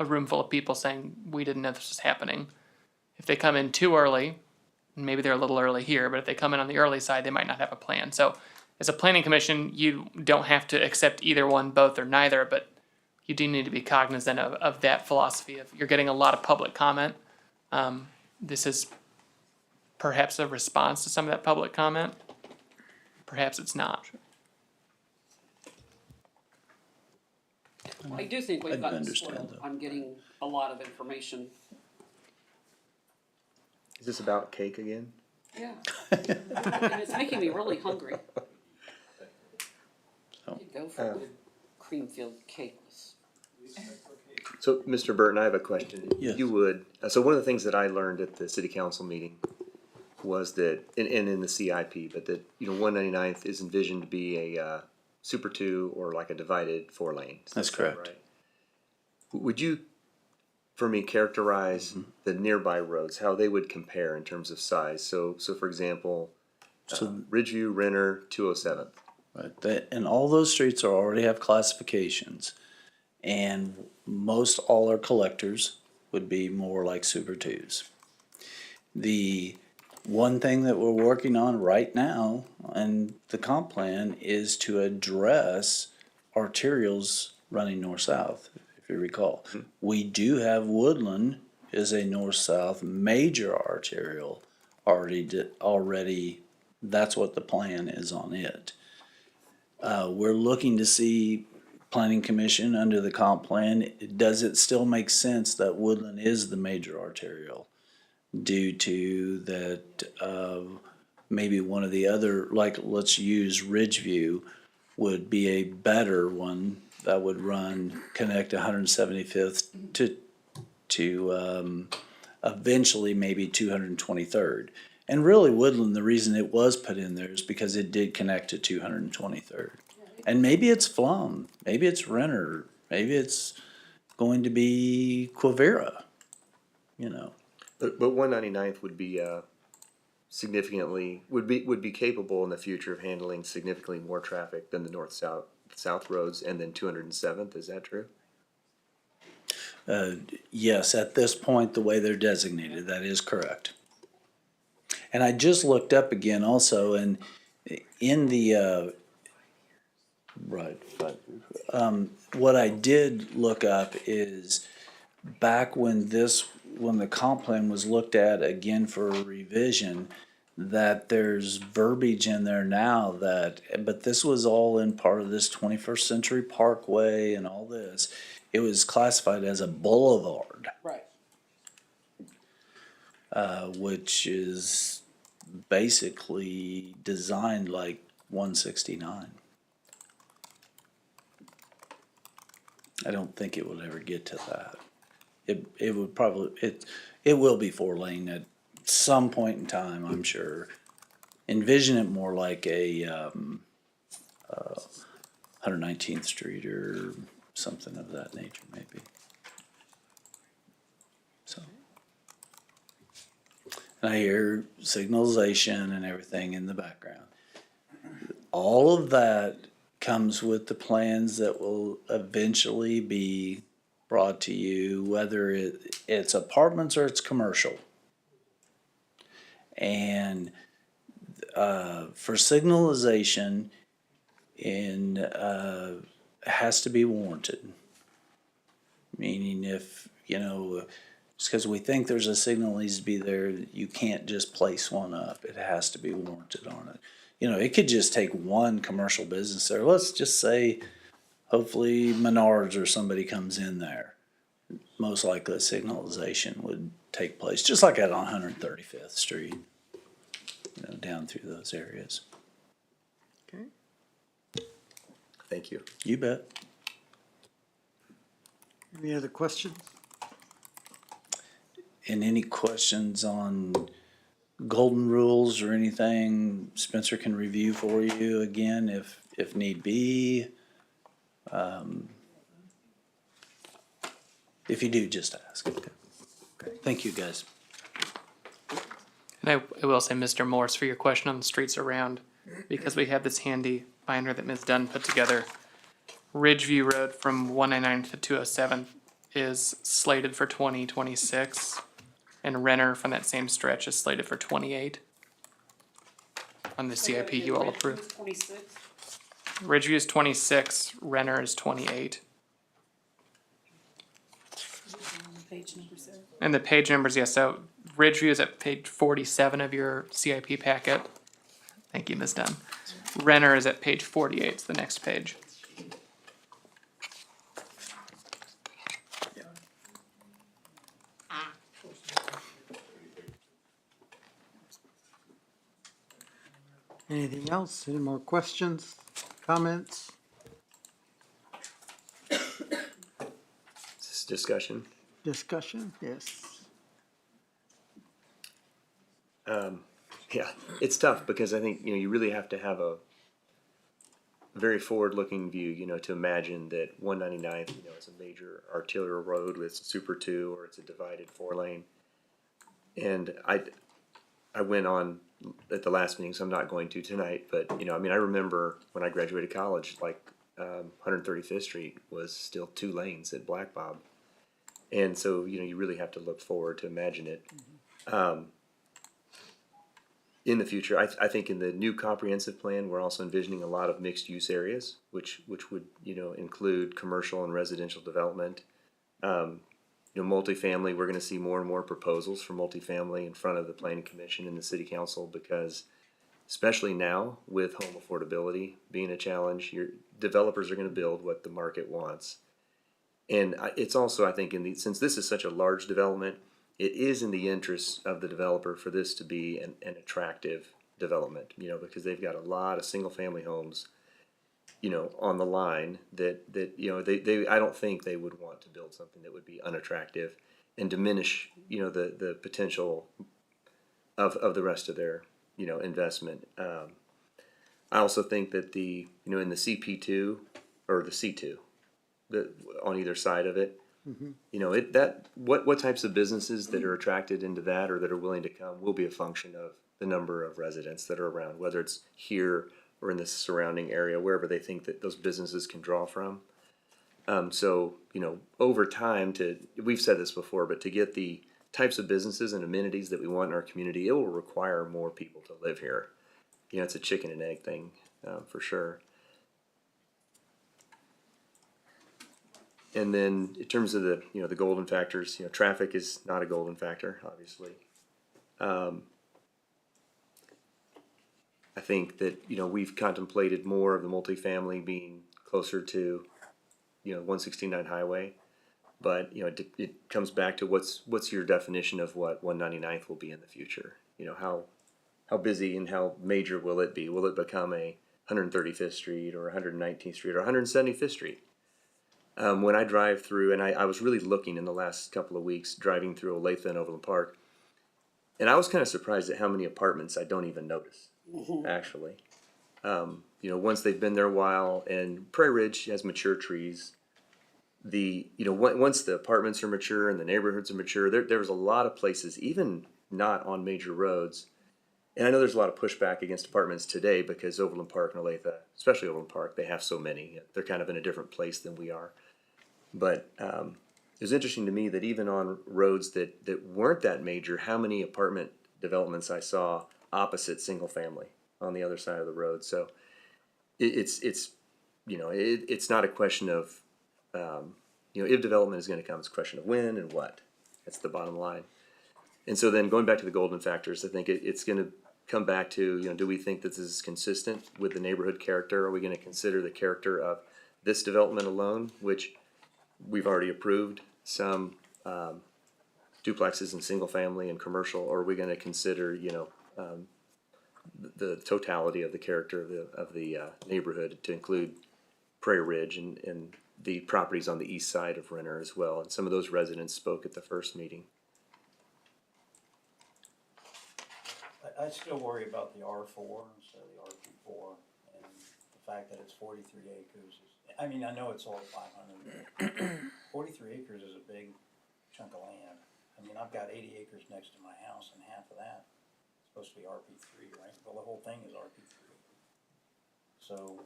a room full of people saying, we didn't know this was happening. If they come in too early, maybe they're a little early here, but if they come in on the early side, they might not have a plan. So as a planning commission, you don't have to accept either one, both, or neither, but you do need to be cognizant of that philosophy. If you're getting a lot of public comment, this is perhaps a response to some of that public comment. Perhaps it's not. I do think we've I gotten understand spoiled that. on getting a lot of information. Is this about cake again? Yeah. And it's making me really hungry. So. You go for a good cream-filled cake. So, Mr. Burton, I have a question. Yes. You would, so one of the things that I learned at the city council meeting was that, and in the CIP, but that, 199th is envisioned to be a Super 2 or like a divided 4 lane. That's correct. Right? Would you, for me, characterize the nearby roads, how they would compare in terms of size? So for example, Ridgeview, Renner, 207th. Right, and all those streets already have classifications. And most all our collectors would be more like Super 2s. The one thing that we're working on right now in the comp plan is to address arterials running north-south, if you recall. We do have Woodland is a north-south major arterial already, that's what the plan is on it. We're looking to see Planning Commission under the comp plan, does it still make sense that Woodland is the major arterial? Due to that, maybe one of the other, like, let's use Ridgeview, would be a better one that would connect 175th to eventually maybe 223rd. And really Woodland, the reason it was put in there is because it did connect to 223rd. And maybe it's Flum, maybe it's Renner, maybe it's going to be Quivira, But 199th would be would be capable in the future of handling significantly more traffic than the north-south roads, and then 207th, is that true? Yes, at this point, the way they're designated, that is correct. And I just looked up again also, and in the, what I did look up is back when the comp plan was looked at again for a revision, that there's verbiage in there now that, but this was all in part of this 21st Century Parkway and all this. It was classified as a boulevard, Right. which is basically designed like 169. I don't think it will ever get to that. It would probably, it will be 4-lane at some point in time, I'm sure. Envision it more like a 119th Street or something of that nature, maybe. So, and I hear signalization and everything in the background. All of that comes with the plans that will eventually be brought to you, whether it's apartments or it's commercial. And for signalization, has to be warranted. Meaning if, just because we think there's a signal needs to be there, you can't just place one up. It has to be warranted on it. It could just take one commercial business there. Let's just say, hopefully Menards or somebody comes in there. Most likely signalization would take place, just like that on 135th Street, down through those areas. Okay. Thank you. You bet. Any other questions? And any questions on golden rules or anything, Spencer can review for you again if need be. If you do, just ask. Okay. Thank you, guys. And I will say, Mr. Morse, for your question on the streets around, because we have this handy binder that Ms. Dunn put together. Ridgeview Road from 199 to 207 is slated for 2026, and Renner from that same stretch is slated for 28 on the CIP you all approved. 26. Ridgeview is 26, Renner is 28. Page number 7. And the page numbers, yes, so Ridgeview is at page 47 of your CIP packet. Thank you, Ms. Dunn. Renner is at page 48, it's the next page. Anything else? Any more questions, comments? This discussion. Discussion? Yes. Yeah, it's tough because I think, you really have to have a very forward-looking view, to imagine that 199th, is a major arterial road with Super 2 or it's a divided 4-lane. And I went on at the last meeting, so I'm not going to tonight, but, I remember when I graduated college, 135th Street was still 2 lanes at Black Bob. And so, you really have to look forward to imagine it. In the future, I think in the new comprehensive plan, we're also envisioning a lot of mixed-use areas, which would, include commercial and residential development. Multifamily, we're gonna see more and more proposals for multifamily in front of the planning commission and the city council, because especially now with home affordability being a challenge, your developers are gonna build what the market wants. And it's also, I think, since this is such a large development, it is in the interest of the developer for this to be an attractive development, because they've got a lot of single-family homes, on the line that I don't think they would want to build something that would be unattractive and diminish, the potential of the rest of their, investment. I also think that in the CP2 or the C2, on either side of it, what types of businesses that are attracted into that or that are willing to come will be a function of the number of residents that are around, whether it's here or in the surrounding area, wherever they think that those businesses can draw from. So, over time we've said this before, but to get the types of businesses and amenities that we want in our community, it will require more people to live here. It's a chicken and egg thing, for sure. And then in terms of the golden factors, traffic is not a golden factor, obviously. I think that, you know, we've contemplated more of the multifamily being closer to, you know, 169 highway. But, you know, it comes back to what's your definition of what 199th will be in the future? You know, how busy and how major will it be? Will it become a 135th Street or 119th Street or 175th Street? When I drive through, and I was really looking in the last couple of weeks, driving through Olathe and Overland Park, and I was kind of surprised at how many apartments I don't even notice, actually. You know, once they've been there a while, and Prairie Ridge has mature trees. Once the apartments are mature and the neighborhoods are mature, there was a lot of places, even not on major roads. And I know there's a lot of pushback against apartments today because Overland Park and Olathe, especially Overland Park, they have so many. They're kind of in a different place than we are. But it was interesting to me that even on roads that weren't that major, how many apartment developments I saw opposite single family on the other side of the road. So it's not a question of, if development is going to come, it's a question of when and what. That's the bottom line. And so then going back to the golden factors, I think it's going to come back to, do we think that this is consistent with the neighborhood character? Are we going to consider the character of this development alone, which we've already approved some duplexes and single family and commercial, or are we going to consider, the totality of the character of the neighborhood to include Prairie Ridge and the properties on the east side of Renner as well? And some of those residents spoke at the first meeting. I still worry about the R4 instead of the RP4, and the fact that it's 43 acres. I mean, I know it's all 500, but 43 acres is a big chunk of land. I mean, I've got 80 acres next to my house, and half of that is supposed to be RP3, right? Well, the whole thing is RP3. So,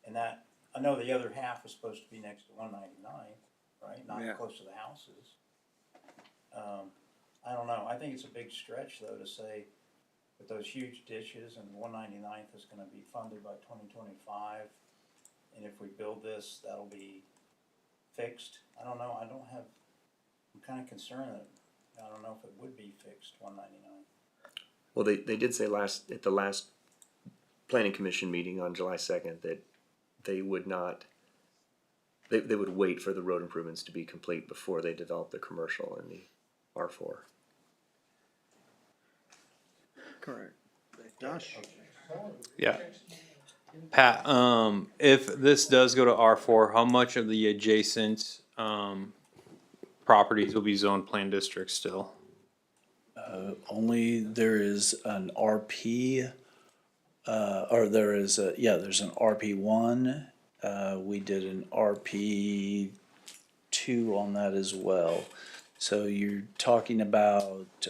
and that, I know the other half is supposed to be next to 199, right? Not close to the houses. I don't know. I think it's a big stretch, though, to say with those huge ditches and 199th is gonna be funded by 2025. And if we build this, that'll be fixed. I don't know. I'm kind of concerned that, I don't know if it would be fixed, 199. Well, they did say at the last planning commission meeting on July 2nd that they would not, they would wait for the road improvements to be complete before they develop the commercial in the R4. Correct. Josh? Yeah. Pat, if this does go to R4, how much of the adjacent, properties will be zone plan districts still? Only there is an RP, there's an RP1. We did an RP2 on that as well. So you're talking about,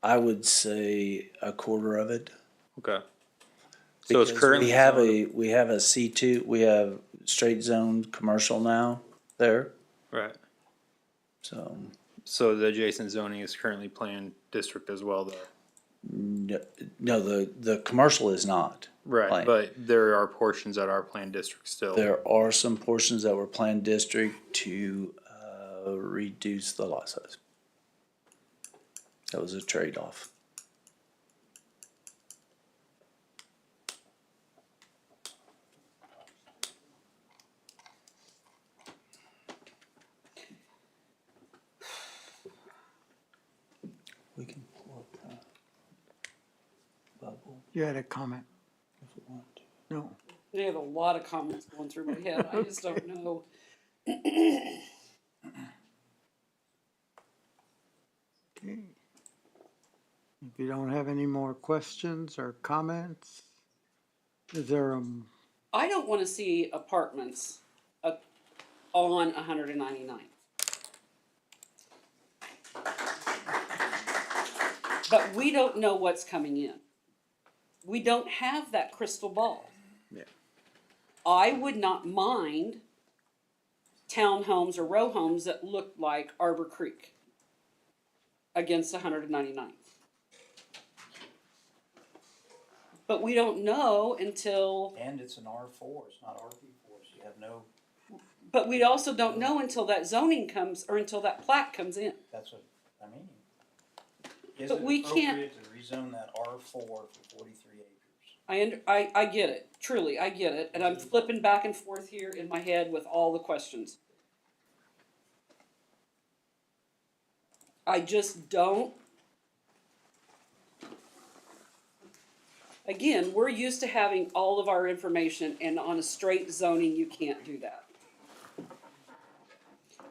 I would say a quarter of it. Okay. So it's Because currently. we have a C2, we have straight zone commercial now there, Right. so. So the adjacent zoning is currently planned district as well, though. No, the commercial is not. Right, planned. but there are portions that are planned district still. There are some portions that were planned district to, reduce the lot size. That was a trade-off. We can pull up the bubble You had a comment? if we want to. No. I have a lot of comments going through my head. I just don't know. Okay. If you don't have any more questions or comments, is there I don't want to see apartments on 199. But we don't know what's coming in. We don't have that crystal ball. Yeah. I would not mind townhomes or row homes that look like Arbor Creek against 199th. But we don't know until, And it's an R4, it's not RP4, so you have no, but we also don't know until that zoning comes, or until that plat comes in. that's what I mean. Is But it we can't- appropriate to rezone that R4 for 43 acres? I get it, truly, I get it, and I'm flipping back and forth here in my head with all the questions. I just don't. Again, we're used to having all of our information, and on a straight zoning, you can't do that.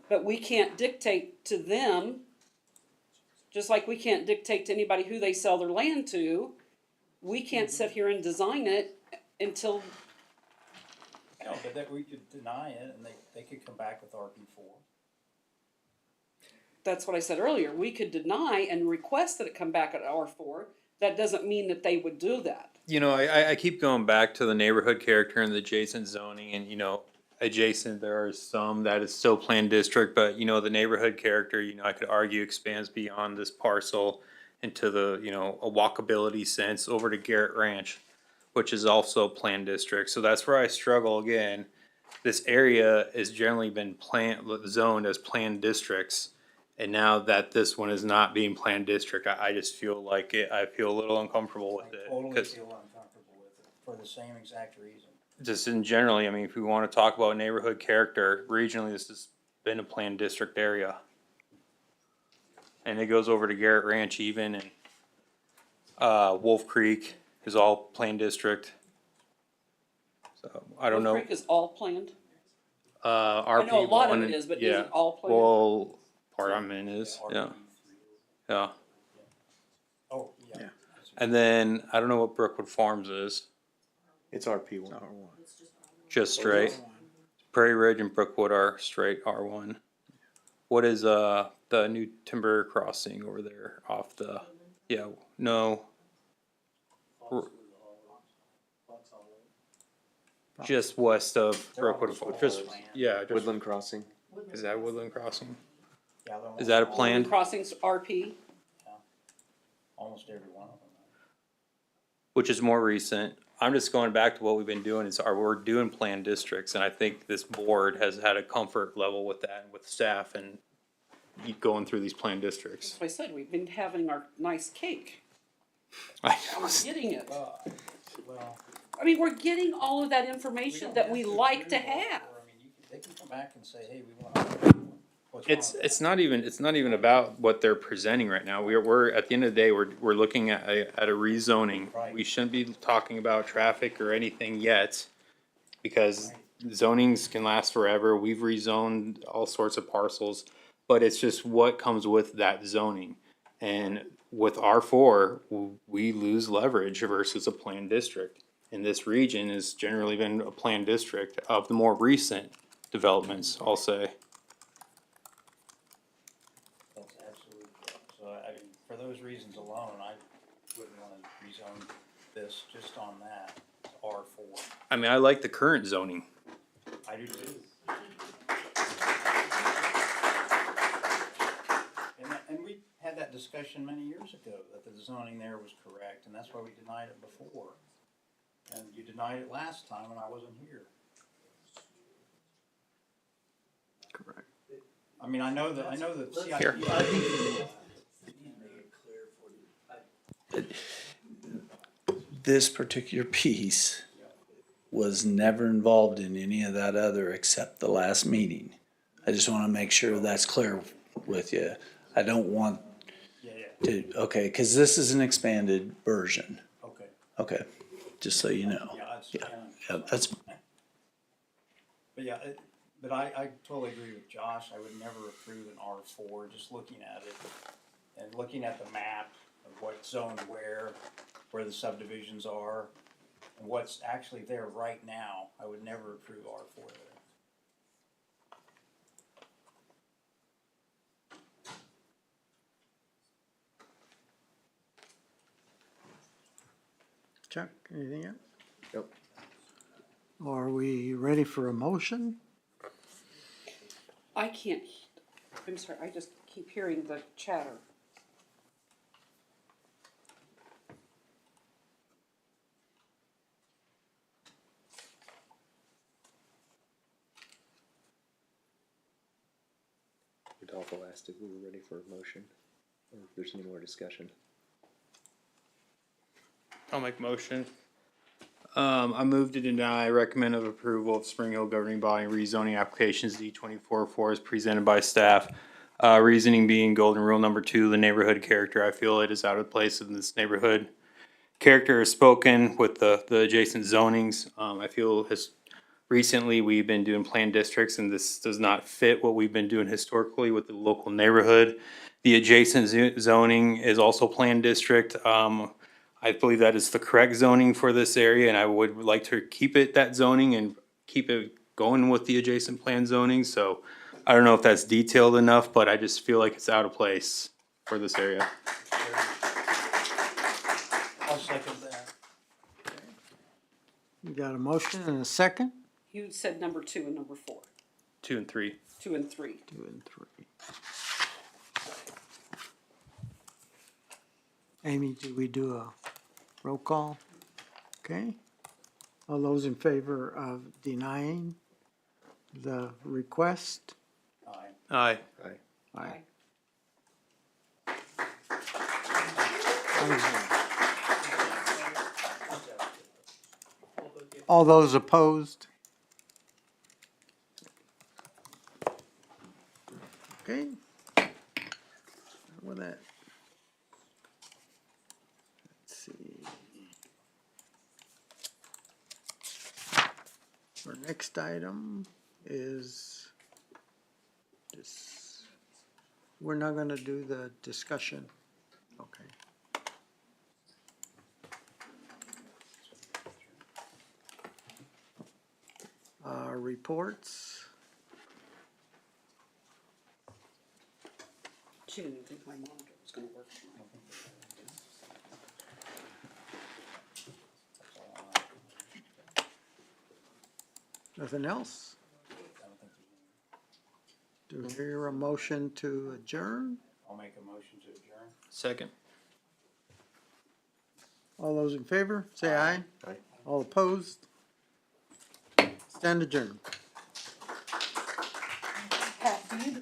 But we can't dictate to them, just like we can't dictate to anybody who they sell their land to. We can't sit here and design it until, No, but that we could deny it and they could come back with RP4. that's what I said earlier, we could deny and request that it come back at R4. That doesn't mean that they would do that. You know, I keep going back to the neighborhood character and the adjacent zoning, and, you know, adjacent, there are some that is still planned district, but, you know, the neighborhood character, you know, I could argue expands beyond this parcel into the, you know, a walkability sense over to Garrett Ranch, which is also planned district. So that's where I struggle again. This area has generally been zoned as planned districts. And now that this one is not being planned district, I just feel like I feel a little uncomfortable with it. Totally 'Cause feel uncomfortable with it for the same exact reason. just in generally, I mean, if we wanna talk about neighborhood character, regionally, this has been a planned district area. And it goes over to Garrett Ranch even, and, Wolf Creek is all planned district. So, I don't know. Wolf Creek is all planned. RP1. I know a lot of it is, but is yeah. it all planned? Well, part I'm in is, yeah. Yeah. Oh, yeah. And then, I don't know what Brookwood Farms is, It's RP1. just straight. Prairie Ridge and Brookwood are straight R1. What is, the new timber crossing over there off the, yeah, no. R- Just west of Brookwood, just, yeah, just, Woodland Crossing. is that Woodland Crossing? Yeah, they're Is that a Woodland planned? Crossings RP. almost every one of them. Which is more recent. I'm just going back to what we've been doing we're doing planned districts, and I think this board has had a comfort level with that, with staff and going through these planned districts. That's what I said, we've been having our nice cake. I We're getting it. Well, I mean, we're getting all of that information that we like to have. I mean, they can come back and say, hey, we want. It's not even about what they're presenting right now. We're at the end of the day, we're looking at a rezoning. Right. We shouldn't be talking about traffic or anything yet, because zonings can last forever. We've rezoned all sorts of parcels, but it's just what comes with that zoning. And with R4, we lose leverage versus a planned district. And this region has generally been a planned district of the more recent developments, I'll say. That's absolutely correct. So, I mean, for those reasons alone, I wouldn't wanna rezone this just on that, to R4. I mean, I like the current zoning. I do too. And we had that discussion many years ago, that the zoning there was correct, and that's why we denied it before. And you denied it last time when I wasn't here. Correct. I mean, I know that CIP. Here. This particular piece was never involved in any of that other except the last meeting. I just wanna make sure that's clear with you. I don't want to, okay, cause this is an expanded version. Okay. Okay, just so you know. Yeah, that's, But yeah, but I totally agree with Josh. I would never approve an R4, just looking at it and looking at the map of what's zoned where the subdivisions are, and what's actually there right now. I would never approve R4 there. Chuck, anything else? Nope. Are we ready for a motion? I can't, I'm sorry, I just keep hearing the chatter. Rodolfo asked if we were ready for a motion, or if there's any more discussion. I'll make motion I move to deny recommend of approval of Spring Hill governing body rezoning applications D24-4 as presented by staff. Reasoning being golden rule number 2, the neighborhood character. I feel it is out of place in this neighborhood. Character is spoken with the adjacent zonings. I feel recently we've been doing planned districts and this does not fit what we've been doing historically with the local neighborhood. The adjacent zoning is also planned district. I believe that is the correct zoning for this area and I would like to keep it that zoning and keep it going with the adjacent plan zoning. So I don't know if that's detailed enough, but I just feel like it's out of place for this area. I'll second that. You got a motion and a second? You said number 2 and number 4. 2 and 3. 2 and 3. 2 and 3. Amy, do we do a roll call? Okay. All those in favor of denying the request? Aye. Aye. All those opposed? Okay. With that. Let's see. Our next item is this. We're not gonna do the discussion. Okay. Reports. She didn't even think my monitor was gonna work tonight. Nothing else? Do we hear a motion to adjourn? I'll make a motion to adjourn. Second. All those in favor, say aye. Aye. All opposed? Stand adjourned. Pat, do you